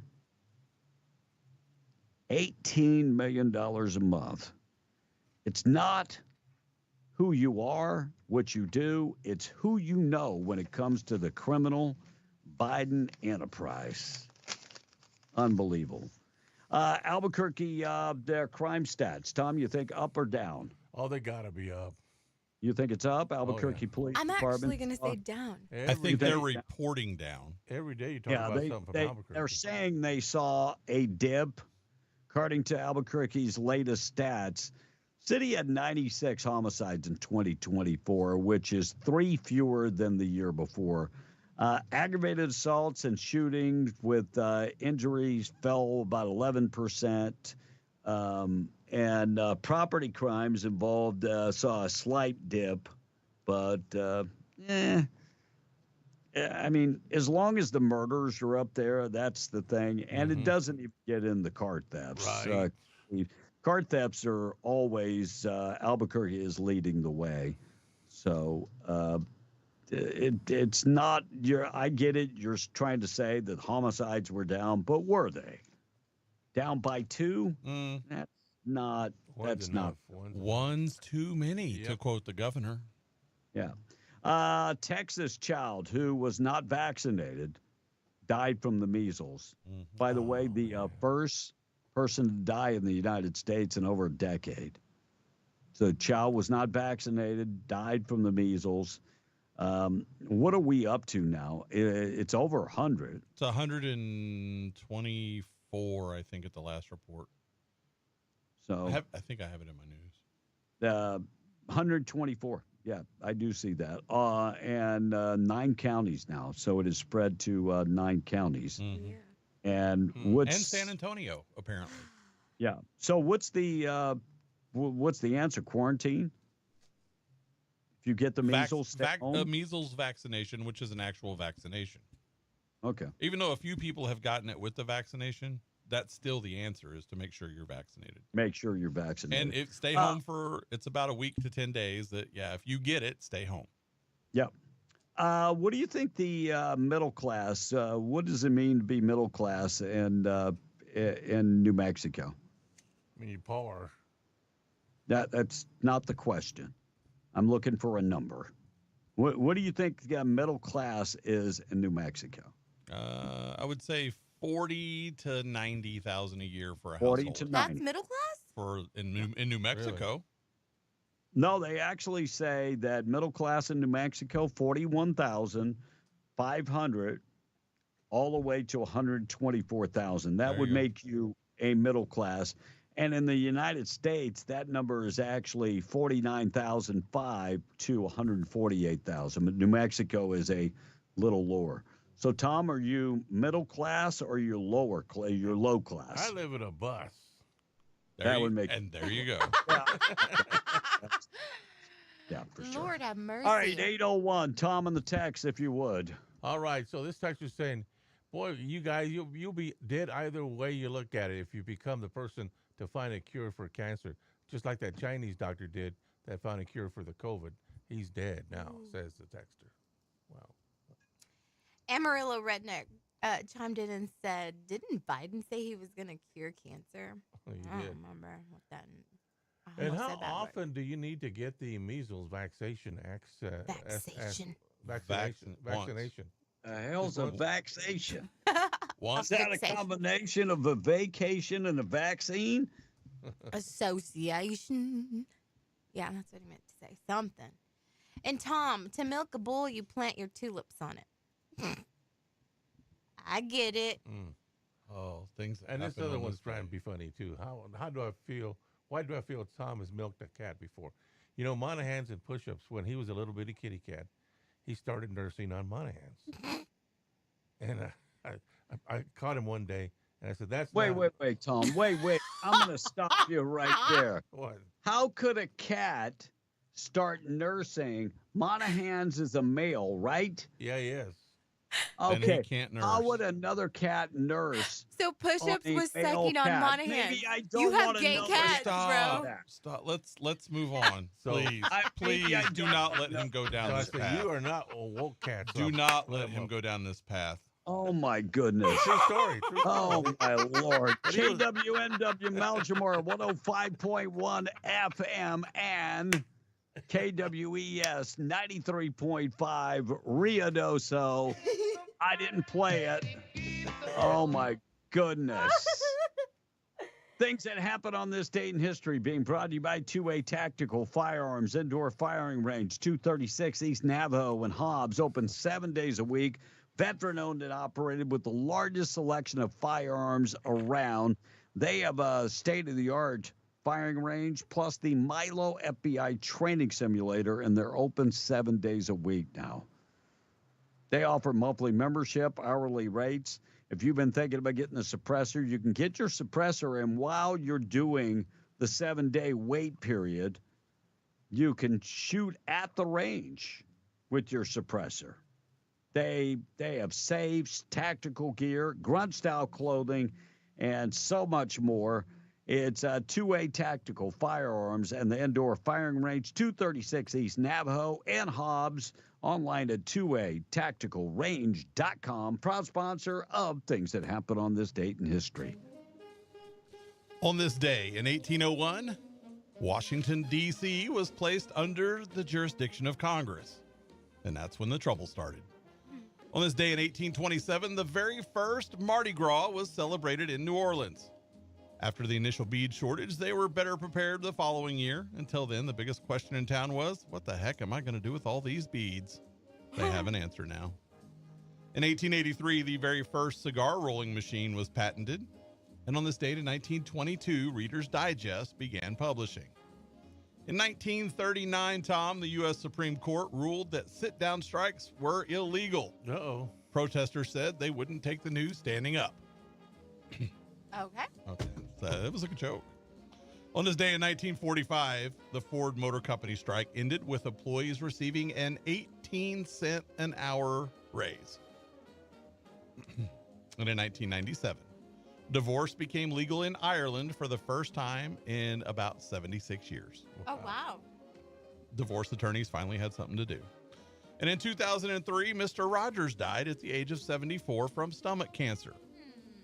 $18 million a month. It's not who you are, what you do. It's who you know when it comes to the criminal Biden enterprise. Unbelievable. Albuquerque, their crime stats. Tom, you think up or down? Oh, they got to be up. You think it's up? Albuquerque Police I'm Department? actually going to say down. I think they're reporting down. Every day you talk about something from Albuquerque. They're saying they saw a dip. According to Albuquerque's latest stats, city had 96 homicides in 2024, which is 3 fewer than the year before. Aggravated assaults and shootings with injuries fell about 11%. And property crimes involved saw a slight dip, but I mean, as long as the murders are up there, that's the thing. And it doesn't even get in the car thefts. Right. Car thefts are always, Albuquerque is leading the way. So it's not, I get it. You're trying to say that homicides were down, but were they? Down by 2? That's not. One's too many, to quote the governor. Yeah. Texas child who was not vaccinated died from the measles. By the way, the first person to die in the United States in over a decade. So the child was not vaccinated, died from the measles. What are we up to now? It's over 100. It's 124, I think, at the last report. So I think I have it in my news. 124. Yeah, I do see that. And 9 counties now. So it is spread to 9 counties. And and San Antonio, apparently. Yeah. So what's the answer? Quarantine? If you get the measles, stay home? Measles vaccination, which is an actual vaccination. Okay. Even though a few people have gotten it with the vaccination, that's still the answer, is to make sure you're vaccinated. Make sure you're vaccinated. And stay home for, it's about a week to 10 days that, if you get it, stay home. Yep. What do you think the middle class, what does it mean to be middle class in New Mexico? I mean, poor. That's not the question. I'm looking for a number. What do you think middle class is in New Mexico? I would say 40 to 90,000 a year for a 40 household. to 90. That's middle class? In New Mexico. Really? No, they actually say that middle class in New Mexico, 41,500, all the way to 124,000. That would make you a middle class. And in the United States, that number is actually 49,005 to 148,000. But New Mexico is a little lower. So, Tom, are you middle class or you're lower? You're low class. I live in a bus. Would make. And there you go. Yeah, for sure. Lord have mercy. All right, 801, Tom on the text, if you would. All right, so this text is saying, boy, you guys, you'll be dead either way you look at it if you become the person to find a cure for cancer, just like that Chinese doctor did that found a cure for the COVID. He's dead now, says the texter. Wow. Amarillo Redneck chimed in and said, didn't Biden say he was going to cure cancer? Oh, I don't remember what that. And how often do you need to get the measles vaccination? Vaccination. The hell's a vaccination? One. Is that a combination of a vacation and a vaccine? Association. Yeah, that's what he meant to say. Something. And Tom, to milk a bull, you plant your tulips on it. I get it. Oh, things. And this other one's trying to be funny too. How do I feel? Why do I feel Tom has milked a cat before? You know, Monahan's in push-ups, when he was a little bitty kitty cat, he started nursing on Monahan's. And I caught him one day, and I said, "That's wait, Tom. Wait. I'm going to stop you right there. What? How could a cat start nursing? Monahan's is a male, right? Yeah, he is. Okay. And he can't nurse. How would another cat nurse? So push-ups on a was male sucking on cat? Monahan. Maybe I don't You have wanna gay know cats, about bro. that. Stop. Let's move on, please. Please do not let him go down this path. You are not a woke cat. Do not let him go down this path. Oh my goodness. True story. Oh my Lord. KWNW Malchamore 105.1 FM and KWES 93.5 Ruidoso. I didn't play it. Oh my goodness. Things that happen on this date in history being brought to you by 2A Tactical Firearms Indoor Firing Range, 236 East Navajo and Hobbs, open 7 days a week. Veteran-owned and operated with the largest selection of firearms around. They have a state-of-the-art firing range, plus the Milo FBI training simulator, and they're open 7 days a week now. They offer monthly membership, hourly rates. If you've been thinking about getting a suppressor, you can get your suppressor, and while you're doing the 7-day wait period, you can shoot at the range with your suppressor. They have safes, tactical gear, grunt-style clothing, and so much more. It's 2A Tactical Firearms and the Indoor Firing Range, 236 East Navajo and Hobbs. Online at 2atacticalrange.com. Proud sponsor of Things That Happen on This Date in History. On this day in 1801, Washington, D.C. was placed under the jurisdiction of Congress. And that's when the trouble started. On this day in 1827, the very first Mardi Gras was celebrated in New Orleans. After the initial bead shortage, they were better prepared the following year. Until then, the biggest question in town was, what the heck am I going to do with all these beads? They have an answer now. In 1883, the very first cigar rolling machine was patented. And on this date in 1922, Reader's Digest began publishing. In 1939, Tom, the U.S. Supreme Court ruled that sit-down strikes were illegal. Uh-oh. Protesters said they wouldn't take the news standing up. Okay. So it was like a joke. On this day in 1945, the Ford Motor Company strike ended with employees receiving an 18-cent an hour raise. And in 1997, divorce became legal in Ireland for the first time in about 76 years. Oh, wow. Divorce attorneys finally had something to do. And in 2003, Mr. Rogers died at the age of 74 from stomach cancer.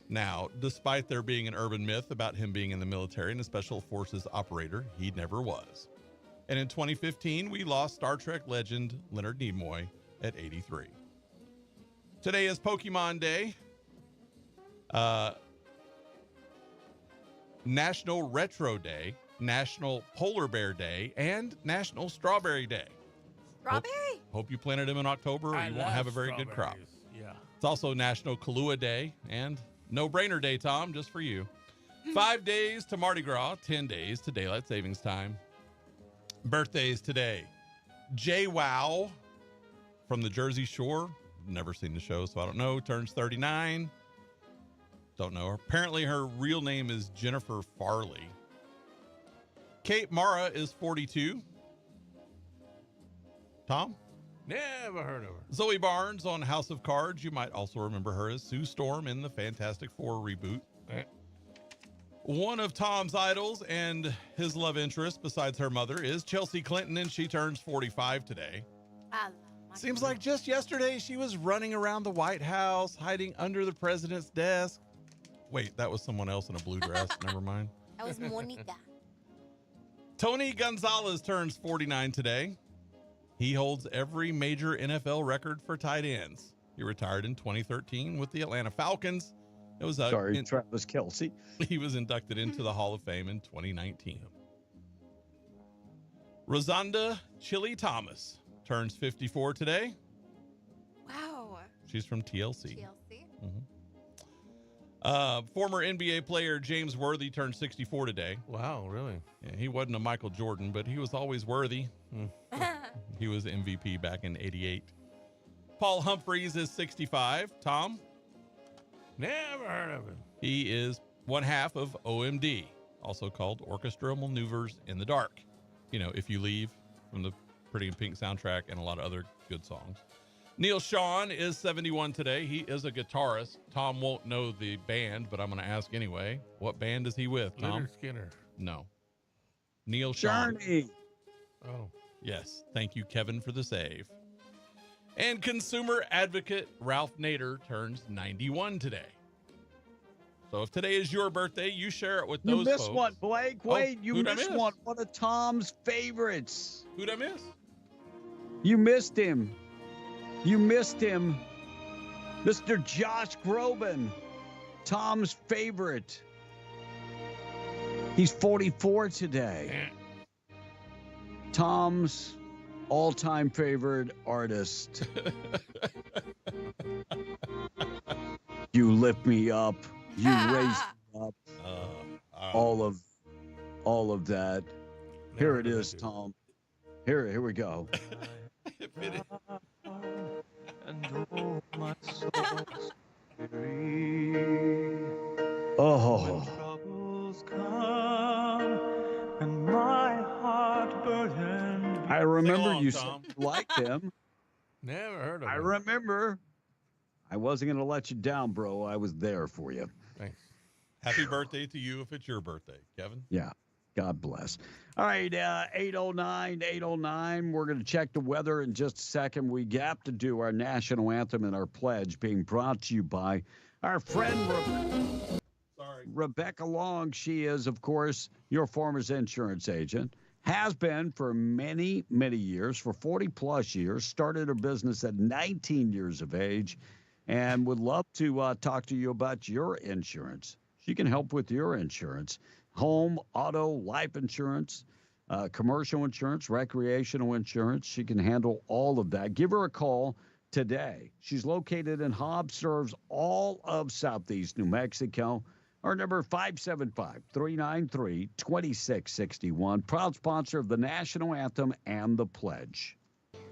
Now, despite there being an urban myth about him being in the military and a special forces operator, he never was. And in 2015, we lost Star Trek legend Leonard Nimoy at 83. Today is Pokemon Day, National Retro Day, National Polar Bear Day, and National Strawberry Day. Strawberry? Hope you planted them in October or you won't have a very good crop. Yeah. It's also National Kahlua Day and No Brainer Day, Tom, just for you. 5 days to Mardi Gras, 10 days to Daylight Savings Time. Birthdays today. JWoww from the Jersey Shore. Never seen the show, so I don't know. Turns 39. Don't know her. Apparently her real name is Jennifer Farley. Kate Mara is 42. Tom? Never heard of her. Zoe Barnes on House of Cards. You might also remember her as Sue Storm in the Fantastic Four reboot. One of Tom's idols and his love interest, besides her mother, is Chelsea Clinton, and she turns 45 today. Seems like just yesterday she was running around the White House, hiding under the president's desk. Wait, that was someone else in a blue dress. Never mind. That was Monica. Tony Gonzalez turns 49 today. He holds every major NFL record for tight ends. He retired in 2013 with the Atlanta Falcons. It was Travis Kelce. He was inducted into the Hall of Fame in 2019. Rosanda Chili Thomas turns 54 today. Wow. She's from TLC. TLC. Former NBA player James Worthy turned 64 today. Wow, really? Yeah, he wasn't a Michael Jordan, but he was always worthy. He was MVP back in 88. Paul Humphreys is 65. Tom? Never heard of him. He is one half of OMD, also called Orchestral Maneuvers in the Dark. You know, If You Leave from the Pretty in Pink soundtrack and a lot of other good songs. Neil Sean is 71 today. He is a guitarist. Tom won't know the band, but I'm going to ask anyway. What band is he with, Tom? Leonard Skinner. No. Neil Sean. Journey. Oh. Yes. Thank you, Kevin, for the save. And consumer advocate Ralph Nader turns 91 today. So if today is your birthday, you share it with those folks. You missed one, Blake. Wait, you missed one. One of Tom's favorites. Who'd I miss? You missed him. You missed him. Mr. Josh Groban, Tom's favorite. He's 44 today. Tom's all-time favorite artist. You lift me up. You raise me up. All of that. Here it is, Tom. Here we go. Oh. I remember you liked him. Never heard of I him. remember. I wasn't going to let you down, bro. I was there for you. Thanks. Happy birthday to you if it's your birthday, Kevin. Yeah. God bless. All right, 809. We're going to check the weather in just a second. We have to do our national anthem and our pledge, being brought to you by our friend Rebecca Long. She is, of course, your Farmers Insurance agent. Has been for many, many years, for 40 plus years. Started her business at 19 years of age, and would love to talk to you about your insurance. She can help with your insurance. Home, auto, life insurance, commercial insurance, recreational insurance. She can handle all of that. Give her a call today. She's located in Hobbs, serves all of Southeast New Mexico. Our number 575-393-2661. Proud sponsor of the national anthem and the pledge.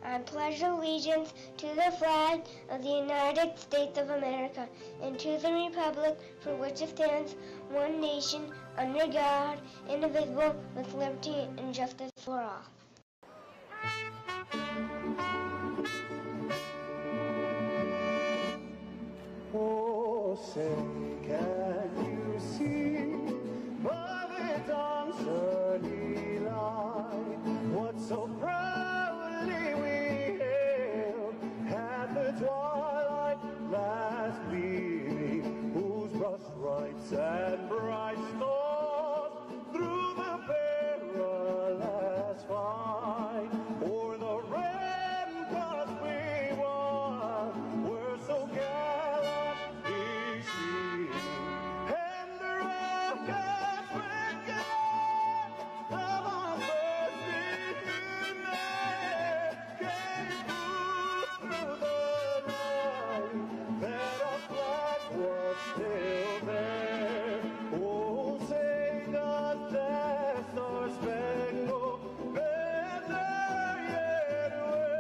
I pledge allegiance to the flag of the United States of America and to the republic for which it stands, one nation, under God, indivisible, with liberty and justice for all. Oh, say, can you see by the dawn's early light what so proudly we hailed at the twilight last gleaming, whose brush stripes and bright stars through the perilous fight o'er the ramparts we won were so gallantly seen, and the rockets went down of our first midnight came through the night that our flag was still there. Oh, say does that star-spangled banner yet wave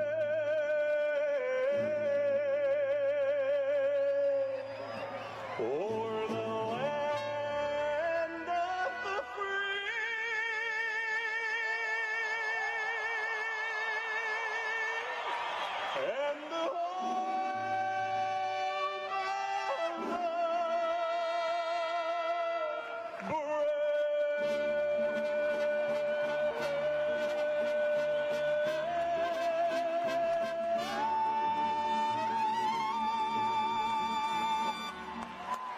o'er the land of the free and the home of the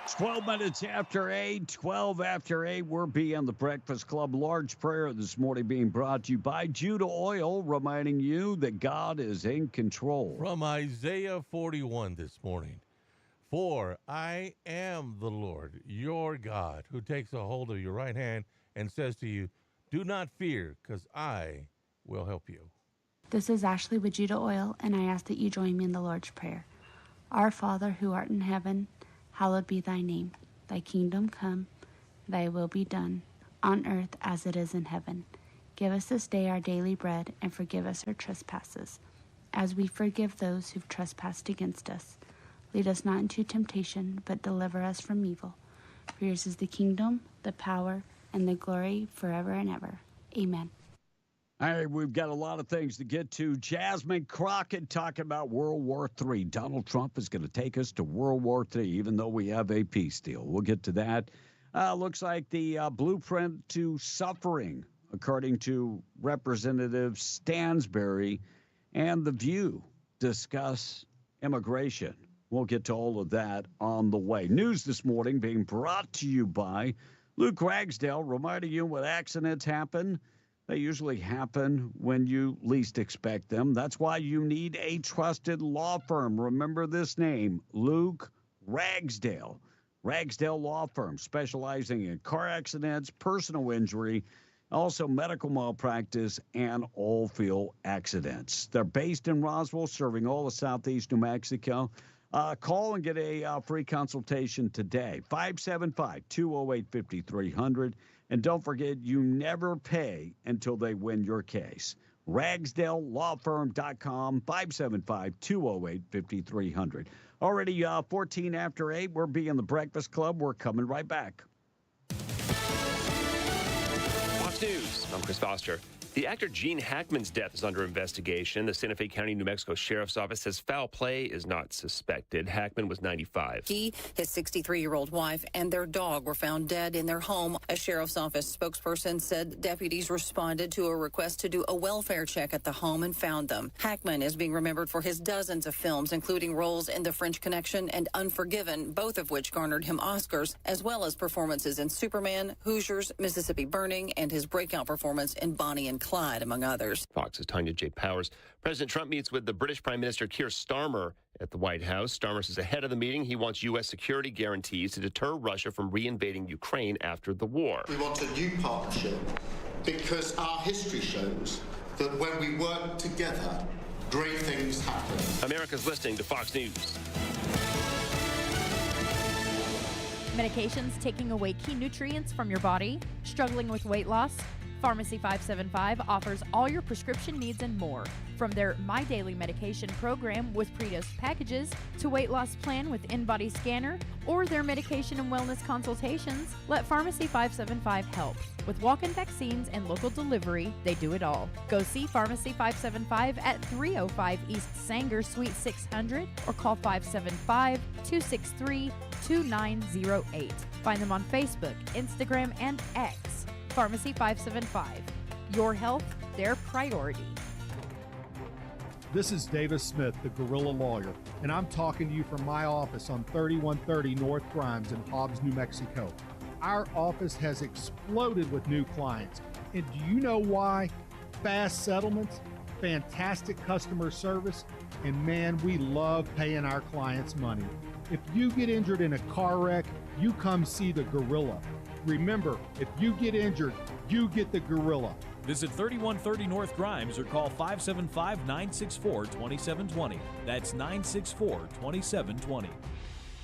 It's 12 minutes after 8, 12 after 8. We're being the Breakfast Club. Large prayer this morning being brought to you by Judah Oil, reminding you that God is in control. From Isaiah 41 this morning. For I am the Lord, your God, who takes a hold of your right hand and says to you, do not fear, because I will help you. This is Ashley with Judah Oil, and I ask that you join me in the Lord's Prayer. Our Father, who art in heaven, hallowed be thy name. Thy kingdom come, thy will be done, on earth as it is in heaven. Give us this day our daily bread, and forgive us our trespasses, as we forgive those who've trespassed against us. Lead us not into temptation, but deliver us from evil. For yours is the kingdom, the power, and the glory forever and ever. Amen. All right, we've got a lot of things to get to. Jasmine Crockett talking about World War III. Donald Trump is going to take us to World War III, even though we have a peace deal. We'll get to that. Looks like the blueprint to suffering, according to Representative Stansbury, and The View discuss immigration. We'll get to all of that on the way. News this morning being brought to you by Luke Ragsdale, reminding you when accidents happen. They usually happen when you least expect them. That's why you need a trusted law firm. Remember this name, Luke Ragsdale. Ragsdale Law Firm, specializing in car accidents, personal injury, also medical malpractice, and oil field accidents. They're based in Roswell, serving all of Southeast New Mexico. Call and get a free consultation today, 575-208-5300. And don't forget, you never pay until they win your case. RagsdaleLawFirm.com, 575-208-5300. Already 14 after 8. We're being the Breakfast Club. We're coming right back. Fox News, I'm Chris Foster. The actor Gene Hackman's death is under investigation. The Santa Fe County, New Mexico Sheriff's Office says foul play is not suspected. Hackman was 95. He, his 63-year-old wife, and their dog were found dead in their home. A Sheriff's Office spokesperson said deputies responded to a request to do a welfare check at the home and found them. Hackman is being remembered for his dozens of films, including roles in The French Connection and Unforgiven, both of which garnered him Oscars, as well as performances in Superman, Hoosiers, Mississippi Burning, and his breakout performance in Bonnie and Clyde, among others. Fox's Tanya J. Powers. President Trump meets with the British Prime Minister Keir Starmer at the White House. Starmer says ahead of the meeting, he wants U.S. security guarantees to deter Russia from reinvading Ukraine after the war. We want a new partnership because our history shows that when we work together, great things happen. America's listening to Fox News. Medications taking away key nutrients from your body? Struggling with weight loss? Pharmacy 575 offers all your prescription needs and more. From their My Daily Medication program with pre-dosed packages to weight loss plan with in-body scanner or their medication and wellness consultations, let Pharmacy 575 help. With walk-in vaccines and local delivery, they do it all. Go see Pharmacy 575 at 305 East Sanger Suite 600 or call 575-263-2908. Find them on Facebook, Instagram, and X. Pharmacy 575. Your health, their priority. This is Davis Smith, the Guerrilla Lawyer, and I'm talking to you from my office on 3130 North Grimes in Hobbs, New Mexico. Our office has exploded with new clients. And do you know why? Fast settlements, fantastic customer service, and man, we love paying our clients money. If you get injured in a car wreck, you come see the Gorilla. Remember, if you get injured, you get the Gorilla. Visit 3130 North Grimes or call 575-964-2720. That's 964-2720.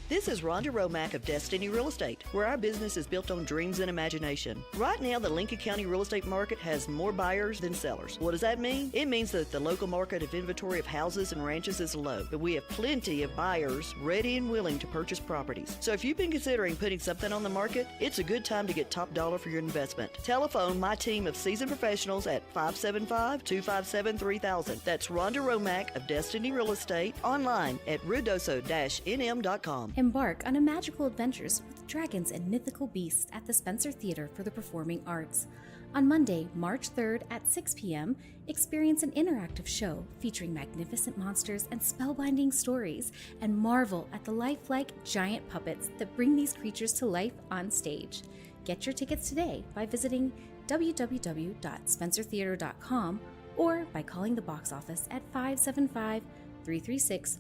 This is Rhonda Romack of Destiny Real Estate, where our business is built on dreams and imagination. Right now, the Lincoln County real estate market has more buyers than sellers. What does that mean? It means that the local market of inventory of houses and ranches is low, but we have plenty of buyers ready and willing to purchase properties. So if you've been considering putting something on the market, it's a good time to get top dollar for your investment. Telephone my team of seasoned professionals at 575-257-3000. That's Rhonda Romack of Destiny Real Estate, online at rudoso-nm.com. Embark on a magical adventures with dragons and mythical beasts at the Spencer Theater for the Performing Arts. On Monday, March 3rd at 6 p.m., experience an interactive show featuring magnificent monsters and spellbinding stories, and marvel at the lifelike giant puppets that bring these creatures to life on stage. Get your tickets today by visiting www.spencertheater.com or by calling the box office at 575-336-4800.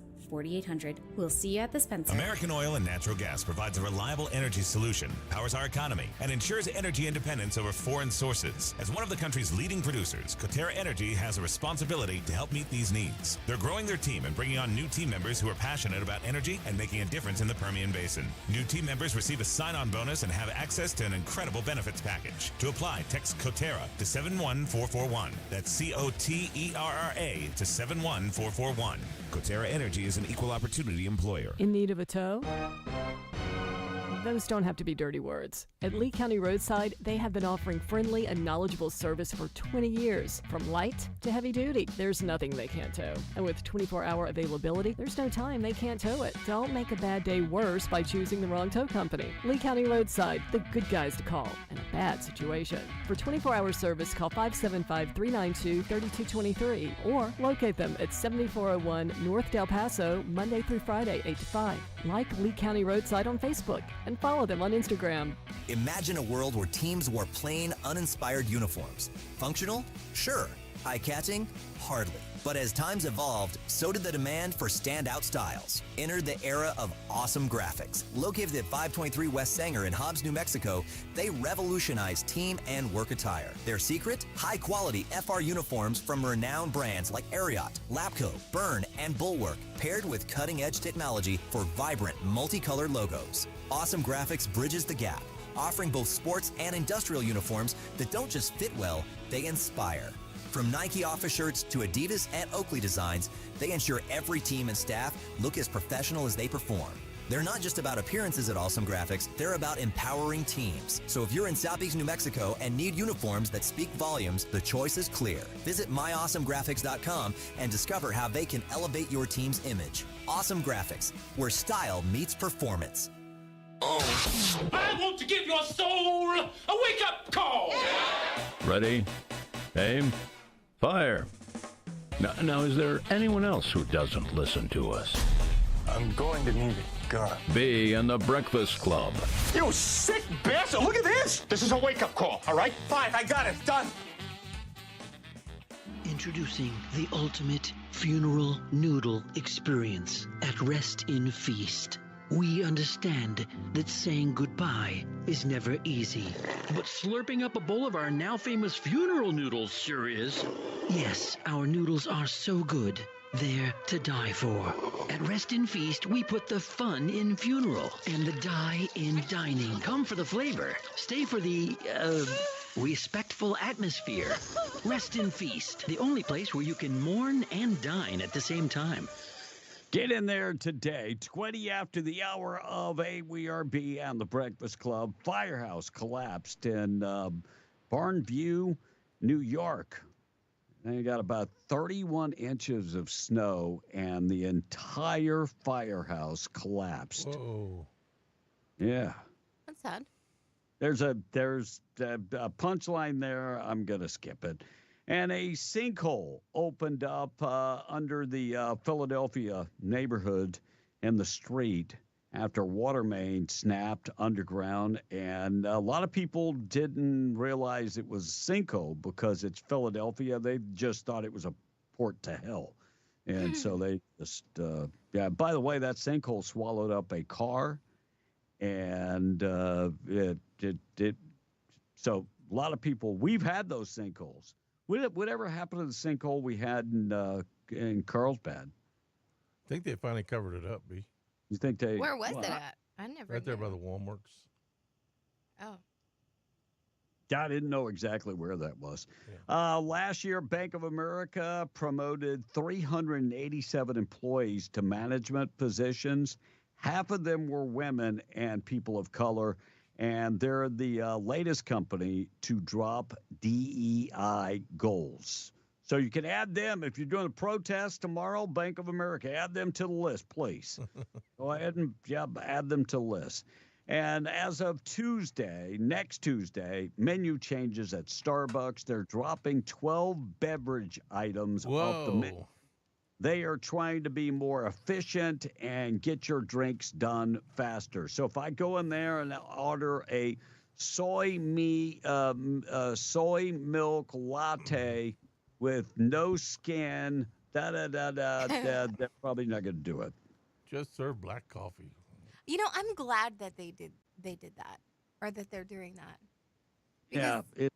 We'll see you at the Spencer. American Oil and Natural Gas provides a reliable energy solution, powers our economy, and ensures energy independence over foreign sources. As one of the country's leading producers, Coterra Energy has a responsibility to help meet these needs. They're growing their team and bringing on new team members who are passionate about energy and making a difference in the Permian Basin. New team members receive a sign-on bonus and have access to an incredible benefits package. To apply, text Coterra to 71441. That's COTERRA to 71441. Coterra Energy is an equal opportunity employer. In need of a tow? Those don't have to be dirty words. At Lee County Roadside, they have been offering friendly and knowledgeable service for 20 years. From light to heavy duty, there's nothing they can't tow. And with 24-hour availability, there's no time they can't tow it. Don't make a bad day worse by choosing the wrong tow company. Lee County Roadside, the good guys to call in a bad situation. For 24-hour service, call 575-392-3223 or locate them at 7401 North Del Paso, Monday through Friday, 8 to 5. Like Lee County Roadside on Facebook and follow them on Instagram. Imagine a world where teams wore plain, uninspired uniforms. Functional? Sure. Eye-catching? Hardly. But as times evolved, so did the demand for standout styles. Entered the era of awesome graphics. Located at 523 West Sanger in Hobbs, New Mexico, they revolutionized team and work attire. Their secret? High-quality FR uniforms from renowned brands like Ariat, Lapco, Byrne, and Bulwark, paired with cutting-edge technology for vibrant, multicolored logos. Awesome Graphics bridges the gap, offering both sports and industrial uniforms that don't just fit well, they inspire. From Nike office shirts to Adidas and Oakley designs, they ensure every team and staff look as professional as they perform. They're not just about appearances at Awesome Graphics, they're about empowering teams. So if you're in Southeast New Mexico and need uniforms that speak volumes, the choice is clear. Visit myawesomegraphics.com and discover how they can elevate your team's image. Awesome Graphics, where style meets performance. I want to give your soul a wake-up call. Ready? Aim. Fire. Now, is there anyone else who doesn't listen to us? I'm going to need a gun. Be in the Breakfast Club. You sick bastard! Look at this! This is a wake-up call, all right? Fine, I got it. Done. Introducing the ultimate funeral noodle experience at Rest in Feast. We understand that saying goodbye is never easy. But slurping up a bowl of our now famous funeral noodles sure is. Yes, our noodles are so good. They're to die for. At Rest in Feast, we put the fun in funeral and the die in dining. Come for the flavor. Stay for the, respectful atmosphere. Rest in Feast, the only place where you can mourn and dine at the same time. Get in there today, 20 after the hour of AWRB and the Breakfast Club. Firehouse collapsed in Barnview, New York. They got about 31 inches of snow, and the entire firehouse collapsed. Whoa. Yeah. That's sad. There's a punchline there. I'm going to skip it. And a sinkhole opened up under the Philadelphia neighborhood in the street after water main snapped underground. And a lot of people didn't realize it was a sinkhole because it's Philadelphia. They just thought it was a port to hell. And so they just, by the way, that sinkhole swallowed up a car. And so a lot of people, we've had those sinkholes. Whatever happened to the sinkhole we had in Carlsbad? I think they finally covered it up, B. You think they? Where was it at? I never. Right there knew. by the Walmarts. Oh. I didn't know exactly where that was. Yeah. Last year, Bank of America promoted 387 employees to management positions. Half of them were women and people of color. And they're the latest company to drop DEI goals. So you can add them. If you're doing a protest tomorrow, Bank of America, add them to the list, please. Go ahead and add them to the list. And as of Tuesday, next Tuesday, menu changes at Starbucks. They're dropping 12 beverage items off the menu. They are trying to be more efficient and get your drinks done faster. So if I go in there and order a soy milk latte with no skin, they're probably not going to do it. Just serve black coffee. You know, I'm glad that they did that, or that they're doing that. Yeah, it's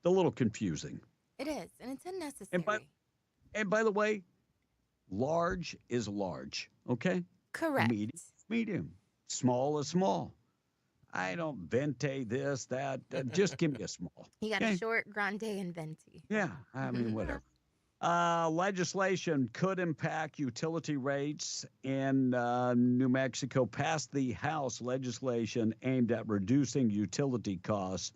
a little confusing. It is, and it's unnecessary. And by the way, large is large, okay? Correct. Medium. Small is small. I don't venti this, that. Just give me a small. You got a short, grande, and venti. Yeah, I mean, whatever. Legislation could impact utility rates in New Mexico. Passed the House legislation aimed at reducing utility costs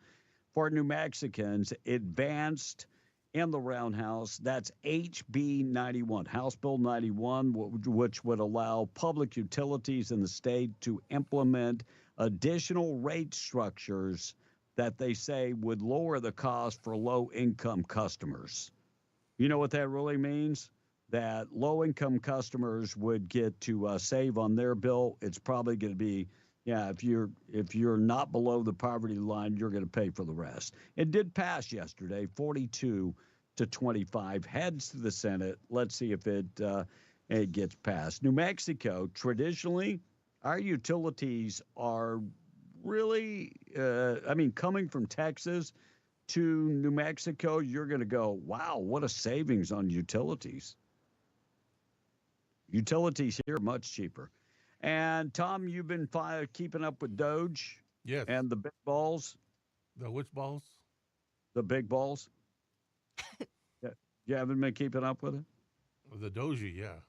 for New Mexicans. Advanced in the roundhouse. That's HB 91, House Bill 91, which would allow public utilities in the state to implement additional rate structures that they say would lower the cost for low-income customers. You know what that really means? That low-income customers would get to save on their bill. It's probably going to be, if you're not below the poverty line, you're going to pay for the rest. It did pass yesterday, 42 to 25, heads to the Senate. Let's see if it gets passed. New Mexico, traditionally, our utilities are really, coming from Texas to New Mexico, you're going to go, wow, what a savings on utilities. Utilities here are much cheaper. And, Tom, you've been keeping up with Doge? Yes. And the big balls? The which balls? The big balls? Yeah. You haven't been keeping up with it? The Doji, yeah.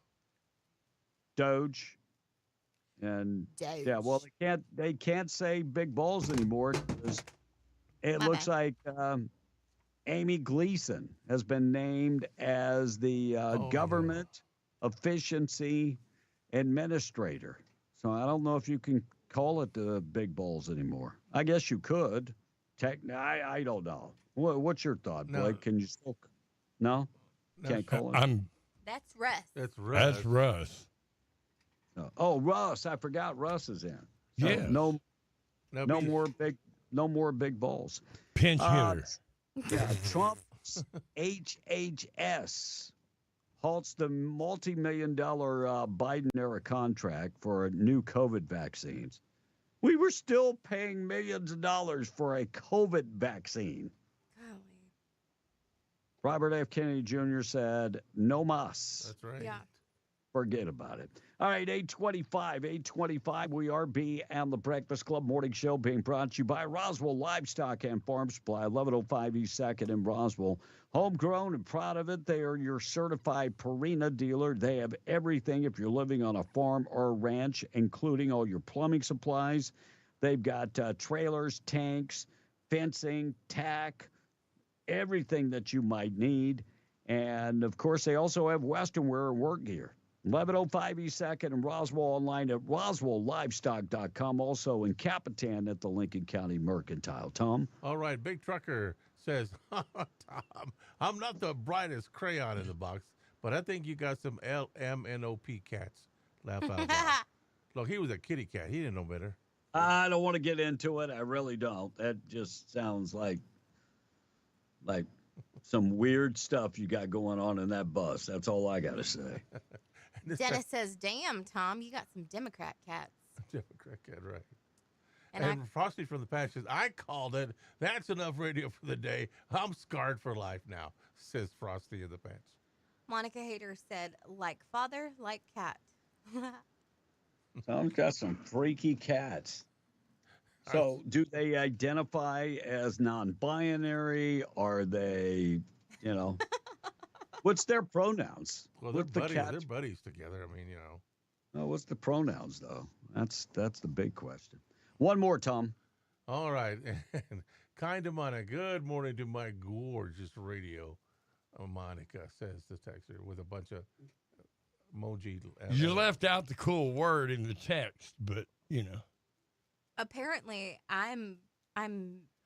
Doge. And yeah, well, they can't say big balls anymore because it looks like Amy Gleason has been named as the government efficiency administrator. So I don't know if you can call it the big balls anymore. I guess you could. I don't know. What's your thought, Blake? Can you still? No, can't call it. That's Russ. That's Russ. That's Russ. Oh, Russ! I forgot Russ is in. So Yeah. No more big balls. Pinch hitter. Yeah, Trump's HHS halts the multi-million-dollar Biden-era contract for new COVID vaccines. We were still paying millions of dollars for a COVID vaccine. Golly. Robert F. Kennedy Jr. said, no mas. That's right. Yeah. Forget about it. All right, 825, we are B and the Breakfast Club Morning Show being brought to you by Roswell Livestock and Farm Supply, 1105 East 2nd in Roswell. Homegrown and proud of it. They are your certified Purina dealer. They have everything if you're living on a farm or a ranch, including all your plumbing supplies. They've got trailers, tanks, fencing, tack, everything that you might need. And, of course, they also have Western wear and work gear. 1105 East 2nd in Roswell, online at roswelllivestock.com. Also in Capitan at the Lincoln County Mercantile. Tom? All right, Big Trucker says, Tom, I'm not the brightest crayon in the box, but I think you got some LMNOP cats. Laugh out loud. Look, he was a kitty cat. He didn't know better. I don't want to get into it. I really don't. That just sounds like some weird stuff you got going on in that bus. That's all I got to say. Dennis says, damn, Tom, you got some Democrat cats. Democrat cat, right. And Frosty from the Patch says, I called it. That's enough radio for the day. I'm scarred for life now, says Frosty in the Patch. Monica Hader said, like father, like cat. Tom's got some freaky cats. So do they identify as non-binary? Are they, what's their pronouns? Well, they're buddies together. I mean, Oh, what's the pronouns, though? That's the big question. One more, Tom. All right. Kind of Monica. Good morning to my gorgeous radio. Monica, says the texter with a bunch of emoji. You left out the cool word in the text, but, Apparently, I'm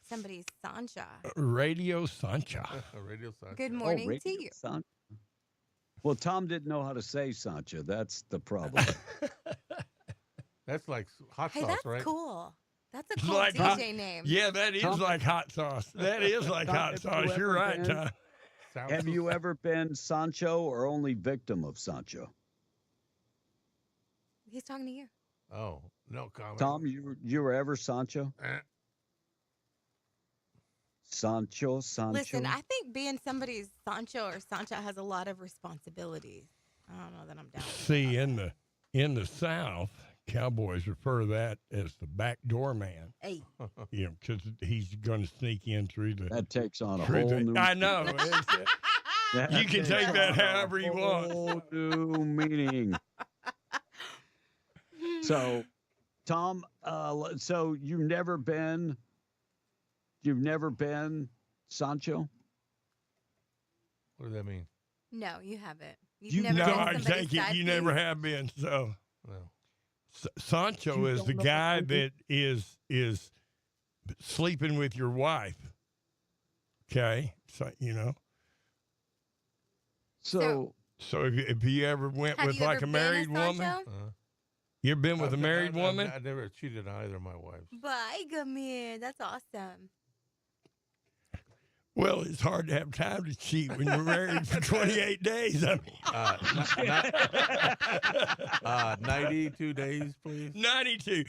somebody's Sancha. Radio Sancha. Radio Sancha. Good morning to you. Sancha. Well, Tom didn't know how to say Sancha. That's the problem. That's like hot Hey, sauce, that's right? cool. That's a cool like DJ name. Yeah, that is Tom, like hot sauce. That is like Tom, hot sauce. You're right, Tom. Have you ever been Sancho or only victim of Sancho? He's talking to you. Oh, no comment. Tom, you were ever Sancho? Sancho. Listen, I think being somebody's Sancho or Sancha has a lot of responsibilities. I don't know that I'm down with See, in the South, cowboys refer to that as the backdoor man. Hey. Because he's going to sneak in through the. That takes on a whole new. I know. You can take that however you want. Whole new meaning. So, Tom, so you've never been Sancho? What does that mean? No, you haven't. I take it you never have been. So, Sancho is the guy that is sleeping with your wife. Okay, so So if you ever went with like a married woman, you ever been with a married woman? I never cheated on either of my wives. Bygamy. That's awesome. Well, it's hard to have time to cheat when you're married for 28 days. I mean, 92 days, please. 92.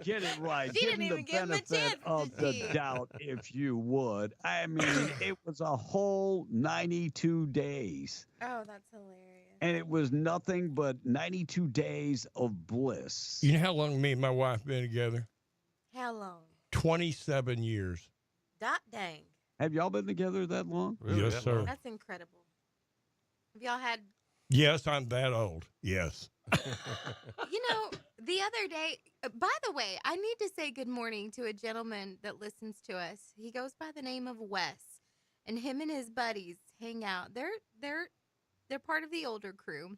Get it right. She Give didn't him even the give him a benefit chance of to the cheat. doubt, if you would. I mean, it was a whole 92 days. Oh, that's hilarious. And it was nothing but 92 days of bliss. You know how long me and my wife been together? How long? 27 years. Dang. Have y'all been together that long? Really, yes, that sir. long? That's incredible. Have y'all had? Yes, I'm that old. Yes. You know, the other day, by the way, I need to say good morning to a gentleman that listens to us. He goes by the name of Wes, and him and his buddies hang out. They're part of the older crew,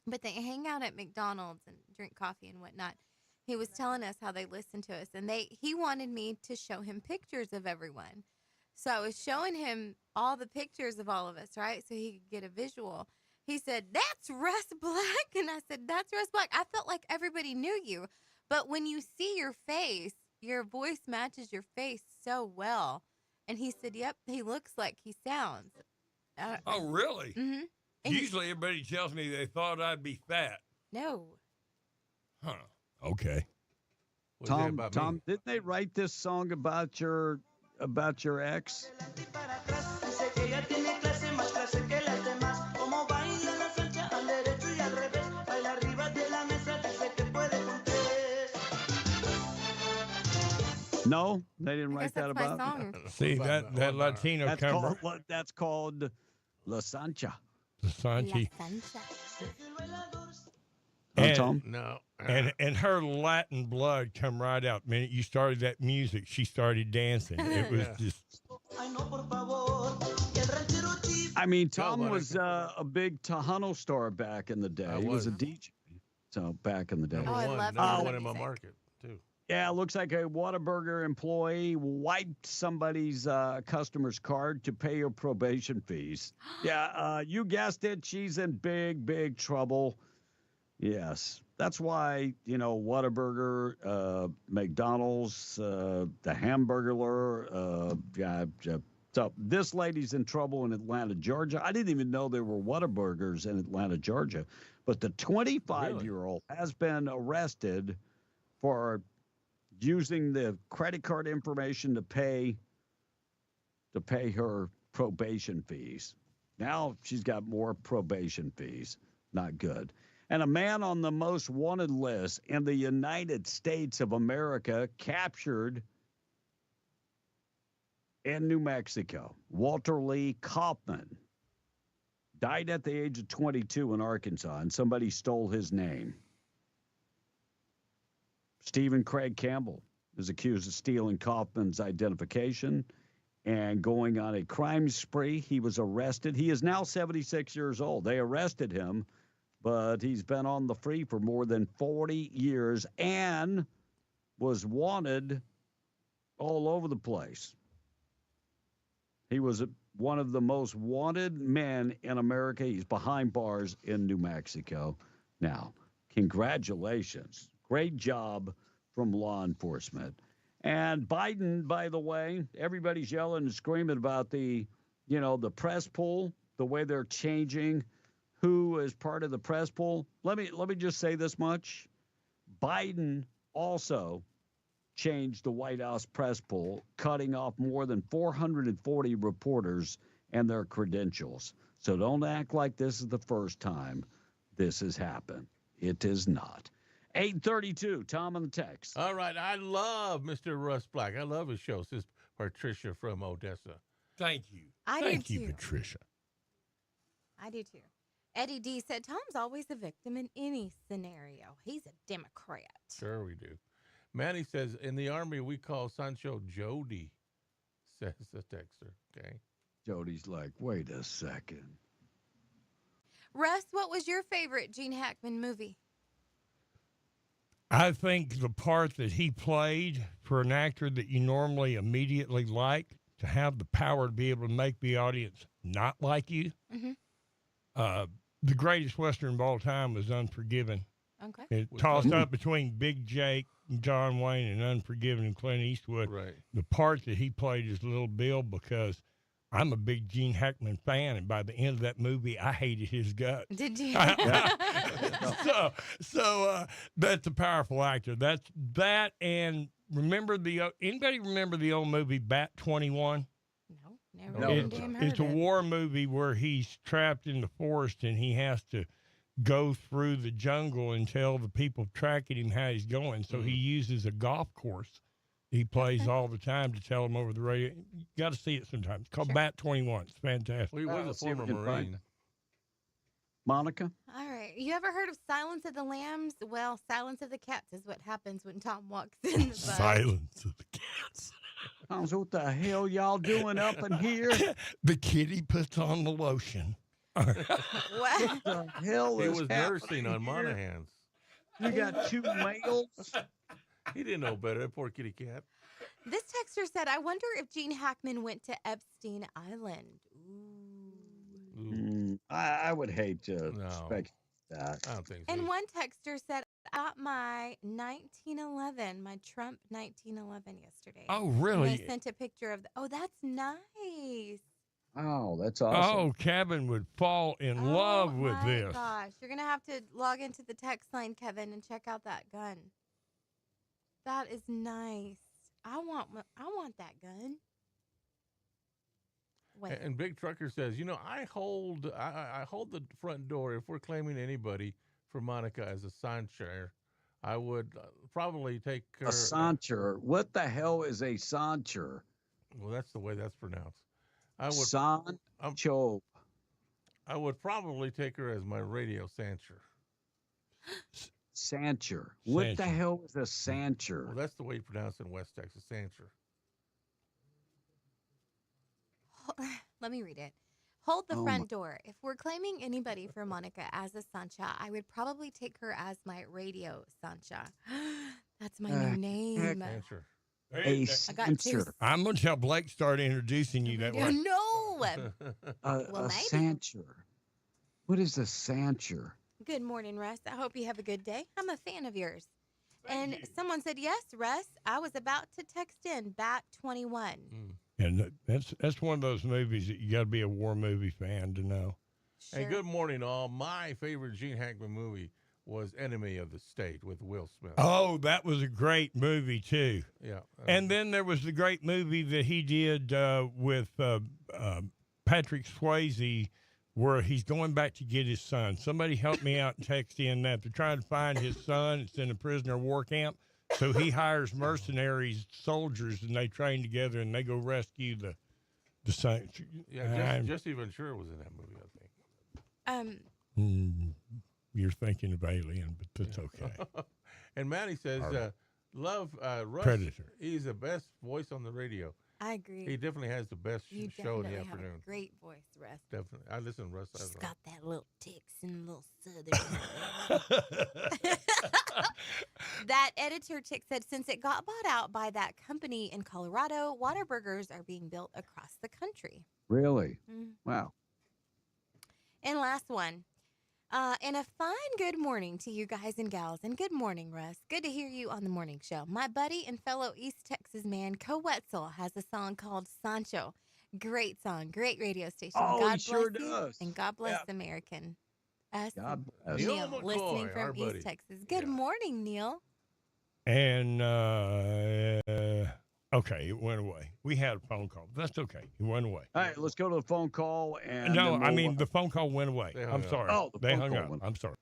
but they hang out at McDonald's and drink coffee and whatnot. He was telling us how they listen to us, and he wanted me to show him pictures of everyone. So I was showing him all the pictures of all of us, right? So he could get a visual. He said, "That's Russ Black." And I said, "That's Russ Black." I felt like everybody knew you. But when you see your face, your voice matches your face so well. And he said, "Yep, he looks like he sounds." Oh, really? Mm-hmm. Usually everybody tells me they thought I'd be fat. No. Huh. Okay. Tom, didn't they write this song about your ex? No, they didn't write that about. See that Latino That's called La Sancha. La Sanchi. Tom? No. And her Latin blood come right out. The minute you started that music, she started dancing. It was just. I mean, Tom was a big Tejano star back in the day. He was a DJ. So back in the day. I love number one in my market too. Yeah, it looks like a Whataburger employee wiped somebody's customer's card to pay her probation fees. Yeah, you guessed it. She's in big, big trouble. Yes, that's why, Whataburger, McDonald's, the Hamburglar. So this lady's in trouble in Atlanta, Georgia. I didn't even know there were Whataburgers in Atlanta, Georgia. But the 25-year-old has been arrested for using the credit card information to pay her probation fees. Now she's got more probation fees. Not good. And a man on the most wanted list in the United States of America captured in New Mexico. Walter Lee Kaufman died at the age of 22 in Arkansas, and somebody stole his name. Stephen Craig Campbell is accused of stealing Kaufman's identification and going on a crime spree. He was arrested. He is now 76 years old. They arrested him, but he's been on the free for more than 40 years and was wanted all over the place. He was one of the most wanted men in America. He's behind bars in New Mexico. Now, congratulations. Great job from law enforcement. And Biden, by the way, everybody's yelling and screaming about the press pool, the way they're changing who is part of the press pool. Let me just say this much. Biden also changed the White House press pool, cutting off more than 440 reporters and their credentials. So don't act like this is the first time this has happened. It is not. 832, Tom on the text. All right. I love Mr. Russ Black. I love his show. This is Patricia from Odessa. Thank you. Thank you, Patricia. I do too. Eddie D said, Tom's always a victim in any scenario. He's a Democrat. Sure we do. Manny says, in the Army, we call Sancho Jody, says the texter. Okay. Jody's like, wait a second. Russ, what was your favorite Gene Hackman movie? I think the part that he played for an actor that you normally immediately like, to have the power to be able to make the audience not like you. Mm-hmm. The greatest Western of all time was Unforgiven. Okay. It tossed up between Big Jake, John Wayne, and Unforgiven and Clint Eastwood. Right. The part that he played is Little Bill, because I'm a big Gene Hackman fan, and by the end of that movie, I hated his guts. Did you? So that's a powerful actor. That's that, and anybody remember the old movie Bat 21? No, never heard It's a war movie where he's trapped in the forest and he has to go through the jungle and tell the people tracking him how he's going. So he uses a golf course he plays all the time to tell them over the radio. You got to see it sometime. It's called Bat 21. It's fantastic. Well, he was a former Marine. Monica? All right. You ever heard of Silence of the Lambs? Well, Silence of the Cats is what happens when Tom walks in the bus. Silence of the Cats. What the hell y'all doing up in here? The kitty puts on the lotion. What? What the hell He is was happening nursing on here? Monaghan's. You got two males? He didn't know better. That poor kitty cat. This texter said, I wonder if Gene Hackman went to Epstein Island. I would hate to expect that. I don't think so. And one texter said, I got my 1911, my Trump 1911 yesterday. Oh, And really? they sent a picture of oh, that's nice. Oh, that's awesome. Oh, Kevin would fall in love with My this. gosh, you're going to have to log into the text line, Kevin, and check out that gun. That is nice. I want that gun. Wait. And Big Trucker says, I hold the front door. If we're claiming anybody for Monica as a sanchez, I would probably take her. A sanchez. What the hell is a sanchez? Well, that's the way that's pronounced. I would Sancho. I would probably take her as my radio sanchez. Sanchez. What the hell is a sanchez? Well, that's the way you pronounce it in West Texas, sanchez. Let me read it. Hold the front door. If we're claiming anybody for Monica as a Sancha, I would probably take her as my radio Sancha. That's my new name. A I got two. I'm going to tell Blake start introducing you that way. No. A maybe. sanchez. What is a sanchez? Good morning, Russ. I hope you have a good day. I'm a fan of yours. And someone said, yes, Russ, I was about to text in Bat 21. And that's one of those movies that you got to be a war movie fan to know. Sure. Hey, good morning, all. My favorite Gene Hackman movie was Enemy of the State with Will Smith. Oh, that was a great movie, too. Yeah. And then there was the great movie that he did with Patrick Swayze where he's going back to get his son. Somebody help me out and text in that. They're trying to find his son. It's in a prisoner of war camp. So he hires mercenaries, soldiers, and they train together, and they go rescue the son. Yeah, Jesse Ventura was in that movie, I think. You're thinking of Alien, but that's okay. And Maddie says, love Russ. Predator. He's the best voice on the radio. I agree. He definitely has the best You show in the definitely have afternoon. a great voice, Russ. Definitely. I listen to Russ. She's got that little Texan, little Southern. That editor chick said, since it got bought out by that company in Colorado, Whataburgers are being built across the country. Really? Wow. And last one. And a fine good morning to you guys and gals. And good morning, Russ. Good to hear you on the morning show. My buddy and fellow East Texas man, Co Wetzel, has a song called Sancho. Great song. Great radio station. Oh, God he sure bless you, does. and God bless American. Us. God bless. Neil, Neil McCoy, listening our from buddy. East Texas. Good morning, Neil. And, okay, it went away. We had a phone call. That's okay. It went away. All right, let's go to the phone call. And No, then I we'll- mean, the phone call went away. They hung I'm up. sorry. Oh, the they phone hung call up. went- I'm sorry.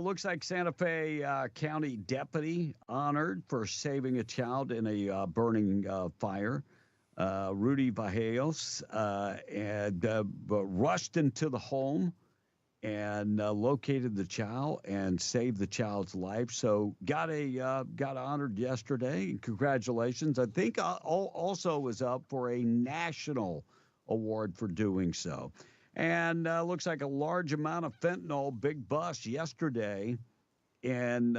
Looks like Santa Fe County deputy honored for saving a child in a burning fire. Rudy Vajeos rushed into the home and located the child and saved the child's life. So got honored yesterday. Congratulations! I think also was up for a national award for doing so. And looks like a large amount of fentanyl, big bust yesterday in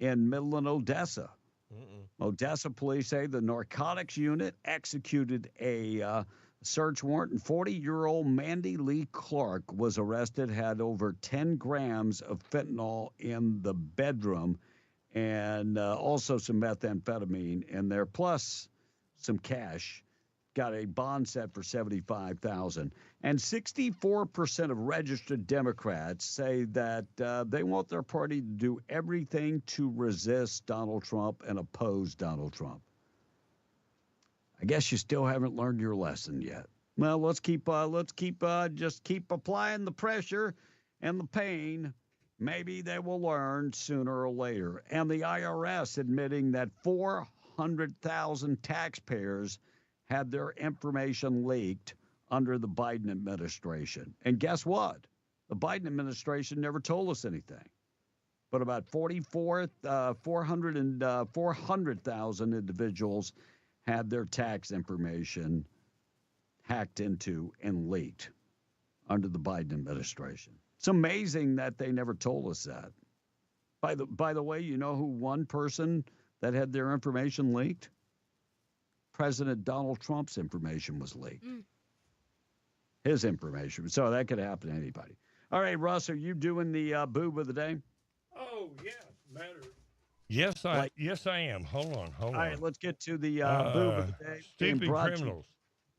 Midland, Odessa. Odessa police say the narcotics unit executed a search warrant, and 40-year-old Mandy Lee Clark was arrested, had over 10 grams of fentanyl in the bedroom, and also some methamphetamine in there, plus some cash. Got a bond set for $75,000. And 64% of registered Democrats say that they want their party to do everything to resist Donald Trump and oppose Donald Trump. I guess you still haven't learned your lesson yet. Well, let's keep just keep applying the pressure and the pain. Maybe they will learn sooner or later. And the IRS admitting that 400,000 taxpayers had their information leaked under the Biden administration. And guess what? The Biden administration never told us anything. But about 400,000 individuals had their tax information hacked into and leaked under the Biden administration. It's amazing that they never told us that. By the way, you know who one person that had their information leaked? President Donald Trump's information was leaked. His information. So that could happen to anybody. All right, Russ, are you doing the boob of the day? Oh, yeah. Matter. Yes, I am. Hold on. All right, let's get to the boob of the day. Stupid criminals.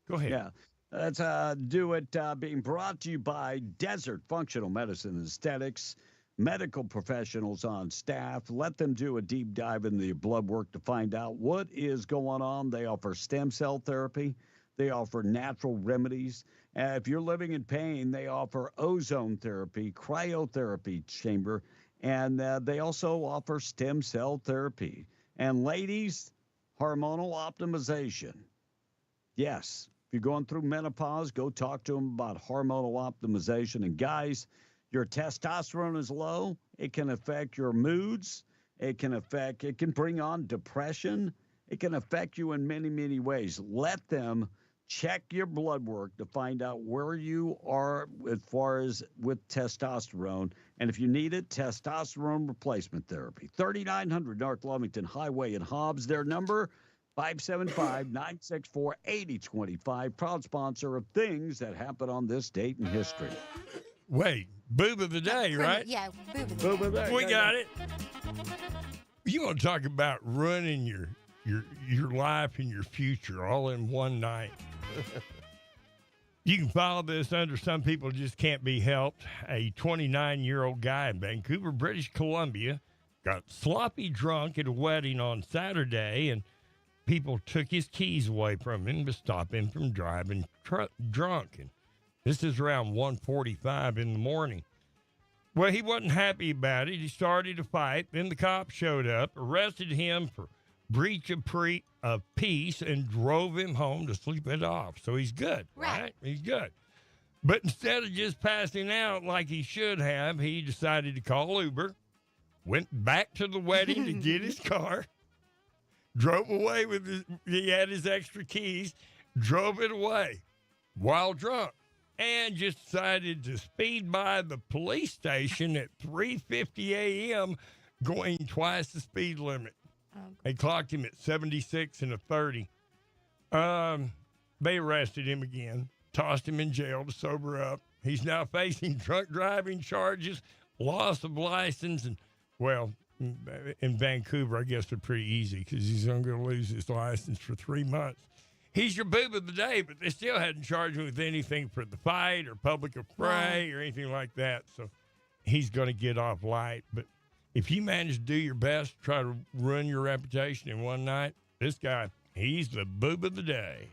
Go ahead. Yeah. Let's do it. Being brought to you by Desert Functional Medicine and Aesthetics, medical professionals on staff. Let them do a deep dive into the blood work to find out what is going on. They offer stem cell therapy. They offer natural remedies. If you're living in pain, they offer ozone therapy, cryotherapy chamber, and they also offer stem cell therapy. And ladies, hormonal optimization. Yes, if you're going through menopause, go talk to them about hormonal optimization. And guys, your testosterone is low. It can affect your moods. It can bring on depression. It can affect you in many, many ways. Let them check your blood work to find out where you are as far as with testosterone. And if you need it, testosterone replacement therapy. 3900 North Lovington Highway in Hobbs. Their number, 575-964-8025. Proud sponsor of things that happen on this date in history. Wait, boob of the day, right? Yeah, boob of the Boob of the day. We got it. You want to talk about running your life and your future all in one night? You can follow this under Some People Just Can't Be Helped. A 29-year-old guy in Vancouver, British Columbia, got sloppy drunk at a wedding on Saturday, and people took his keys away from him to stop him from driving drunk. And this is around 1:45 in the morning. Well, he wasn't happy about it. He started a fight. Then the cops showed up, arrested him for breach of peace, and drove him home to sleep it off. So he's good, right? He's good. But instead of just passing out like he should have, he decided to call Uber, went back to the wedding to get his car, drove away he had his extra keys, drove it away while drunk, and just decided to speed by the police station at 3:50 a.m., going twice the speed limit. They clocked him at 76 and a 30. They arrested him again, tossed him in jail to sober up. He's now facing drunk driving charges, loss of license, and, well, in Vancouver, I guess they're pretty easy because he's only going to lose his license for 3 months. He's your boob of the day, but they still hadn't charged him with anything for the fight or public affray or anything like that. So he's going to get off light. But if you manage to do your best to try to ruin your reputation in one night, this guy, he's the boob of the day.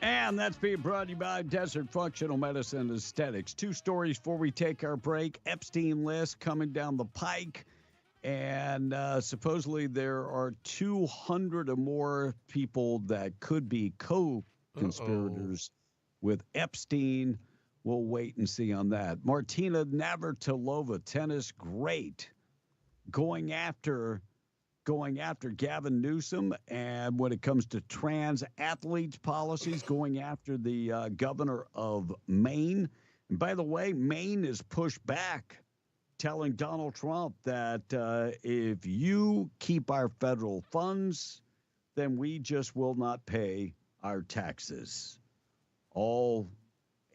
And that's being brought to you by Desert Functional Medicine and Aesthetics. 2 stories before we take our break. Epstein list coming down the pike. And supposedly there are 200 or more people that could be co-conspirators with Epstein. We'll wait and see on that. Martina Navratilova, tennis great, going after Gavin Newsom, and when it comes to trans athletes policies, going after the governor of Maine. And by the way, Maine is pushed back, telling Donald Trump that if you keep our federal funds, then we just will not pay our taxes. All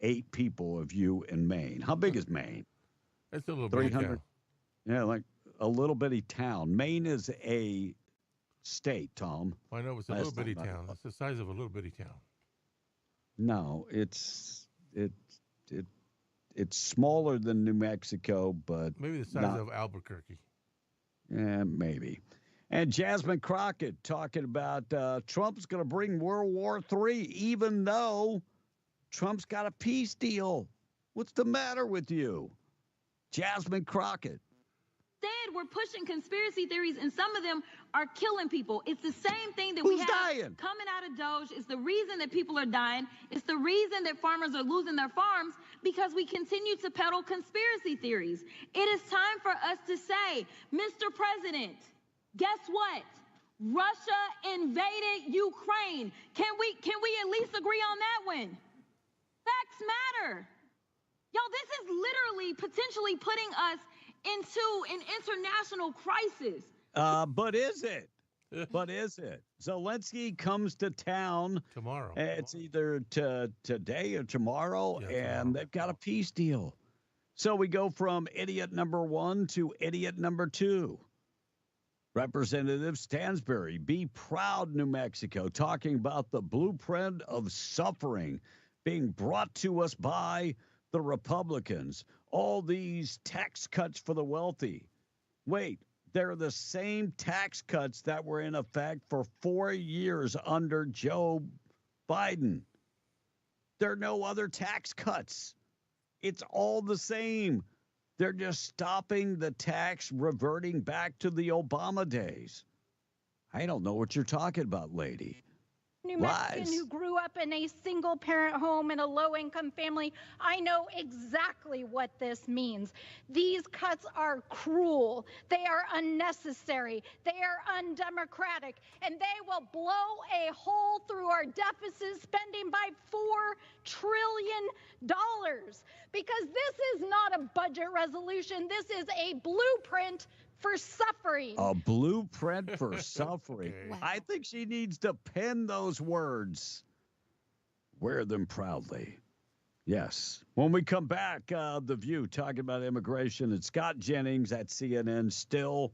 8 people of you in Maine. How big is Maine? It's a little bitty town. Yeah, like a little bitty town. Maine is a state, Tom. I know it's a little bitty town. It's the size of a little bitty town. No, it's smaller than New Mexico, but maybe the size of Albuquerque. Yeah, maybe. And Jasmine Crockett talking about Trump's going to bring World War III, even though Trump's got a peace deal. What's the matter with you? Jasmine Crockett. Dad, we're pushing conspiracy theories, and some of them are killing people. It's the same thing that we have coming out of Doge. It's the reason that people are dying. It's the reason that farmers are losing their farms, because we continue to peddle conspiracy theories. It is time for us to say, Mr. President, guess what? Russia invaded Ukraine. Can we at least agree on that one? Facts matter. Y'all, this is literally potentially putting us into an international crisis. But is it? But is it? Zelensky comes to town tomorrow. It's either today or tomorrow, and they've got a peace deal. So we go from idiot number 1 to idiot number 2. Representative Stansbury, Be Proud, New Mexico, talking about the blueprint of suffering being brought to us by the Republicans. All these tax cuts for the wealthy. Wait, they're the same tax cuts that were in effect for 4 years under Joe Biden. There are no other tax cuts. It's all the same. They're just stopping the tax reverting back to the Obama days. I don't know what you're talking about, lady. New Mexican who grew up in a single parent home in a low income family, I know exactly what this means. These cuts are cruel. They are unnecessary. They are undemocratic, and they will blow a hole through our deficit spending by $4 trillion. Because this is not a budget resolution. This is a blueprint for suffering. A blueprint for suffering. Wow. I think she needs to pen those words. Wear them proudly. Yes. When we come back, The View talking about immigration, and Scott Jennings at CNN still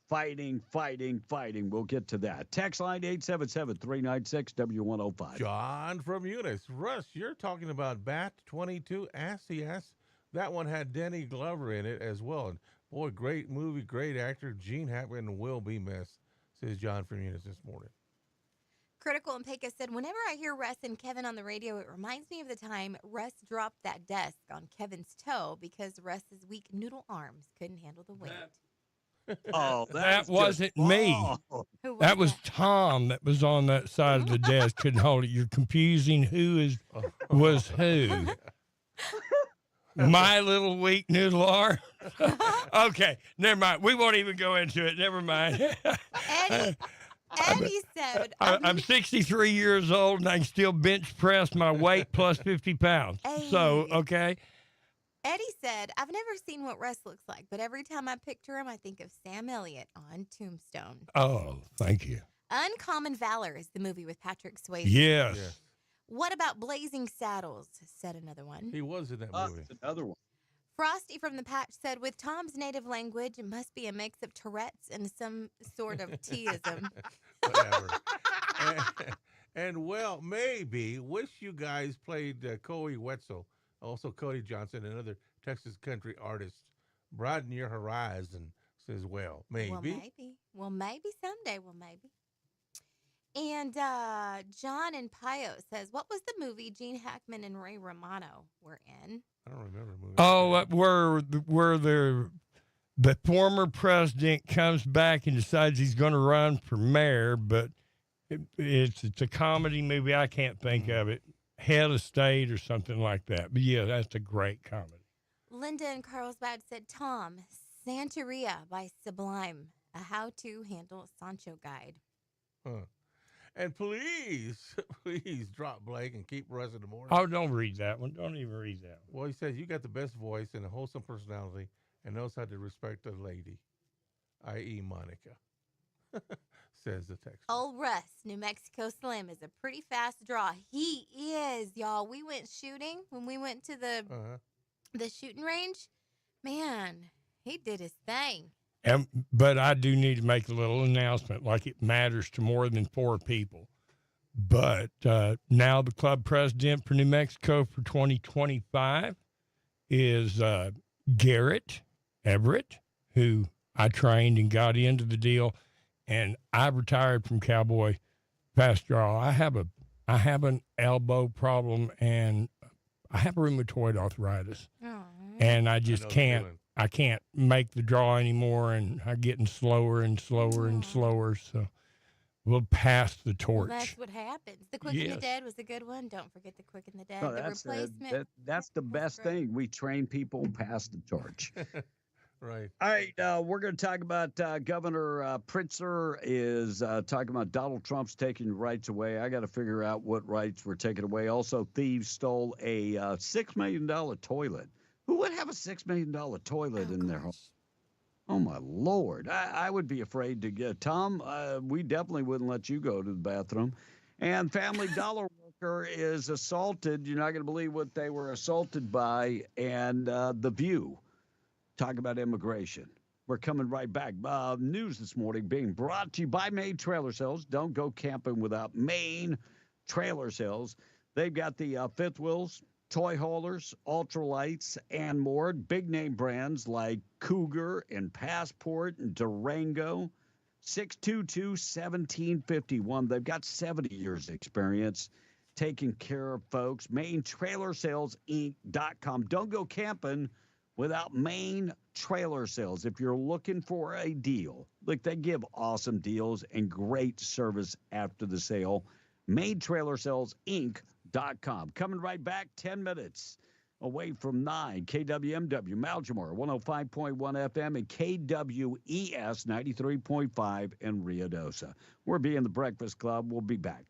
fighting. We'll get to that. Text line 877-396-W105. John from Eunice. Russ, you're talking about Bat 22 Ass. That one had Danny Glover in it as well. And boy, great movie, great actor. Gene Hackman will be missed, says John from Eunice this morning. Critical and Pecos said, whenever I hear Russ and Kevin on the radio, it reminds me of the time Russ dropped that desk on Kevin's toe because Russ's weak noodle arms couldn't handle the weight. Oh, that wasn't me. That was Tom that was on that side of the desk. Couldn't hold it. You're confusing who was who. My little weak noodle arm. Okay, never mind. We won't even go into it. Never mind. Eddie said, I'm 63 years old and I can still bench press my weight plus 50 pounds. Hey. So, okay. Eddie said, I've never seen what Russ looks like, but every time I picture him, I think of Sam Elliott on Tombstone. Oh, thank you. Uncommon Valor is the movie with Patrick Swayze. Yes. What about Blazing Saddles? Said another one. He was in that movie. Another one. Frosty from the Patch said, with Tom's native language, it must be a mix of Tourette's and some sort of T-ism. Whatever. and well, maybe wish you guys played Coey Wetzel, also Cody Johnson, another Texas country artist. Broaden your horizon, says, well, maybe. Well, maybe someday. And John in Pio says, what was the movie Gene Hackman and Ray Romano were in? I don't remember the movie. Oh, where the former president comes back and decides he's going to run for mayor, but it's a comedy movie. I can't think of it. Head of State or something like that. But, yeah, that's a great comedy. Linda in Carlsbad said, Tom, Santeria by Sublime, a how-to handle Sancho guide. Huh. And please drop Blake and keep Russ in the morning. Oh, don't read that one. Don't even read that one. Well, he says you got the best voice and a wholesome personality and knows how to respect a lady, i.e. Monica, says the text. Old Russ, New Mexico Slim, is a pretty fast draw. He is, y'all. We went shooting when we went to the shooting range. Man, he did his thing. But I do need to make a little announcement, like it matters to more than 4 people. But now the club president for New Mexico for 2025 is Garrett Everett, who I trained and got into the deal. And I retired from Cowboy fast draw. I have an elbow problem and I have rheumatoid arthritis. Aww. And I just can't. I can't make the draw anymore, and I'm getting slower and slower and slower. So we'll pass the torch. Well, that's what happens. The Quick and the Dead was a good one. Don't forget the Quick and the Dead. No, The that's replacement. that's the best thing. We train people and pass the torch. Right. All right, we're going to talk about Governor Pritzker is talking about Donald Trump's taking rights away. I got to figure out what rights were taken away. Also, thieves stole a $6 million toilet. Who would have a $6 million toilet in their home? Oh, my Lord. I would be afraid to get. Tom, we definitely wouldn't let you go to the bathroom. And Family Dollar worker is assaulted. You're not going to believe what they were assaulted by. And The View. Talk about immigration. We're coming right back. News this morning being brought to you by Maine Trailer Sales. Don't go camping without Maine Trailer Sales. They've got the fifth wheels, toy haulers, ultralights, and more. Big name brands like Cougar and Passport and Durango. 622-1751. They've got 70 years experience taking care of folks. MaineTrailerSalesInc.com. Don't go camping without Maine Trailer Sales. If you're looking for a deal, look, they give awesome deals and great service after the sale. MaineTrailerSalesInc.com. Coming right back, 10 minutes away from 9. KWMW, Malgemore, 105.1 FM, and KWES, 93.5 in Ruidoso. We're being the Breakfast Club. We'll be back.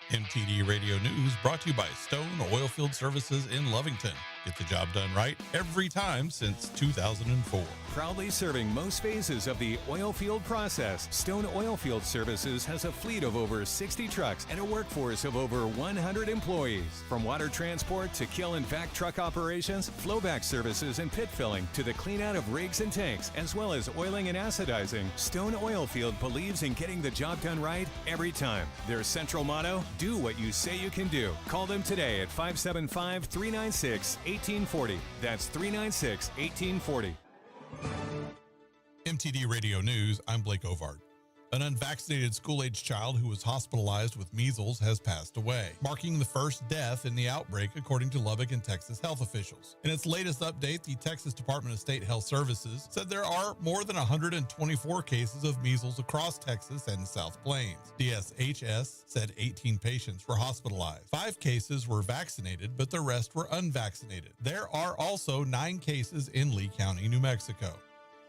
MTD Radio News brought to you by Stone Oilfield Services in Lovington. Get the job done right every time since 2004. Proudly serving most phases of the oil field process, Stone Oilfield Services has a fleet of over 60 trucks and a workforce of over 100 employees. From water transport to kill and vac truck operations, flowback services and pit filling to the clean out of rigs and tanks, as well as oiling and acidizing, Stone Oilfield believes in getting the job done right every time. Their central motto, do what you say you can do. Call them today at 575-396-1840. That's 396-1840. MTD Radio News, I'm Blake Ovard. An unvaccinated school-age child who was hospitalized with measles has passed away, marking the first death in the outbreak, according to Lubbock and Texas health officials. In its latest update, the Texas Department of State Health Services said there are more than 124 cases of measles across Texas and the South Plains. DSHS said 18 patients were hospitalized. 5 cases were vaccinated, but the rest were unvaccinated. There are also 9 cases in Lee County, New Mexico.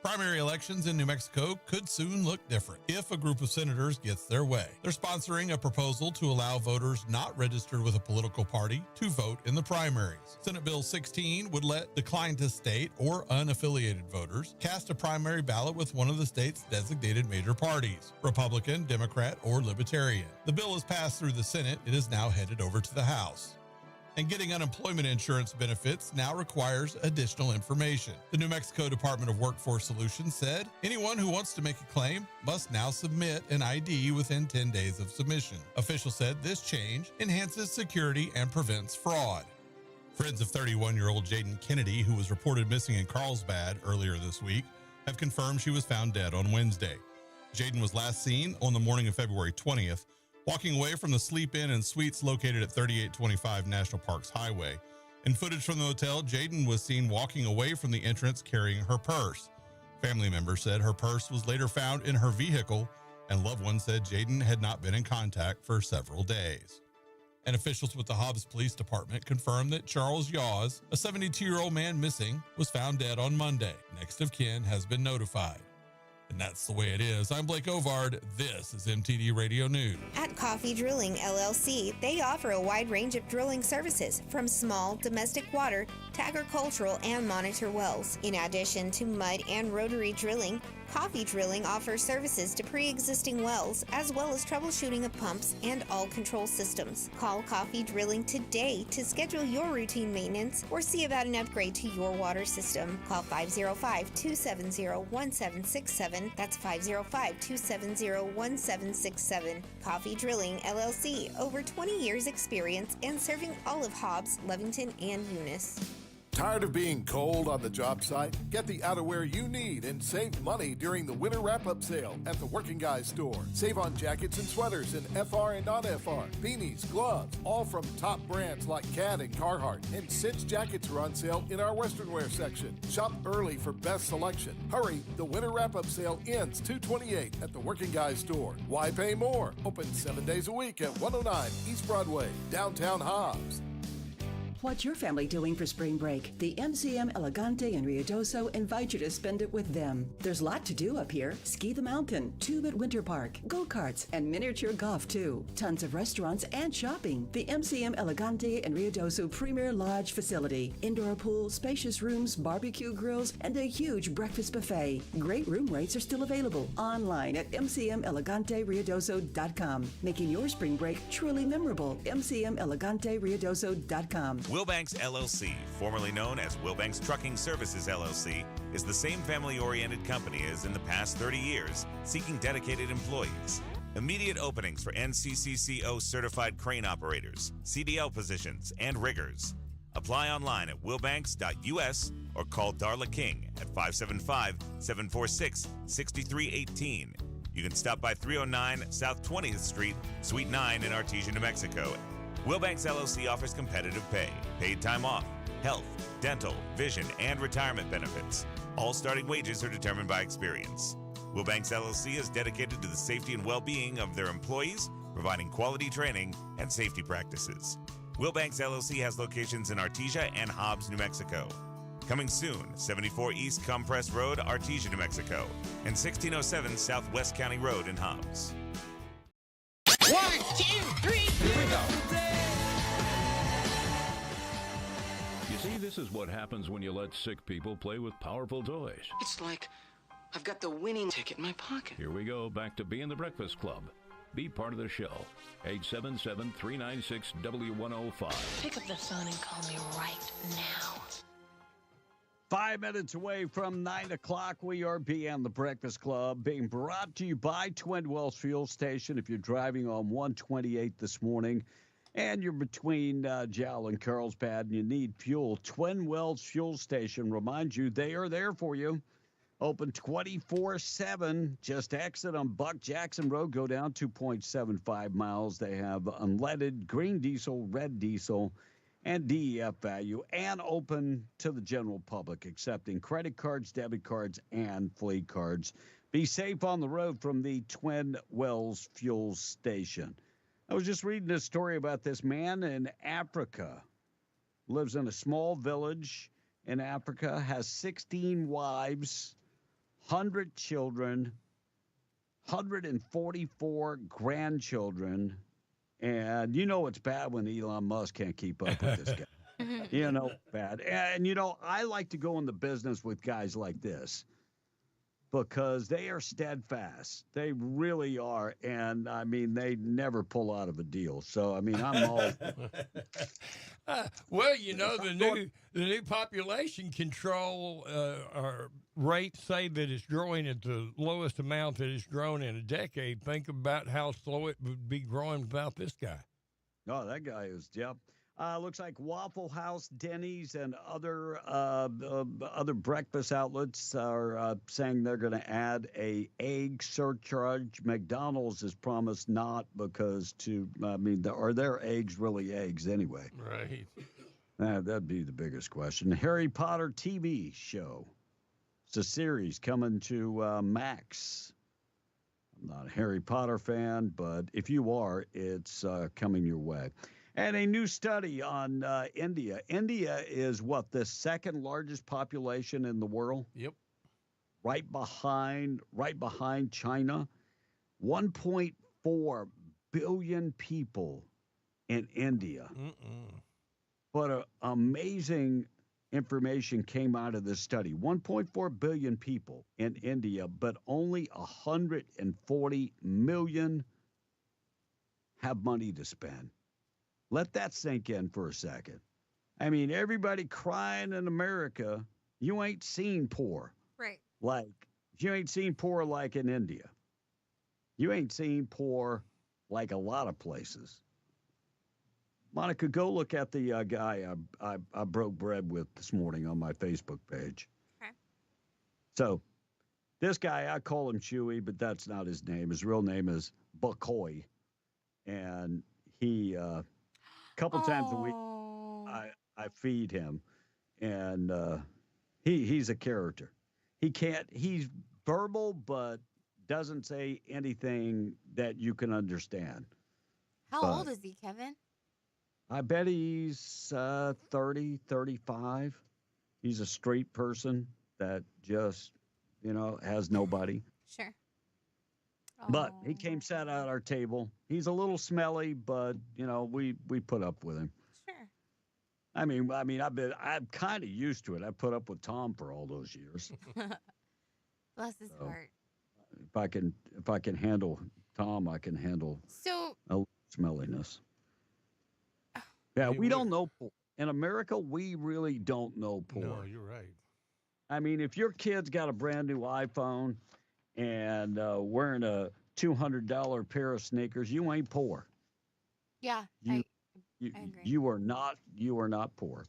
Primary elections in New Mexico could soon look different if a group of senators gets their way. They're sponsoring a proposal to allow voters not registered with a political party to vote in the primaries. Senate Bill 16 would let declined to state or unaffiliated voters cast a primary ballot with one of the state's designated major parties, Republican, Democrat, or Libertarian. The bill is passed through the Senate. It is now headed over to the House. And getting unemployment insurance benefits now requires additional information. The New Mexico Department of Workforce Solutions said anyone who wants to make a claim must now submit an ID within 10 days of submission. Officials said this change enhances security and prevents fraud. Friends of 31-year-old Jaden Kennedy, who was reported missing in Carlsbad earlier this week, have confirmed she was found dead on Wednesday. Jaden was last seen on the morning of February 20th, walking away from the sleep-in and suites located at 3825 National Parks Highway. In footage from the hotel, Jaden was seen walking away from the entrance carrying her purse. Family members said her purse was later found in her vehicle, and loved ones said Jaden had not been in contact for several days. And officials with the Hobbs Police Department confirmed that Charles Yaws, a 72-year-old man missing, was found dead on Monday. Next of kin has been notified. And that's the way it is. I'm Blake Ovard. This is MTD Radio News. At Coffee Drilling LLC, they offer a wide range of drilling services, from small domestic water to agricultural and monitor wells. In addition to mud and rotary drilling, Coffee Drilling offers services to pre-existing wells, as well as troubleshooting of pumps and all control systems. Call Coffee Drilling today to schedule your routine maintenance or see about an upgrade to your water system. Call 505-270-1767. That's 505-270-1767. Coffee Drilling LLC, over 20 years experience and serving all of Hobbs, Lovington, and Eunice. Tired of being cold on the job site? Get the outerwear you need and save money during the winter wrap-up sale at the Working Guys store. Save on jackets and sweaters in FR and non-FR, beanies, gloves, all from top brands like CAD and Carhartt. And Cinch jackets are on sale in our Western wear section. Shop early for best selection. Hurry, the winter wrap-up sale ends 2/28 at the Working Guys store. Why pay more? Open 7 days a week at 109 East Broadway, downtown Hobbs. What's your family doing for spring break? The MCM Elegante in Ruidoso invite you to spend it with them. There's a lot to do up here. Ski the mountain, tube at Winter Park, go-karts, and miniature golf too. Tons of restaurants and shopping. The MCM Elegante in Ruidoso Premier Lodge facility. Indoor pool, spacious rooms, barbecue grills, and a huge breakfast buffet. Great room rates are still available online at mcmeleganteruidoso.com. Making your spring break truly memorable. mcmeleganteruidoso.com. Wilbanks LLC, formerly known as Wilbanks Trucking Services LLC, is the same family-oriented company as in the past 30 years, seeking dedicated employees. Immediate openings for NCCCO certified crane operators, CDL positions, and riggers. Apply online at wilbanks.us or call Darla King at 575-746-6318. You can stop by 309 South 20th Street, Suite 9 in Artesia, New Mexico. Wilbanks LLC offers competitive pay, paid time off, health, dental, vision, and retirement benefits. All starting wages are determined by experience. Wilbanks LLC is dedicated to the safety and well-being of their employees, providing quality training and safety practices. Wilbanks LLC has locations in Artesia and Hobbs, New Mexico. Coming soon, 74 East Compress Road, Artesia, New Mexico, and 1607 Southwest County Road in Hobbs. 1, 2, 3, here we go. You see, this is what happens when you let sick people play with powerful toys. It's like I've got the winning ticket in my pocket. Here we go, back to being the Breakfast Club. Be part of the show. 877-396-W105. Pick up the phone and call me right now. 5 minutes away from 9 o'clock, we are beyond the Breakfast Club, being brought to you by Twin Wells Fuel Station. If you're driving on 128 this morning and you're between Jowl and Carlsbad and you need fuel, Twin Wells Fuel Station reminds you they are there for you. Open 24/7. Just exit on Buck Jackson Road. Go down 2.75 miles. They have unleaded, green diesel, red diesel, and DEF value, and open to the general public, accepting credit cards, debit cards, and fleet cards. Be safe on the road from the Twin Wells Fuel Station. I was just reading a story about this man in Africa. Lives in a small village in Africa, has 16 wives, 100 children, 144 grandchildren. And you know it's bad when Elon Musk can't keep up with this guy. You know, bad. And, you know, I like to go in the business with guys like this because they are steadfast. They really are. And, I mean, they never pull out of a deal. So, I mean, I'm all... Well, you know, the new population control rate say that it's growing at the lowest amount that it's grown in a decade. Think about how slow it would be growing without this guy. Oh, that guy is, yep. Looks like Waffle House, Denny's, and other breakfast outlets are saying they're going to add a egg surcharge. McDonald's has promised not because are their eggs really eggs anyway? Right. That'd be the biggest question. Harry Potter TV show. It's a series coming to Max. I'm not a Harry Potter fan, but if you are, it's coming your way. And a new study on India. India is the second largest population in the world? Yep. Right behind China. 1.4 billion people in India. But amazing information came out of this study. 1.4 billion people in India, but only 140 million have money to spend. Let that sink in for a second. I mean, everybody crying in America, you ain't seen poor. Right. You ain't seen poor like in India. You ain't seen poor like a lot of places. Monica, go look at the guy I broke bread with this morning on my Facebook page. Okay. So this guy, I call him Chewy, but that's not his name. His real name is Buckoy. And he, a couple times a week, I feed him. And he's a character. He's verbal, but doesn't say anything that you can understand. How old is he, Kevin? I bet he's 30, 35. He's a straight person that just, has nobody. Sure. But he sat at our table. He's a little smelly, but, we put up with him. Sure. I mean, I'm kind of used to it. I put up with Tom for all those years. Bless his heart. If I can handle Tom, I can handle smelliness. Yeah, we don't know poor. In America, we really don't know poor. No, you're right. I mean, if your kid's got a brand new iPhone and wearing a $200 pair of sneakers, you ain't poor. Yeah, I agree. You are not poor.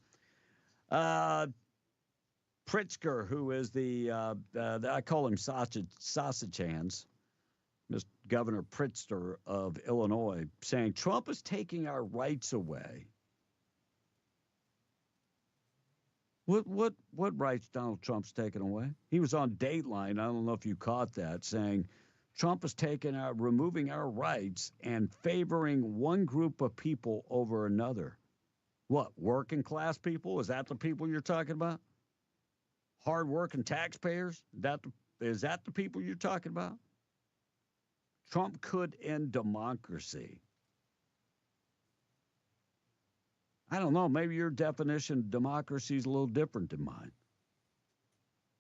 Pritzker, who is the I call him sausage hands, Mr. Governor Pritzker of Illinois, saying Trump is taking our rights away. What rights Donald Trump's taking away? He was on Dateline. I don't know if you caught that, saying Trump is removing our rights and favoring one group of people over another. What, working class people? Is that the people you're talking about? Hard-working taxpayers? Is that the people you're talking about? Trump could end democracy. I don't know. Maybe your definition of democracy is a little different than mine.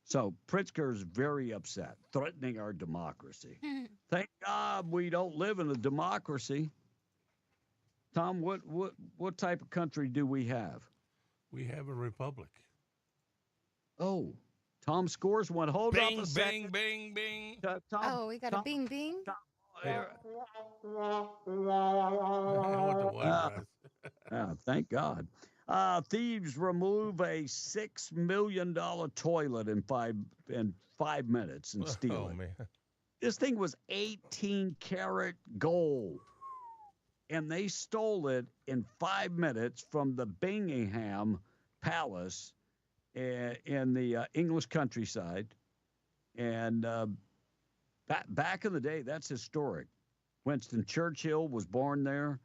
So Pritzker is very upset, threatening our democracy. Thank God we don't live in a democracy. Tom, what type of country do we have? We have a republic. Oh, Tom scores one. Hold bing, up a second. Bing, bing, bing. Tom, we got a bing, bing. Thank God. Thieves remove a $6 million toilet in five minutes and steal it. Man. This thing was 18-karat gold, and they stole it in 5 minutes from the Buckingham Palace in the English countryside. And back in the day, that's historic. Winston Churchill was born there,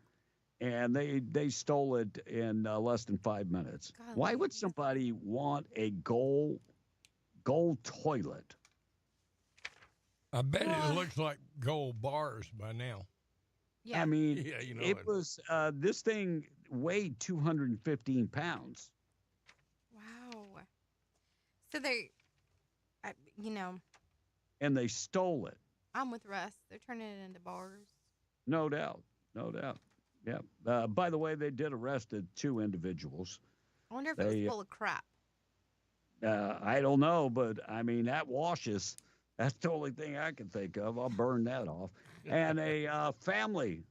and they stole it in less than 5 minutes. God, why would somebody want a gold toilet? I bet it looks like gold bars by now. Yeah. I mean, yeah, it was this thing weighed 215 pounds. Wow. So they, And they stole it. I'm with Russ. They're turning it into bars. No doubt. Yeah. By the way, they did arrest 2 individuals. I wonder if it was full of crap. I don't know, but I mean, that washes. That's the only thing I can think of. I'll burn that off. And a family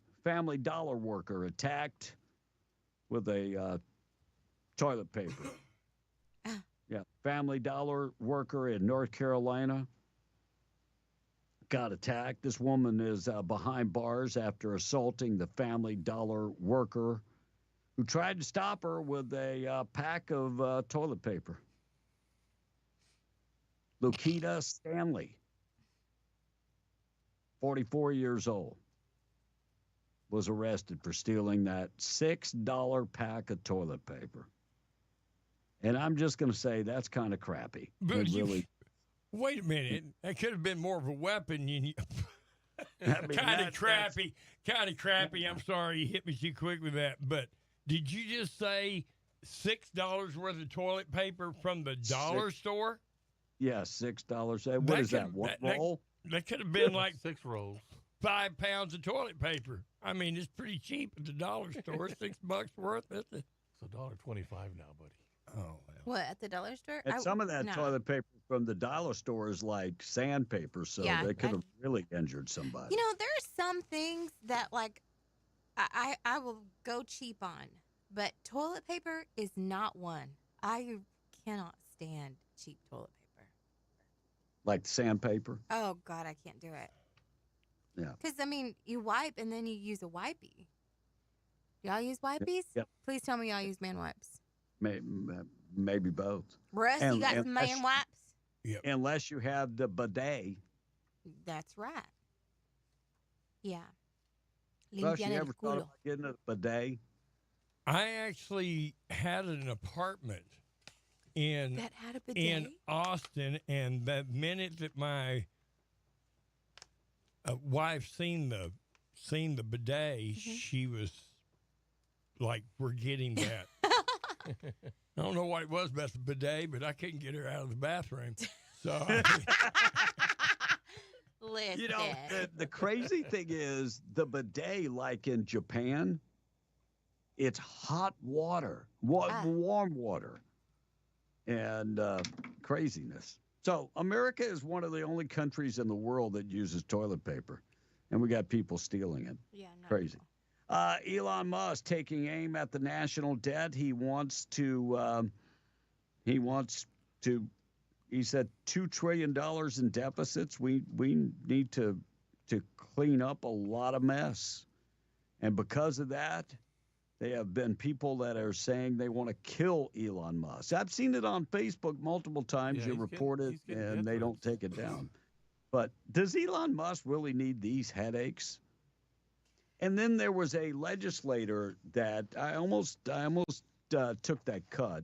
dollar worker attacked with a toilet paper. Yeah, Family Dollar worker in North Carolina got attacked. This woman is behind bars after assaulting the Family Dollar worker who tried to stop her with a pack of toilet paper. Lukita Stanley, 44 years old, was arrested for stealing that $6 pack of toilet paper. And I'm just going to say that's kind of crappy. But wait a minute. That could have been more of a weapon. Kind of crappy. I'm sorry you hit me too quick with that. But did you just say $6 worth of toilet paper from the dollar store? Yeah, $6. What is that? One roll? That could have been like 6 rolls. 5 pounds of toilet paper. I mean, it's pretty cheap at the dollar store. $6 worth. It's $1.25 now, buddy. Oh, well. What, at the dollar store? And some of that toilet paper from the dollar store is like sandpaper, so they could have really injured somebody. There are some things that, like, I will go cheap on, but toilet paper is not one. I cannot stand cheap toilet paper. Like sandpaper? Oh, God, I can't do it. Yeah. Because, I mean, you wipe and then you use a wipey. Y'all use wipies? Yep. Please tell me y'all use man wipes. Maybe both. Russ, you got some man wipes? Yep. Unless you have the bidet. That's right. Yeah. Russ, you Limpian el ever thought culo. about getting a bidet? I actually had an apartment in That had a bidet? in Austin, and the minute that my wife seen the bidet, she was like, "We're getting that." I don't know what it was about the bidet, but I couldn't get her out of the bathroom. So, Listen. You know, the crazy thing is the bidet, like in Japan, it's hot water, warm water, and craziness. So America is one of the only countries in the world that uses toilet paper, and we got people stealing it. Yeah, crazy. Elon Musk taking aim at the national debt. He said $2 trillion in deficits. We need to clean up a lot of mess. And because of that, there have been people that are saying they want to kill Elon Musk. I've seen it on Facebook multiple times. You report it and they don't take it down. But does Elon Musk really need these headaches? And then there was a legislator that I almost took that cut.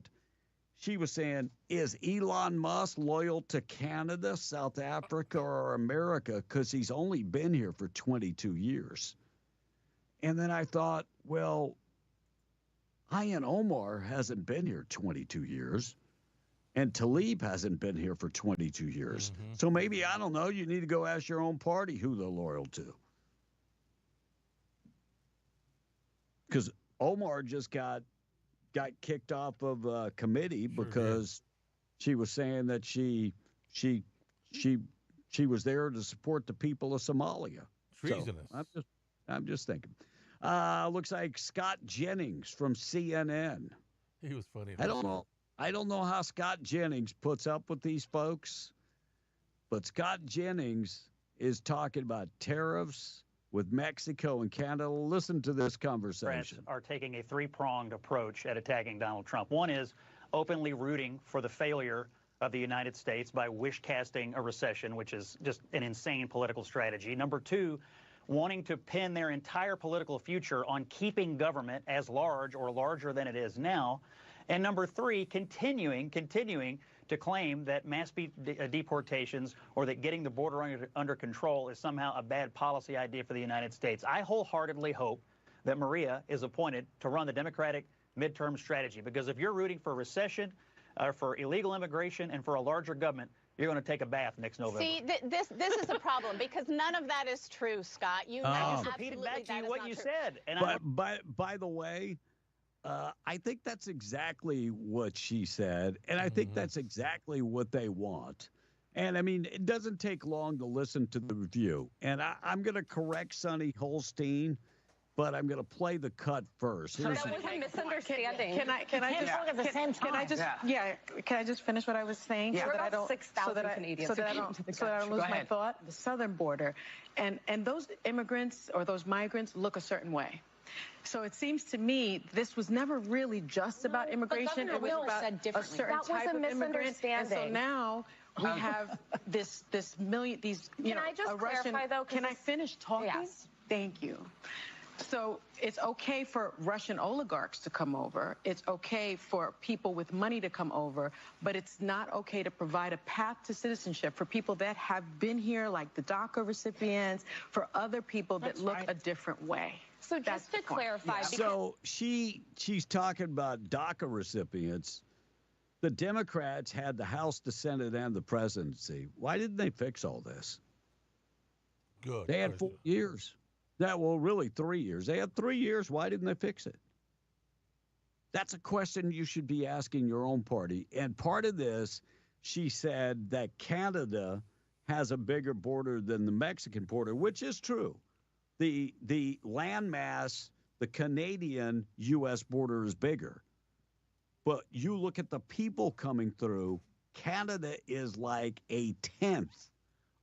She was saying, is Elon Musk loyal to Canada, South Africa, or America? Because he's only been here for 22 years. And then I thought, well, Ian Omar hasn't been here 22 years. And Tlaib hasn't been here for 22 years. So maybe, I don't know, you need to go ask your own party who they're loyal to. Because Omar just got kicked off of a committee because she was saying that she was there to support the people of Somalia. Treasonous. So I'm just thinking. Looks like Scott Jennings from CNN. He was funny. I don't know how Scott Jennings puts up with these folks, but Scott Jennings is talking about tariffs with Mexico and Canada. Listen to this conversation. Democrats are taking a three-pronged approach at attacking Donald Trump. One is openly rooting for the failure of the United States by wish-casting a recession, which is just an insane political strategy. Number two, wanting to pin their entire political future on keeping government as large or larger than it is now. And number three, continuing to claim that mass deportations or that getting the border under control is somehow a bad policy idea for the United States. I wholeheartedly hope that Maria is appointed to run the Democratic midterm strategy, because if you're rooting for recession, for illegal immigration, and for a larger government, you're going to take a bath next November. See, this is a problem because none of that is true, Scott. I just repeated back to you what you said. And by the way, I think that's exactly what she said, and I think that's exactly what they want. And, I mean, it doesn't take long to listen to the review. And I'm going to correct Sonny Holstein, but I'm going to play the cut first. That was a misunderstanding. Can I just finish what I was saying? Yeah. So that I don't, 6,000 Canadians so that I don't lose my thought. The southern border, and those immigrants or those migrants look a certain way. So it seems to me this was never really just about immigration. It was about a certain type of immigrant. And so now we have this million, these, Can I just clarify, though? Can I finish talking? Yes. Thank you. So it's okay for Russian oligarchs to come over. It's okay for people with money to come over, but it's not okay to provide a path to citizenship for people that have been here, like the DACA recipients, for other people that look a different way. So just to clarify, So she's talking about DACA recipients. The Democrats had the House, the Senate, and the presidency. Why didn't they fix all this? Good. They had 4 years. Really 3 years. They had 3 years. Why didn't they fix it? That's a question you should be asking your own party. And part of this, she said that Canada has a bigger border than the Mexican border, which is true. The landmass the Canadian U.S. border is bigger. But you look at the people coming through, Canada is like a 10th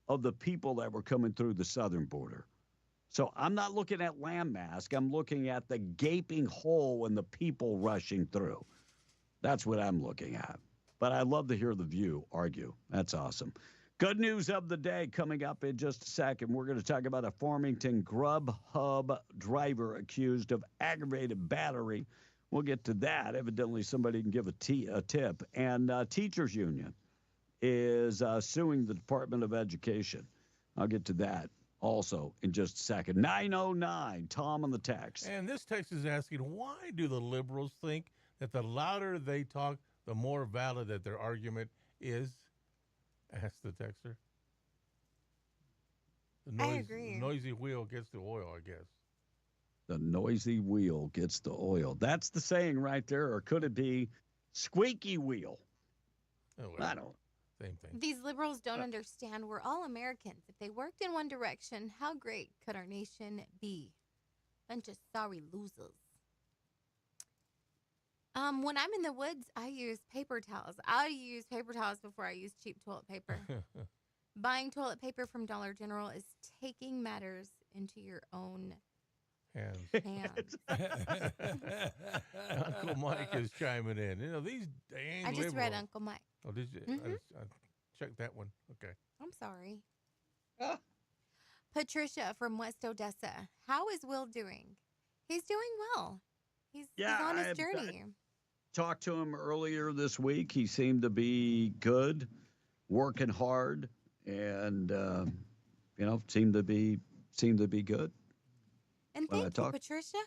of the people that were coming through the southern border. So I'm not looking at landmass. I'm looking at the gaping hole and the people rushing through. That's what I'm looking at. But I'd love to hear the View argue. That's awesome. Good news of the day coming up in just a second. We're going to talk about a Farmington Grubhub driver accused of aggravated battery. We'll get to that. Evidently, somebody can give a tip. And Teachers Union is suing the Department of Education. I'll get to that also in just a second. 909, Tom on the text. And this text is asking, why do the liberals think that the louder they talk, the more valid that their argument is? Ask the texter. I agree. The noisy wheel gets the oil, I guess. The noisy wheel gets the oil. That's the saying right there. Or could it be squeaky wheel? Oh, well, I don't. Same thing. These liberals don't understand we're all Americans. If they worked in one direction, how great could our nation be? Bunch of sorry losers. When I'm in the woods, I use paper towels. I use paper towels before I use cheap toilet paper. Buying toilet paper from Dollar General is taking matters into your own hands. Uncle Mike is chiming in. You know, these dang I just liberals. read Uncle Mike. Oh, did you? Mhm. I checked that one. Okay. I'm sorry. Patricia from West Odessa. How is Will doing? He's doing well. He's on his journey. Talked to him earlier this week. He seemed to be good, working hard, and seemed to be good. And when I thank you, talked. Patricia.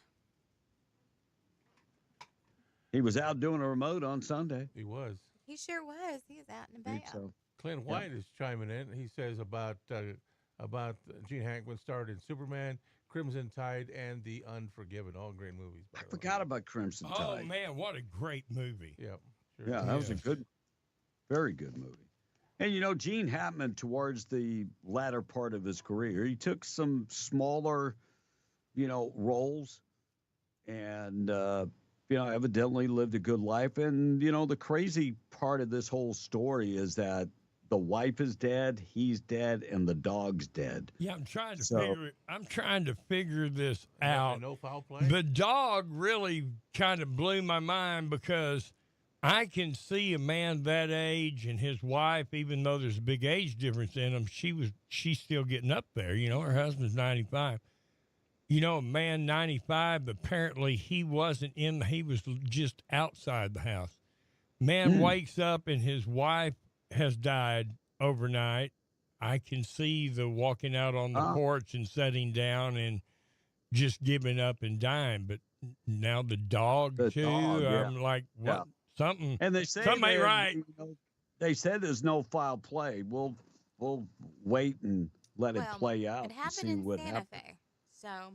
He was out doing a remote on Sunday. He was. He sure was. He was out and about. So. Clint White is chiming in. He says about Gene Hackman starred in Superman, Crimson Tide, and The Unforgiven. All great movies. I forgot about Crimson Tide. Oh, man, what a great movie. Yep. Sure. Yeah, that was a very good movie. And, Gene Hackman, towards the latter part of his career, he took some smaller, roles and, evidently lived a good life. And, the crazy part of this whole story is that the wife is dead, he's dead, and the dog's dead. Yeah, I'm trying to figure this out. No foul play? The dog really kind of blew my mind because I can see a man that age and his wife, even though there's a big age difference in them, she's still getting up there. Her husband's 95. A man 95, apparently he was just outside the house. Man wakes up and his wife has died overnight. I can see the walking out on the porch and sitting down and just giving up and dying. But now the dog too. I'm like, what? Yeah. Something. And they say something ain't right. They said there's no foul play. We'll wait and let it play out. It and happened see in what Santa happens. Fe. So,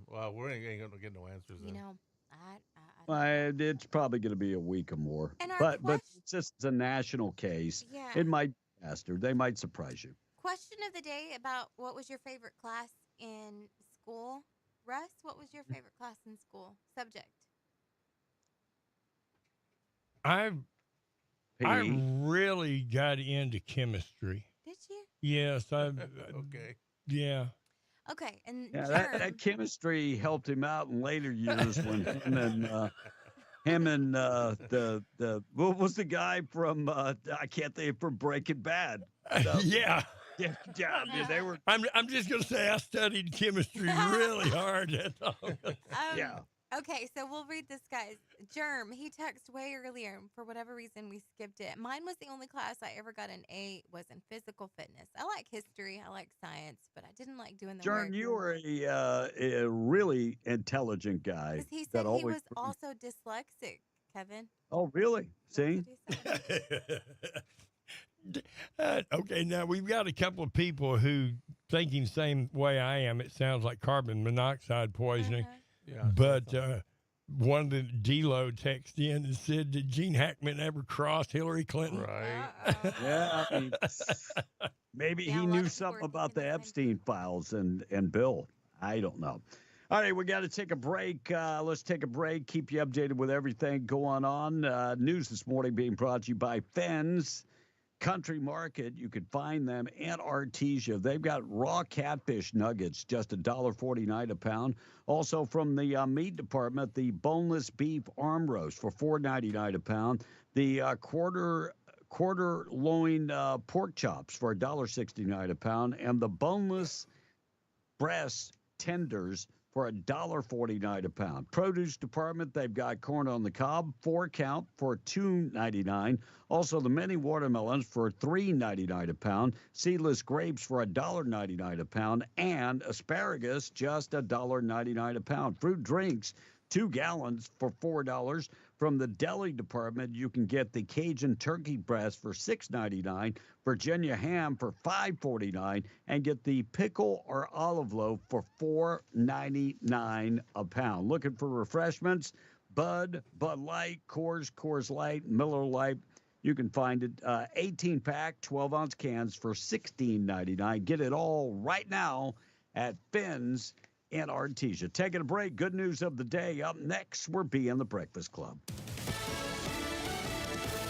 Well, we ain't going to get no answers then. It's probably going to be a week or more. And our but since it's a national case, Yeah. it might, Esther, they might surprise you. question of the day about what was your favorite class in school? Russ, what was your favorite class in school? Subject. I really got into chemistry. Did you? Yes, Okay. Yeah. Okay, and Yeah, that chemistry helped him out in later years when him and the what was the guy from I can't think, from Breaking Bad. Yeah. Yeah, they were. I'm just gonna say I studied chemistry really hard. That's all. Yeah. Okay, so we'll read this guy's. Germ, he texted way earlier. For whatever reason, we skipped it. Mine was the only class I ever got an A, was in physical fitness. I like history, I like science, but I didn't like doing the work. Germ, you were a really intelligent guy. Because he said he was also dyslexic, Kevin. Oh, really? See? Okay, now we've got a couple of people who thinking the same way I am. It sounds like carbon monoxide poisoning. Yeah, but one of the D-Lo texted in and said, did Gene Hackman ever cross Hillary Clinton? Right. Yeah. I mean, maybe he knew something about the Epstein files and Bill. I don't know. All right, we got to take a break. Let's take a break, keep you updated with everything going on. News this morning being brought to you by Fenn's Country Market. You can find them at Artesia. They've got raw catfish nuggets, just $1.49 a pound. Also from the meat department, the boneless beef arm roast for $4.99 a pound. The quarter loin pork chops for $1.69 a pound, and the boneless breast tenders for $1.49 a pound. Produce department, they've got corn on the cob, 4-count for $2.99. Also, the mini watermelons for $3.99 a pound. Seedless grapes for $1.99 a pound, and asparagus just $1.99 a pound. Fruit drinks, 2 gallons for $4. From the deli department, you can get the Cajun turkey breast for $6.99, Virginia ham for $5.49, and get the pickle or olive loaf for $4.99 a pound. Looking for refreshments? Bud Light, Coors Light, Miller Lite. You can find it 18-pack, 12-ounce cans for $16.99. Get it all right now at Finn's in Artesia. Taking a break. Good news of the day. Up next, we're being the Breakfast Club.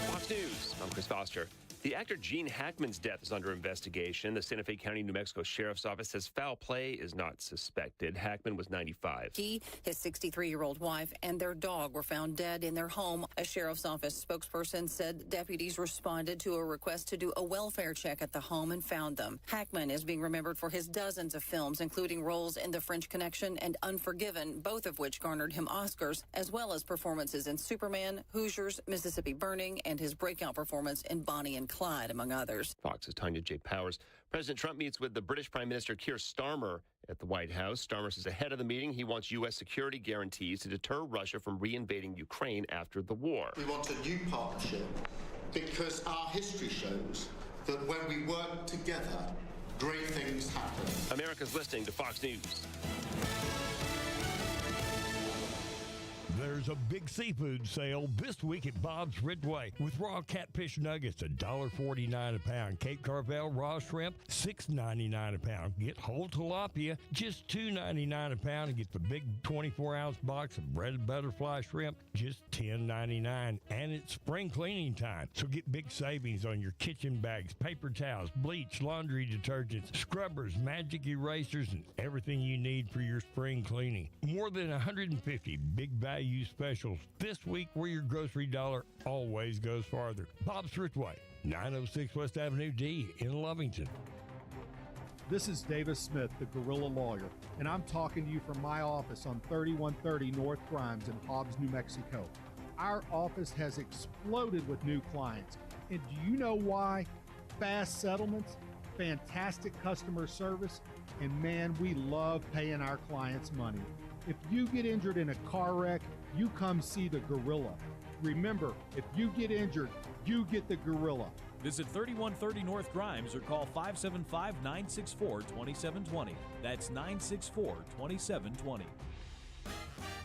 Fox News. I'm Chris Foster. The actor Gene Hackman's death is under investigation. The Santa Fe County, New Mexico Sheriff's Office says foul play is not suspected. Hackman was 95. He, his 63-year-old wife, and their dog were found dead in their home. A sheriff's office spokesperson said deputies responded to a request to do a welfare check at the home and found them. Hackman is being remembered for his dozens of films, including roles in The French Connection and Unforgiven, both of which garnered him Oscars, as well as performances in Superman, Hoosiers, Mississippi Burning, and his breakout performance in Bonnie and Clyde, among others. Fox's Tanya J. Powers. President Trump meets with the British Prime Minister Keir Starmer at the White House. Starmer says ahead of the meeting, he wants U.S. security guarantees to deter Russia from reinvading Ukraine after the war. We want a new partnership because our history shows that when we work together, great things happen. America's listening to Fox News. There's a big seafood sale this week at Bob's Ridgeway with raw catfish nuggets, $1.49 a pound. Cape Carvel raw shrimp, $6.99 a pound. Get whole tilapia, just $2.99 a pound, and get the big 24-ounce box of breaded butterfly shrimp, just $10.99. And it's spring cleaning time, so get big savings on your kitchen bags, paper towels, bleach, laundry detergents, scrubbers, magic erasers, and everything you need for your spring cleaning. More than 150 big value specials this week where your grocery dollar always goes farther. Bob's Ridgeway, 906 West Avenue D in Lovington. This is Davis Smith, the Guerrilla Lawyer, and I'm talking to you from my office on 3130 North Grimes in Hobbs, New Mexico. Our office has exploded with new clients. And do you know why? Fast settlements, fantastic customer service, and man, we love paying our clients money. If you get injured in a car wreck, you come see the Gorilla. Remember, if you get injured, you get the Gorilla. Visit 3130 North Grimes or call 575-964-2720. That's 964-2720.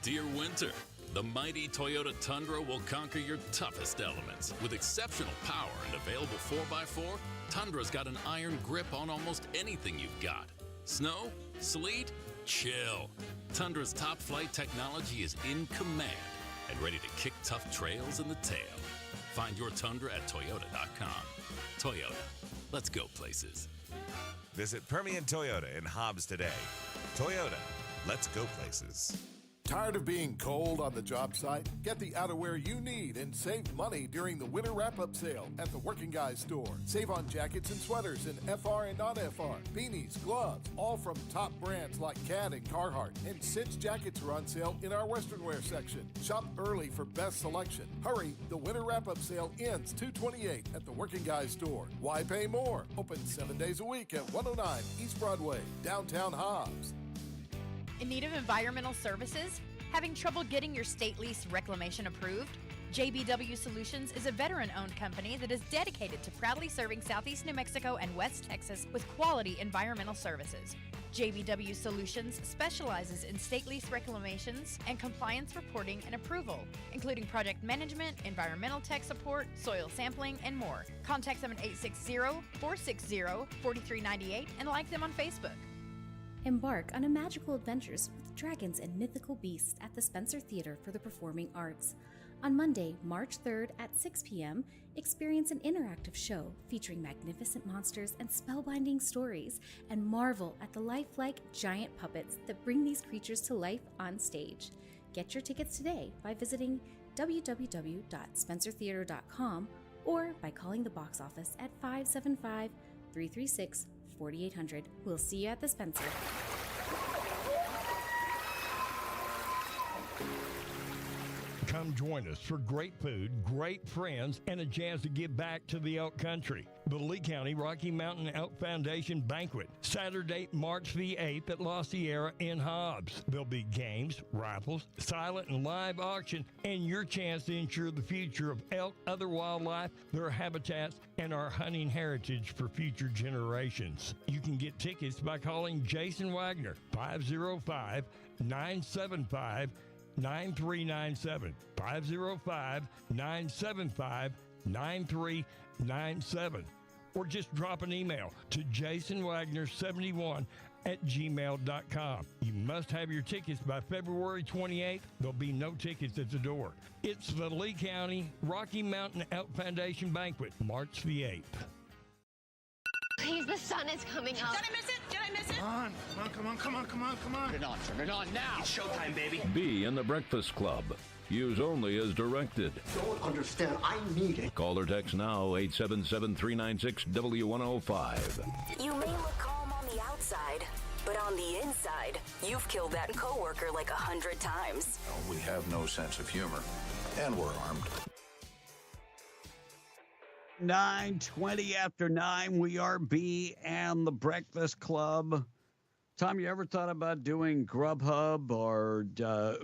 Dear Winter, the mighty Toyota Tundra will conquer your toughest elements. With exceptional power and available 4x4, Tundra's got an iron grip on almost anything you've got. Snow? Sleet? Chill. Tundra's top flight technology is in command and ready to kick tough trails in the tail. Find your Tundra at Toyota.com. Toyota, let's go places. Visit Permian Toyota in Hobbs today. Toyota, let's go places. Tired of being cold on the job site? Get the outerwear you need and save money during the winter wrap-up sale at the Working Guys store. Save on jackets and sweaters in FR and non-FR, beanies, gloves, all from top brands like CAD and Carhartt. And Cinch jackets are on sale in our Western wear section. Shop early for best selection. Hurry, the winter wrap-up sale ends 2/28 at the Working Guys store. Why pay more? Open 7 days a week at 109 East Broadway, downtown Hobbs. In need of environmental services? Having trouble getting your state lease reclamation approved? JBW Solutions is a veteran-owned company that is dedicated to proudly serving Southeast New Mexico and West Texas with quality environmental services. JBW Solutions specializes in state lease reclamations and compliance reporting and approval, including project management, environmental tech support, soil sampling, and more. Contact them at 860-460-4398 and like them on Facebook. Embark on a magical adventures with dragons, and mythical beasts at the Spencer Theater for the Performing Arts. On Monday, March 3rd at 6 p.m., experience an interactive show featuring magnificent monsters and spellbinding stories, and marvel at the lifelike giant puppets that bring these creatures to life on stage. Get your tickets today by visiting www.spencertheater.com or by calling the box office at 575-336-4800. We'll see you at the Spencer. Come join us for great food, great friends, and a chance to give back to the elk country. The Lee County Rocky Mountain Elk Foundation Banquet, Saturday, March the 8th at La Sierra in Hobbs. There'll be games, raffles, silent and live auction, and your chance to ensure the future of elk, other wildlife, their habitats, and our hunting heritage for future generations. You can get tickets by calling Jason Wagner, 505-975-9397, 505-975-9397, or just drop an email to jasonwagner71@gmail.com. You must have your tickets by February 28th. There'll be no tickets at the door. It's the Lee County Rocky Mountain Elk Foundation Banquet, March the 8th. Please, the sun is coming up. Did I miss it? Did I miss it? Come on. Turn it on. Turn it on now. It's showtime, baby. Be in the Breakfast Club. Use only as directed. Don't understand. I need it. Call or text now 877-396-W105. You may look calm on the outside, but on the inside, you've killed that coworker like 100 times. We have no sense of humor, and we're armed. 9:20 after 9, we are B and the Breakfast Club. Tom, you ever thought about doing Grubhub or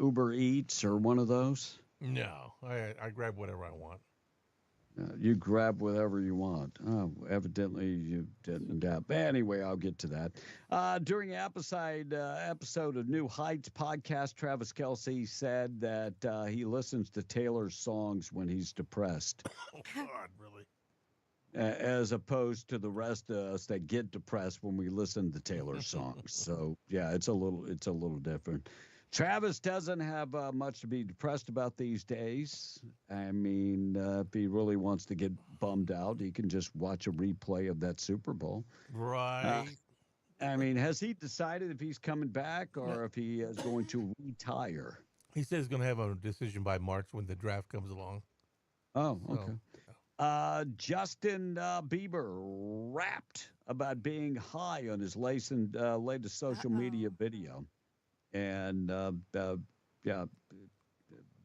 Uber Eats or one of those? No, I grab whatever I want. You grab whatever you want. Oh, evidently you didn't. But anyway, I'll get to that. During an episode of New Heights podcast, Travis Kelce said that he listens to Taylor's songs when he's depressed. Oh, God, really? As opposed to the rest of us that get depressed when we listen to Taylor's songs. So yeah, it's a little different. Travis doesn't have much to be depressed about these days. I mean, if he really wants to get bummed out, he can just watch a replay of that Super Bowl. Right. I mean, has he decided if he's coming back or if he is going to retire? He says he's going to have a decision by March when the draft comes along. Oh, okay. Justin Bieber rapped about being high on his latest social media video. And,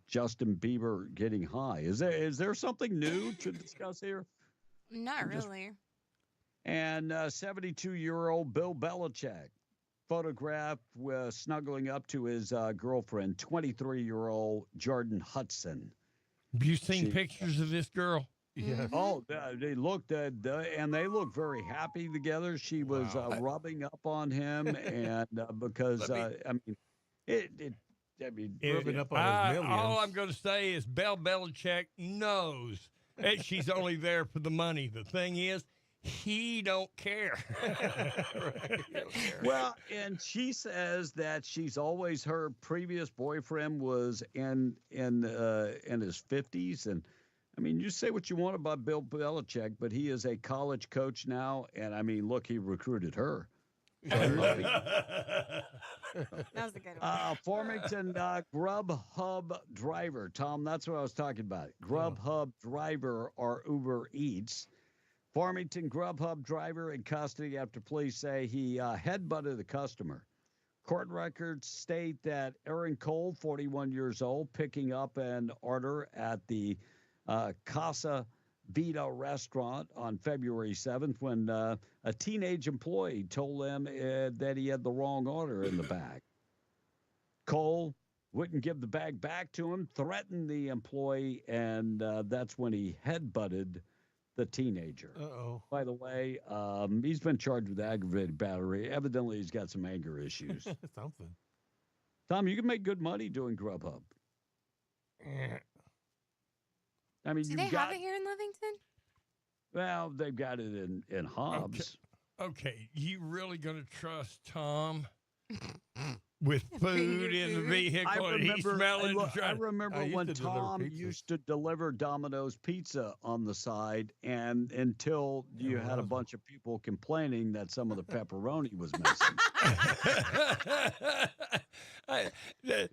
Justin Bieber getting high. Is there something new to discuss here? Not really. And 72-year-old Bill Belichick photographed snuggling up to his girlfriend, 23-year-old Jordan Hudson. Have you seen pictures of this girl? Yeah. Oh, they looked and they look very happy together. She was rubbing up on him, and because rubbing up on his millions. All I'm going to say is Bill Belichick knows that she's only there for the money. The thing is, he don't care. Well, and she says that she's always her previous boyfriend was in his 50s, and I mean, you say what you want about Bill Belichick, but he is a college coach now, and I mean, look, he recruited her. That was a good one. Farmington Grubhub driver. Tom, that's what I was talking about. Grubhub driver or Uber Eats. Farmington Grubhub driver in custody after police say he headbutted a customer. Court records state that Aaron Cole, 41 years old, picking up an order at the Casa Vida restaurant on February 7th when a teenage employee told him that he had the wrong order in the bag. Cole wouldn't give the bag back to him, threatened the employee, and that's when he headbutted the teenager. Uh-oh. By the way, he's been charged with aggravated battery. Evidently, he's got some anger issues. Something. Tom, you can make good money doing Grubhub. I mean, Do they have it here in Lovington? Well, they've got it in Hobbs. Okay, you really going to trust Tom with food in the vehicle, and he's smelling. I remember when Tom pizza. used to deliver Domino's pizza on the side, and until you had a bunch of people complaining that some of the pepperoni was missing.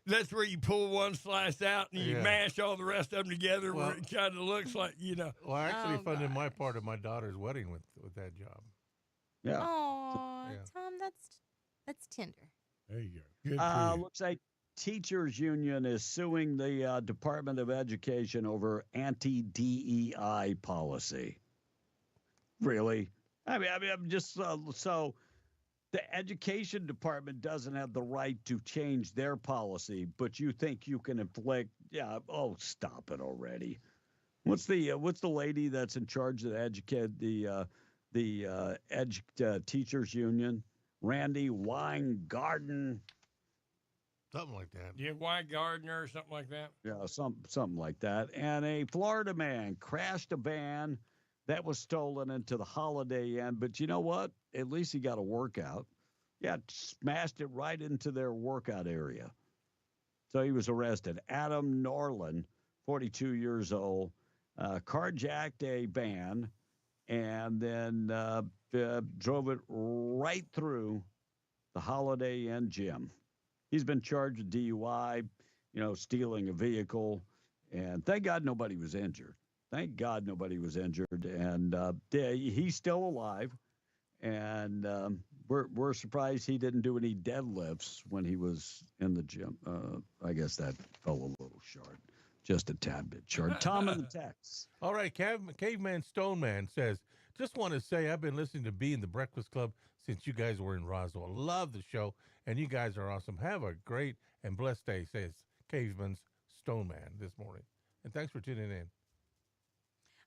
That's where you pull one slice out and you Yeah. mash all the rest of them together, where it kind of looks like, Well, I actually Oh, funded my part of my daughter's wedding with that job. Yeah. Oh, Yeah. Tom, that's tender. There you go. Good for you. Looks like Teachers Union is suing the Department of Education over anti-DEI policy. Really? I mean, I'm just so the Education Department doesn't have the right to change their policy, but you think you can inflict? Yeah. Oh, stop it already. What's the lady that's in charge of the Teachers Union? Randy Weingarten. Something like that. Yeah, White Gardner or something like that. Yeah, something like that. And a Florida man crashed a van that was stolen into the Holiday Inn. But you know what? At least he got a workout. Yeah, smashed it right into their workout area. So he was arrested. Adam Norland, 42 years old, carjacked a van and then drove it right through the Holiday Inn gym. He's been charged with DUI, stealing a vehicle, and thank God nobody was injured. Thank God nobody was injured, and he's still alive. And we're surprised he didn't do any deadlifts when he was in the gym. I guess that fell a little short, just a tad bit short. Tom in the text. All right, Caveman Stoneman says, just want to say I've been listening to B in the Breakfast Club since you guys were in Roswell. Love the show, and you guys are awesome. Have a great and blessed day, says Caveman's Stoneman this morning. And thanks for tuning in.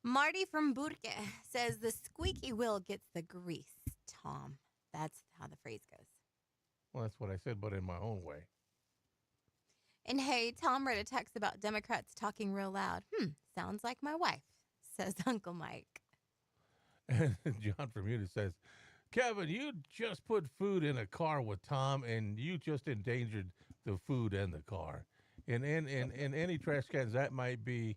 Marty from Burke says the squeaky wheel gets the grease, Tom. That's how the phrase goes. Well, that's what I said, but in my own way. And hey, Tom read a text about Democrats talking real loud. Sounds like my wife, says Uncle Mike. And John from Utah says, Kevin, you just put food in a car with Tom, and you just endangered the food and the car. In any trash cans that might be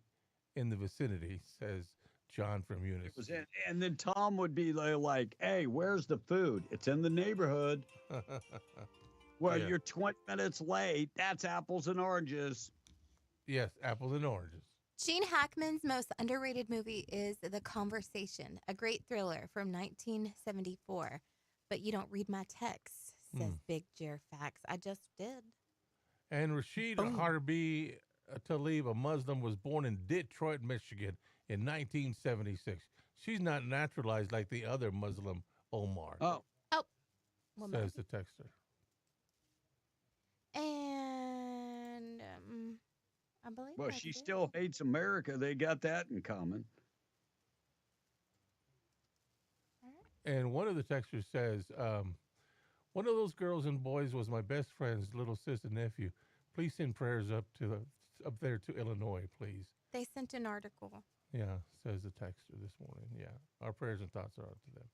in the vicinity, says John from Eunice. And then Tom would be like, hey, where's the food? It's in the neighborhood. Well, Yeah. you're 20 minutes late. That's apples and oranges. Yes, apples and oranges. Gene Hackman's most underrated movie is The Conversation, a great thriller from 1974. But you don't read my text, says Big Jer Fax. I just did. And Rashid Harbi Talib, a Muslim, was born in Detroit, Michigan in 1976. She's not naturalized like the other Muslim Omar. Well, says the texter. And I believe. Well, that's she it. still hates America. They got that in common. And one of the texters says, one of those girls and boys was my best friend's little sis and nephew. Please send prayers up there to Illinois, please. They sent an article. Yeah, says the texter this morning. Yeah, our prayers and thoughts are out to them.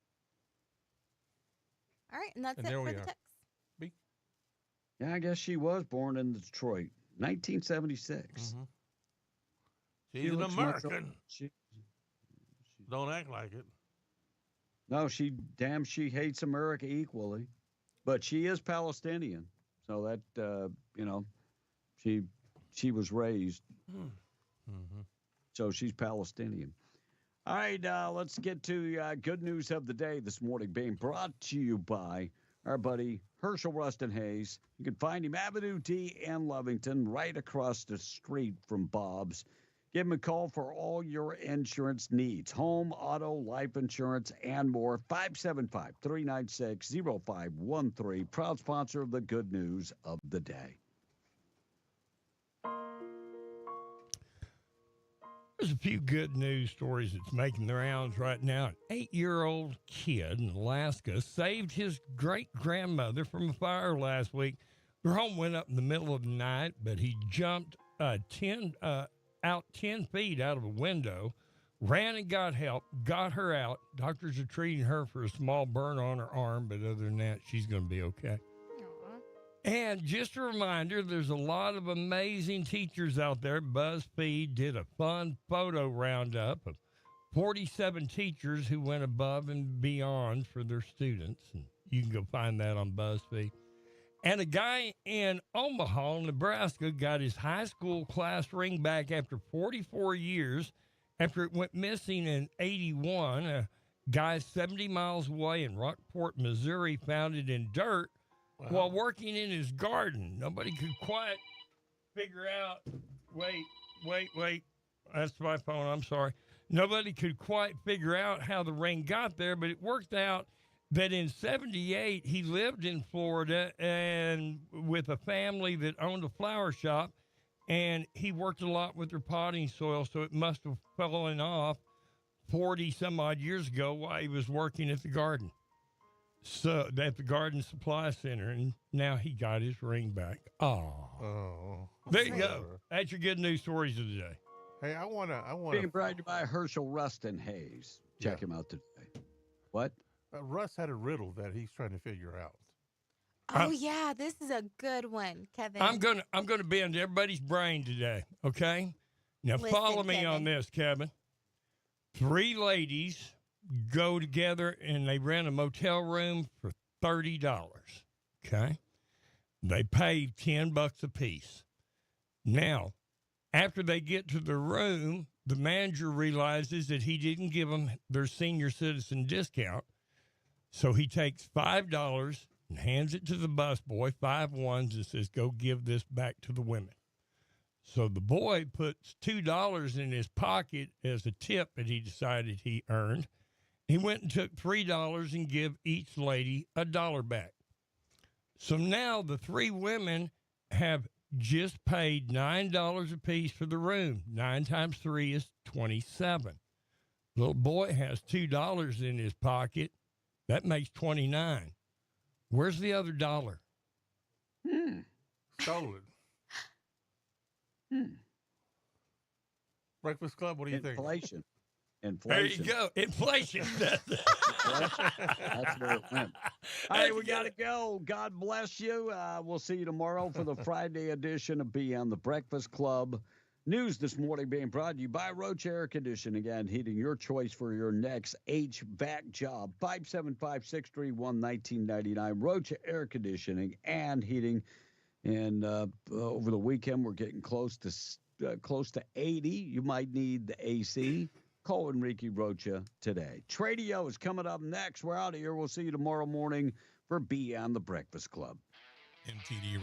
All right, and that's And it there for we the are. text. Yeah, I guess she was born in Detroit, 1976. She's an looks much American. older. Don't act like it. No, she hates America equally, but she is Palestinian. So that she was raised. So she's Palestinian. All right, let's get to good news of the day this morning, being brought to you by our buddy Herschel Rustin Hayes. You can find him Avenue D in Lovington, right across the street from Bob's. Give him a call for all your insurance needs, home, auto, life insurance, and more. 575-396-0513, proud sponsor of the good news of the day. There's a few good news stories that's making the rounds right now. An 8-year-old kid in Alaska saved his great-grandmother from a fire last week. Their home went up in the middle of the night, but he jumped 10 feet out of a window, ran and got help, got her out. Doctors are treating her for a small burn on her arm, but other than that, she's going to be okay. And just a reminder, there's a lot of amazing teachers out there. BuzzFeed did a fun photo roundup of 47 teachers who went above and beyond for their students. And you can go find that on BuzzFeed. And a guy in Omaha, Nebraska, got his high school class ring back after 44 years after it went missing in 81. A guy 70 miles away in Rockport, Missouri, found it in dirt while working in his garden. Nobody could quite figure out. Wait. That's my phone. I'm sorry. Nobody could quite figure out how the ring got there, but it worked out that in 78, he lived in Florida and with a family that owned a flower shop, and he worked a lot with their potting soil, so it must have fallen off 40 some odd years ago while he was working at the garden. So at the Garden Supply Center, and now he got his ring back. Oh. There you go. That's your good news stories of the day. Hey, I want Being brought to you by Herschel Rustin Hayes. Check him out today. What? Russ had a riddle that he's trying to figure out. Oh yeah, this is a good one, Kevin. I'm gonna bend everybody's brain today. Okay. Now follow me Kevin. on this, Kevin. 3 ladies go together and they rent a motel room for $30. Okay. They pay $10 a piece. Now, after they get to the room, the manager realizes that he didn't give them their senior citizen discount. So he takes $5 and hands it to the busboy, 5 ones, and says, go give this back to the women. So the boy puts $2 in his pocket as a tip that he decided he earned. He went and took $3 and give each lady $1 back. So now the 3 women have just paid $9 apiece for the room. 9 times 3 is 27. Little boy has $2 in his pocket. That makes 29. Where's the other $1? Stolen. Breakfast Club, what do you think? Inflation. There you go. Inflation. That's where it went. Hey, we got to go. God bless you. We'll see you tomorrow for the Friday edition of Beyond the Breakfast Club. News this morning being brought to you by Roach Air Conditioning. Again, heating your choice for your next HVAC job. 575-631-1999. Roach Air Conditioning and Heating. And over the weekend, we're getting close to 80. You might need the AC. Call Enrique Rocha today. Tradio is coming up next. We're out of here. We'll see you tomorrow morning for Beyond the Breakfast Club. MTD Radio.